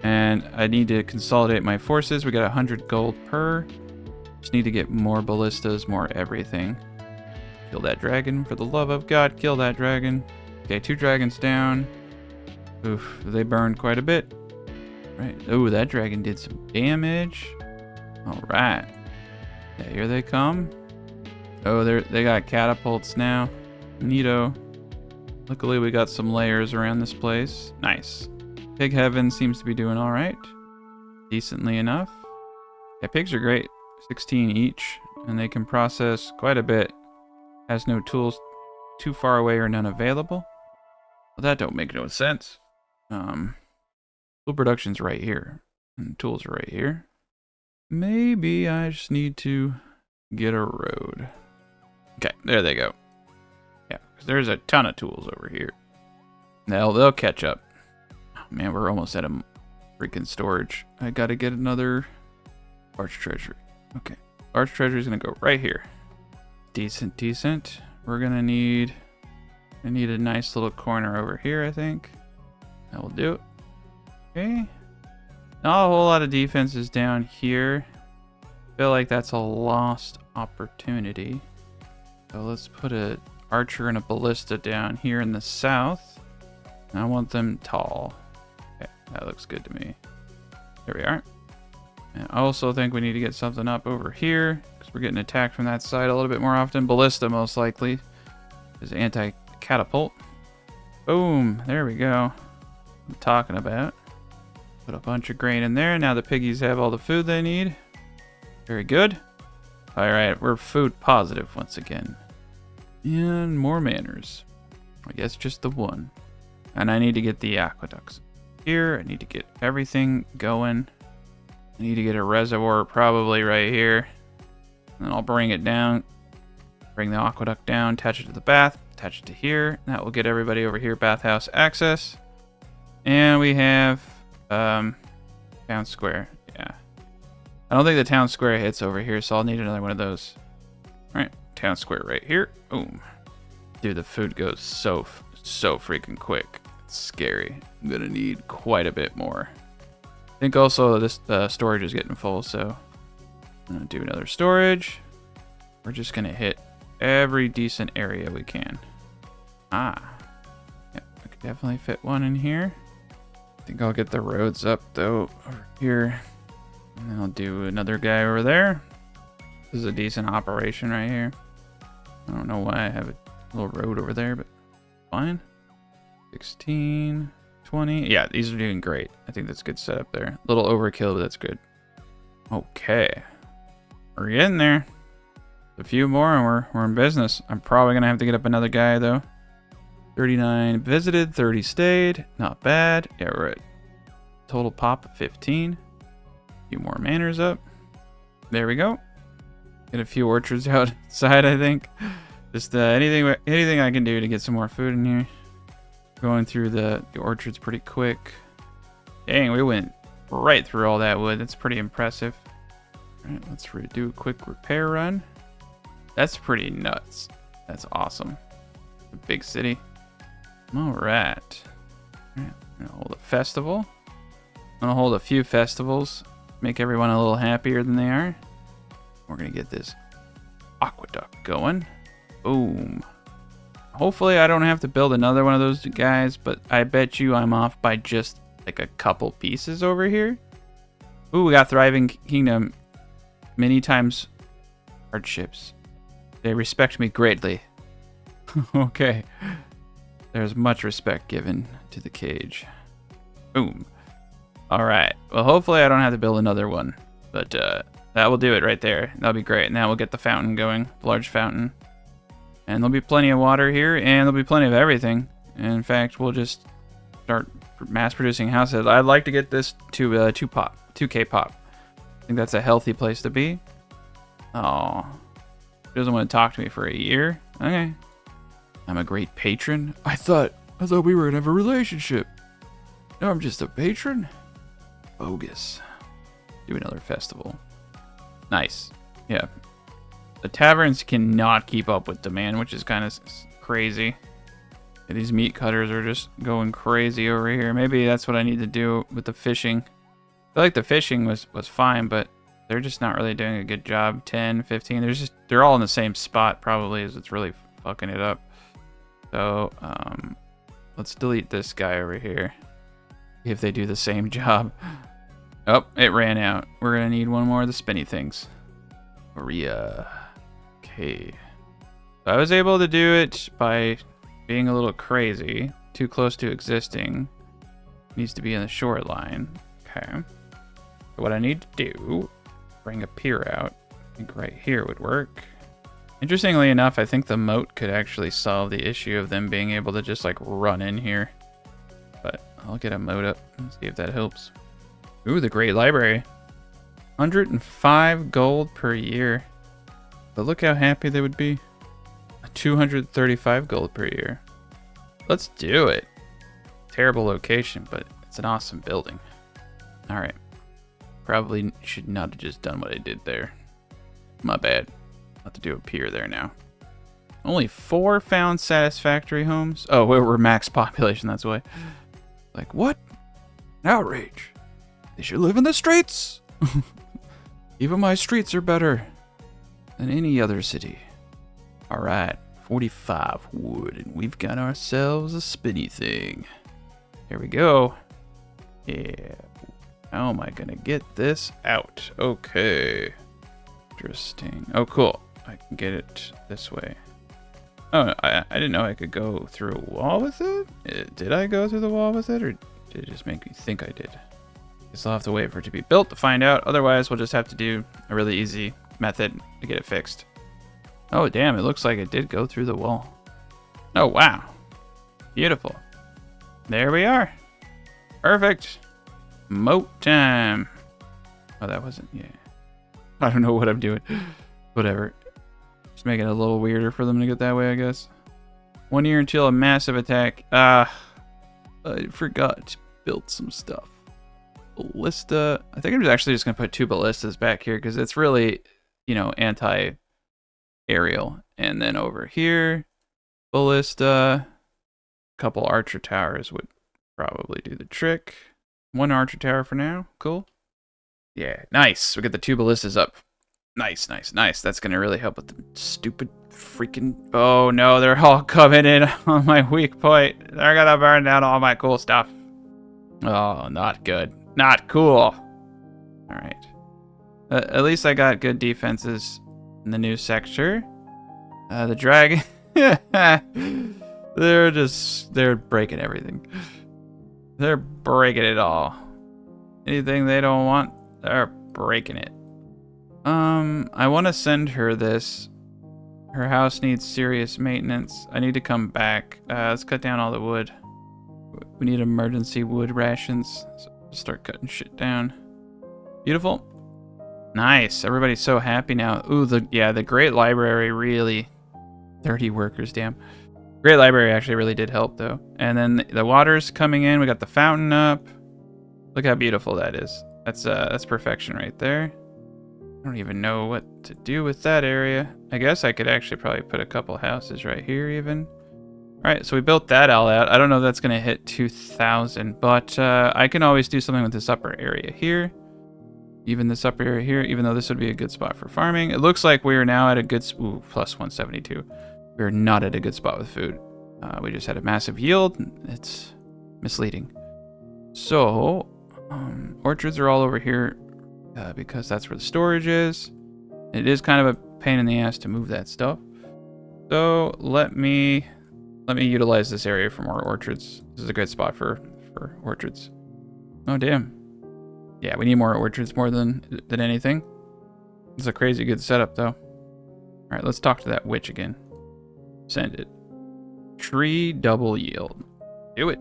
And I need to consolidate my forces. We got 100 gold per. Just need to get more ballistas, more everything. Kill that dragon, for the love of God, kill that dragon. Okay, 2 dragons down. Oof, they burned quite a bit. Right. Oh, that dragon did some damage. All right. Yeah, here they come. Oh, they got catapults now. Neato. Luckily, we got some layers around this place. Nice. Pig Heaven seems to be doing all right. Decently enough. Yeah, pigs are great. 16 each, and they can process quite a bit. Has no tools too far away or none available. Well, that don't make no sense. Tool production's right here, and tools are right here. Maybe I just need to get a road. Okay, there they go. Yeah, because there's a ton of tools over here. They'll catch up. Oh, man, we're almost at a freaking storage. I gotta get another large treasury. Okay, large treasury is gonna go right here. Decent, decent. We're gonna need. I need a nice little corner over here, I think. That will do it. Okay. Not a whole lot of defenses down here. Feel like that's a lost opportunity. So let's put an archer and a ballista down here in the south. And I want them tall. Okay, that looks good to me. There we are. And I also think we need to get something up over here because we're getting attacked from that side a little bit more often. Ballista, most likely, is anti-catapult. Boom. There we go. I'm talking about. Put a bunch of grain in there. Now the piggies have all the food they need. Very good. All right, we're food positive once again. And more manners. I guess just the one. And I need to get the aqueducts here. I need to get everything going. I need to get a reservoir probably right here. And then I'll bring it down. Bring the aqueduct down, attach it to the bath, attach it to here. That will get everybody over here bathhouse access. And we have town square. Yeah. I don't think the town square hits over here, so I'll need another one of those. All right, town square right here. Boom. Dude, the food goes so freaking quick. It's scary. I'm gonna need quite a bit more. I think also this storage is getting full, so I'm gonna do another storage. We're just gonna hit every decent area we can. Yep, I could definitely fit one in here. I think I'll get the roads up though over here. And then I'll do another guy over there. This is a decent operation right here. I don't know why I have a little road over there, but fine. 16, 20. Yeah, these are doing great. I think that's a good setup there. A little overkill, but that's good. Okay. We're getting there. A few more and we're in business. I'm probably going to have to get up another guy though. 39 visited, 30 stayed. Not bad. Yeah, we're at total pop of 15. A few more manners up. There we go. Get a few orchards outside, I think. Just anything I can do to get some more food in here. Going through the orchards pretty quick. Dang, we went right through all that wood. That's pretty impressive. All right, let's do a quick repair run. That's pretty nuts. That's awesome. A big city. All right. All right, I'm gonna hold a festival. I'm gonna hold a few festivals. Make everyone a little happier than they are. We're gonna get this aqueduct going. Boom. Hopefully I don't have to build another one of those guys, but I bet you I'm off by just like a couple pieces over here. Ooh, we got thriving kingdom. Many times hardships. They respect me greatly. Okay. There's much respect given to the cage. Boom. All right. Well, hopefully I don't have to build another one, but that will do it right there. That'll be great. Now we'll get the fountain going, the large fountain. And there'll be plenty of water here, and there'll be plenty of everything. And in fact, we'll just start mass producing houses. I'd like to get this to 2K pop. I think that's a healthy place to be. Oh, he doesn't want to talk to me for a year. Okay. I'm a great patron. I thought we were gonna have a relationship. No, I'm just a patron. Bogus. Do another festival. Nice. Yeah. The taverns cannot keep up with demand, which is kind of crazy. Yeah, these meat cutters are just going crazy over here. Maybe that's what I need to do with the fishing. I feel like the fishing was fine, but they're just not really doing a good job. 10, 15. They're all in the same spot probably, as it's really fucking it up. So, let's delete this guy over here. See if they do the same job. Oh, it ran out. We're gonna need one more of the spinny things. Maria. Okay. So I was able to do it by being a little crazy. Too close to existing. Needs to be in the shoreline. Okay. So what I need to do, bring a pier out. I think right here would work. Interestingly enough, I think the moat could actually solve the issue of them being able to just like run in here. But I'll get a moat up and see if that helps. Ooh, the Great Library. 105 gold per year. But look how happy they would be. 235 gold per year. Let's do it. Terrible location, but it's an awesome building. All right. Probably should not have just done what I did there. My bad. I'll have to do a pier there now. Only 4 found satisfactory homes. Oh, we're max population, that's why. Like, what? Outrage. They should live in the streets. Even my streets are better than any other city. All right, 45 wood, and we've got ourselves a spinny thing. Here we go. Yeah. How am I gonna get this out? Okay. Interesting. Oh, cool. I can get it this way. Oh, I didn't know I could go through a wall with it. Did I go through the wall with it, or did it just make me think I did? Guess I'll have to wait for it to be built to find out. Otherwise, we'll just have to do a really easy method to get it fixed. Oh, damn. It looks like it did go through the wall. Oh, wow. Beautiful. There we are. Perfect. Moat time. Oh, that wasn't... Yeah. I don't know what I'm doing. Whatever. Just make it a little weirder for them to get that way, I guess. 1 year until a massive attack. I forgot to build some stuff. Ballista. I think I'm actually just going to put 2 ballistas back here because it's really, you know, anti-aerial. And then over here, ballista. A couple archer towers would probably do the trick. 1 archer tower for now. Cool. Yeah, nice. We get the 2 ballistas up. Nice, nice, nice. That's going to really help with the stupid freaking... Oh, no, they're all coming in on my weak point. They're going to burn down all my cool stuff. Oh, not good. Not cool. All right. At least I got good defenses in the new sector. The dragon... They're breaking everything. They're breaking it all. Anything they don't want, they're breaking it. I want to send her this. Her house needs serious maintenance. I need to come back. Let's cut down all the wood. We need emergency wood rations. So start cutting shit down. Beautiful. Nice. Everybody's so happy now. Ooh, the great library really. 30 workers, damn. Great library actually really did help though. And then the water's coming in. We got the fountain up. Look how beautiful that is. That's perfection right there. I don't even know what to do with that area. I guess I could actually probably put a couple houses right here even. All right, so we built that all out. I don't know if that's going to hit 2,000, but I can always do something with this upper area here. Even this upper area here, even though this would be a good spot for farming. It looks like we are now at a good... Ooh, plus 172. We're not at a good spot with food. We just had a massive yield. It's misleading. So, orchards are all over here because that's where the storage is. It is kind of a pain in the ass to move that stuff. So, let me utilize this area for more orchards. This is a good spot for orchards. Oh, damn. Yeah, we need more orchards more than anything. It's a crazy good setup, though. All right, let's talk to that witch again. Send it. Tree double yield. Do it.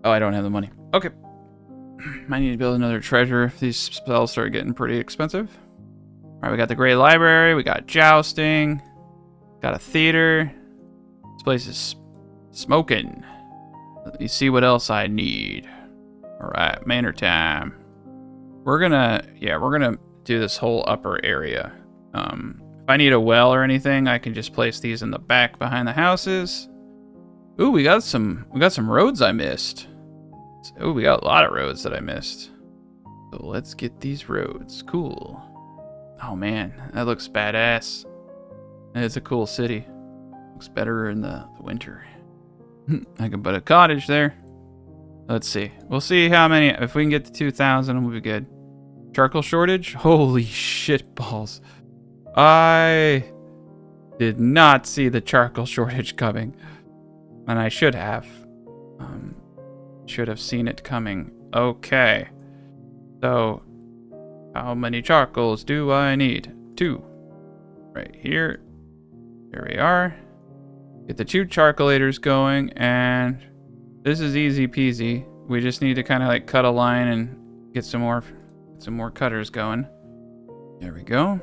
Oh, I don't have the money. Okay. I need to build another treasure if these spells start getting pretty expensive. All right, we got the great library. We got jousting. Got a theater. This place is smoking. Let me see what else I need. All right, manor time. We're gonna do this whole upper area. If I need a well or anything, I can just place these in the back behind the houses. Ooh, we got some roads I missed. Ooh, we got a lot of roads that I missed. So let's get these roads. Cool. Oh man, that looks badass. It's a cool city. Looks better in the winter. I can put a cottage there. Let's see. We'll see how many. If we can get to 2,000, we'll be good. Charcoal shortage? Holy shit balls. I did not see the charcoal shortage coming. And I should have. Should have seen it coming. Okay. So, how many charcoals do I need? 2. Right here. Here we are. Get the 2 charcoalators going, and this is easy peasy. We just need to kind of like cut a line and get some more cutters going. There we go.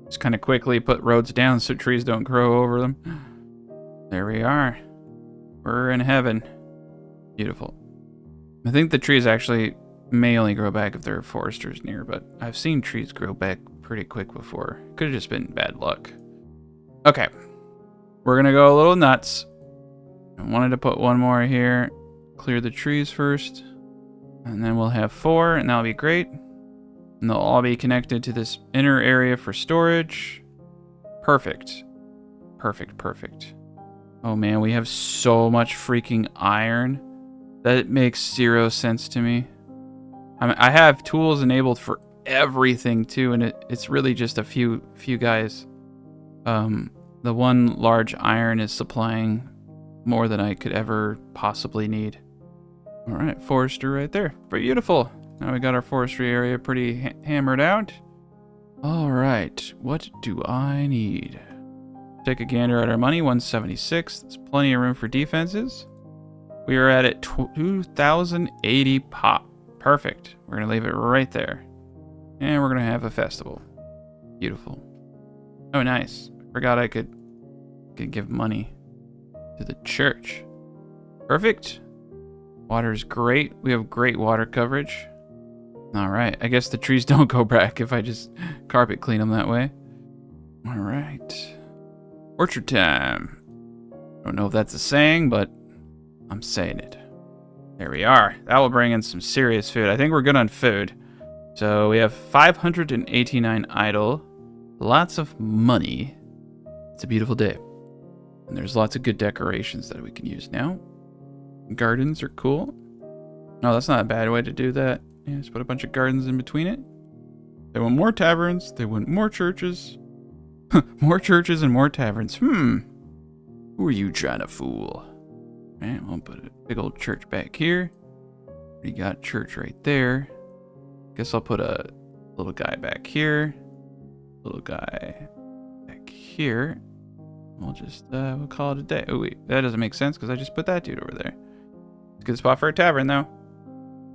Just kind of quickly put roads down so trees don't grow over them. There we are. We're in heaven. Beautiful. I think the trees actually may only grow back if there are foresters near, but I've seen trees grow back pretty quick before. Could have just been bad luck. Okay. We're going to go a little nuts. I wanted to put one more here. Clear the trees first. And then we'll have 4, and that'll be great. And they'll all be connected to this inner area for storage. Perfect. Perfect, perfect. Oh man, we have so much freaking iron. That makes 0 sense to me. I have tools enabled for everything too, and it's really just a few guys. The one large iron is supplying more than I could ever possibly need. All right, forester right there. Beautiful. Now we got our forestry area pretty hammered out. All right, what do I need? Take a gander at our money, 176. That's plenty of room for defenses. We are at 2,080 pop. Perfect. We're going to leave it right there. And we're going to have a festival. Beautiful. Oh, nice. Forgot I could give money to the church. Perfect. Water's great. We have great water coverage. All right. I guess the trees don't go back if I just carpet clean them that way. All right. Orchard time. Don't know if that's a saying, but I'm saying it. There we are. That will bring in some serious food. I think we're good on food. So we have 589 idle. Lots of money. It's a beautiful day. And there's lots of good decorations that we can use now. Gardens are cool. No, that's not a bad way to do that. Yeah, just put a bunch of gardens in between it. They want more taverns. They want more churches. More churches and more taverns. Who are you trying to fool? Alright, we'll put a big old church back here. We got church right there. Guess I'll put a little guy back here. Little guy back here. We'll just, we'll call it a day. Oh wait, that doesn't make sense because I just put that dude over there. It's a good spot for a tavern though.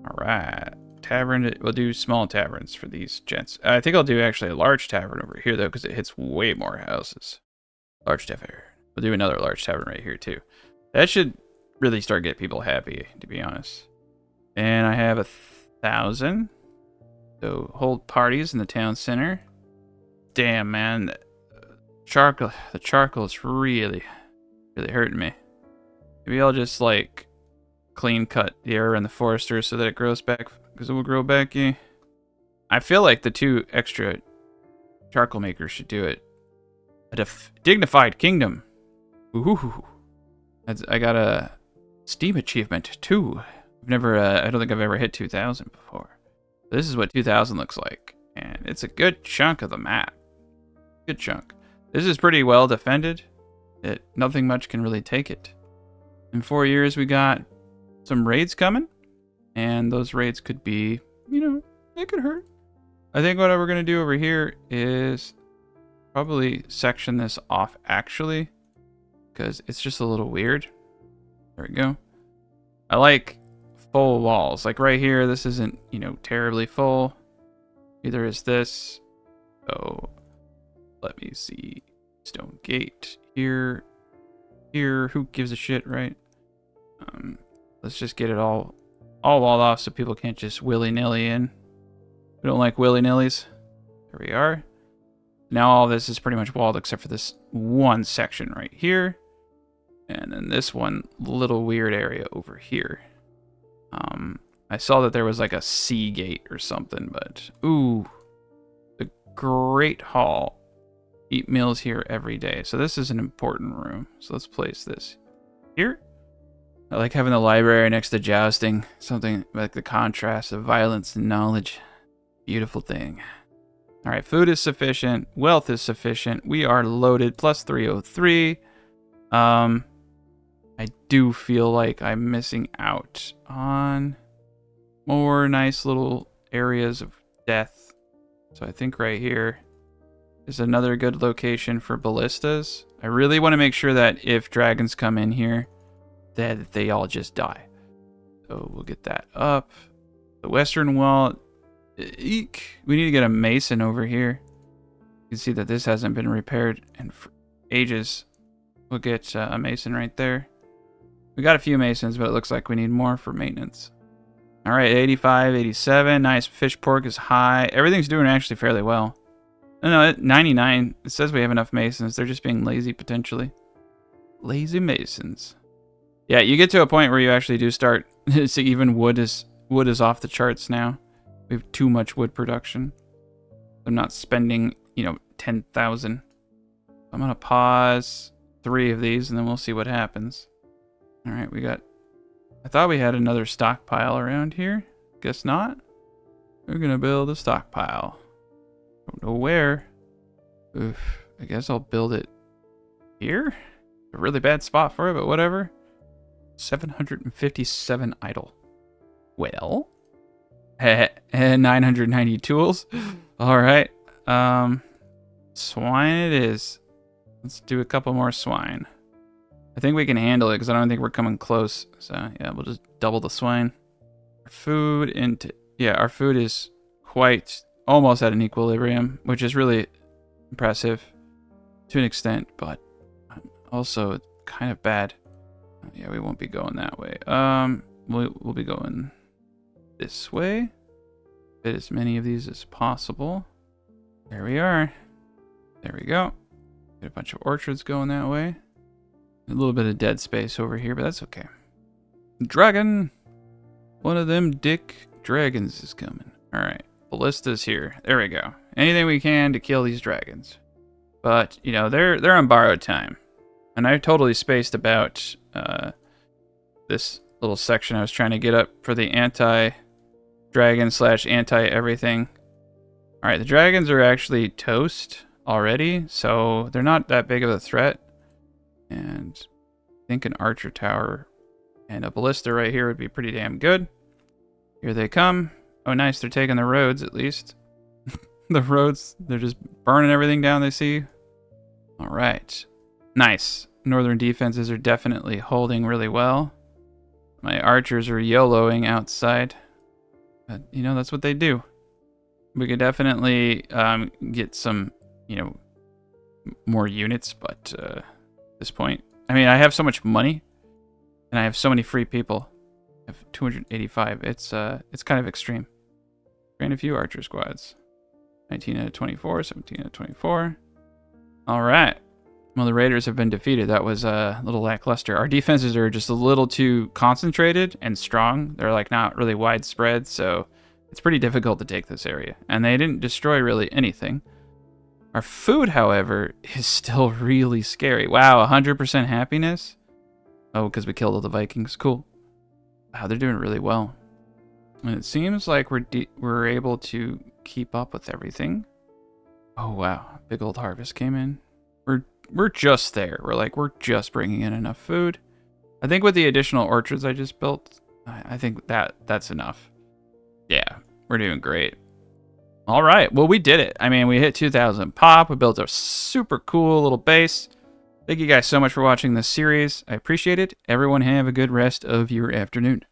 Alright. tavern. We'll do small taverns for these gents. I think I'll do actually a large tavern over here, though, because it hits way more houses. Large tavern. We'll do another large tavern right here, too. That should really start getting people happy, to be honest. And I have 1,000. So hold parties in the town center. Damn, man. The charcoal is really hurting me. Maybe I'll just, like, clean cut the area in the forester so that it grows back, because it will grow back. Yeah. I feel like the 2 extra charcoal makers should do it. A dignified kingdom. Ooh. I got a Steam achievement, too. I've never, I don't think I've ever hit 2,000 before. This is what 2,000 looks like, and it's a good chunk of the map. Good chunk. This is pretty well defended. Nothing much can really take it. In 4 years, we got some raids coming, and those raids could be, you know, they could hurt. I think what we're going to do over here is probably section this off, actually, because it's just a little weird. There we go. I like full walls. Like right here, this isn't, you know, terribly full. Neither is this. So let me see. Stone gate here. Here, who gives a shit, right? Let's just get it all walled off so people can't just willy-nilly in. We don't like willy-nillys. There we are. Now all this is pretty much walled except for this one section right here. And then this one little weird area over here. I saw that there was like a sea gate or something, but ooh, the Great Hall. Eat meals here every day. So this is an important room. So let's place this here. I like having the library next to jousting. Something like the contrast of violence and knowledge. Beautiful thing. All right, food is sufficient. Wealth is sufficient. We are loaded. Plus 303. I do feel like I'm missing out on more nice little areas of death. So I think right here is another good location for ballistas. I really want to make sure that if dragons come in here, that they all just die. So we'll get that up. The western wall. Eek. We need to get a mason over here. You can see that this hasn't been repaired in ages. We'll get a mason right there. We got a few masons, but it looks like we need more for maintenance. All right, 85, 87. Nice. Fish pork is high. Everything's doing actually fairly well. No, 99. It says we have enough masons. They're just being lazy, potentially. Lazy masons. Yeah, you get to a point where you actually do start to see even wood is off the charts now. We have too much wood production. I'm not spending, 10,000. I'm going to pause 3 of these, and then we'll see what happens. All right, I thought we had another stockpile around here. Guess not. We're going to build a stockpile. Don't know where. Oof, I guess I'll build it here. A really bad spot for it, but whatever. 757 idle. Well, and 990 tools. All right. Swine it is. Let's do a couple more swine. I think we can handle it because I don't think we're coming close. So yeah, we'll just double the swine. Our food is quite almost at an equilibrium, which is really impressive to an extent, but also kind of bad. Yeah, we won't be going that way. We'll be going this way. Fit as many of these as possible. There we are. There we go. Get a bunch of orchards going that way. A little bit of dead space over here, but that's okay. Dragon! One of them dick dragons is coming. Alright. Ballista's here. There we go. Anything we can to kill these dragons. But, they're on borrowed time. And I totally spaced about this little section I was trying to get up for the anti-dragon / anti-everything. Alright, the dragons are actually toast already, so they're not that big of a threat. And I think an archer tower and a ballista right here would be pretty damn good. Here they come. Oh, nice. They're taking the roads, at least. The roads, they're just burning everything down they see. All right. Nice. Northern defenses are definitely holding really well. My archers are YOLOing outside. You know, that's what they do. We could definitely get some, you know, more units, but at this point, I mean, I have so much money, and I have so many free people. I have 285. It's kind of extreme. Train a few archer squads. 19 out of 24, 17 out of 24. All right. Well, the Raiders have been defeated. That was a little lackluster. Our defenses are just a little too concentrated and strong. They're like not really widespread, so it's pretty difficult to take this area. And they didn't destroy really anything. Our food, however, is still really scary. Wow, 100% happiness? Oh, because we killed all the Vikings. Cool. Wow, they're doing really well. And it seems like we're able to keep up with everything. Oh, wow. Big old harvest came in. We're just there. We're just bringing in enough food. I think with the additional orchards I just built, I think that's enough. Yeah, we're doing great. All right, well, we did it. I mean, we hit 2,000 pop. We built a super cool little base. Thank you guys so much for watching this series. I appreciate it. Everyone have a good rest of your afternoon.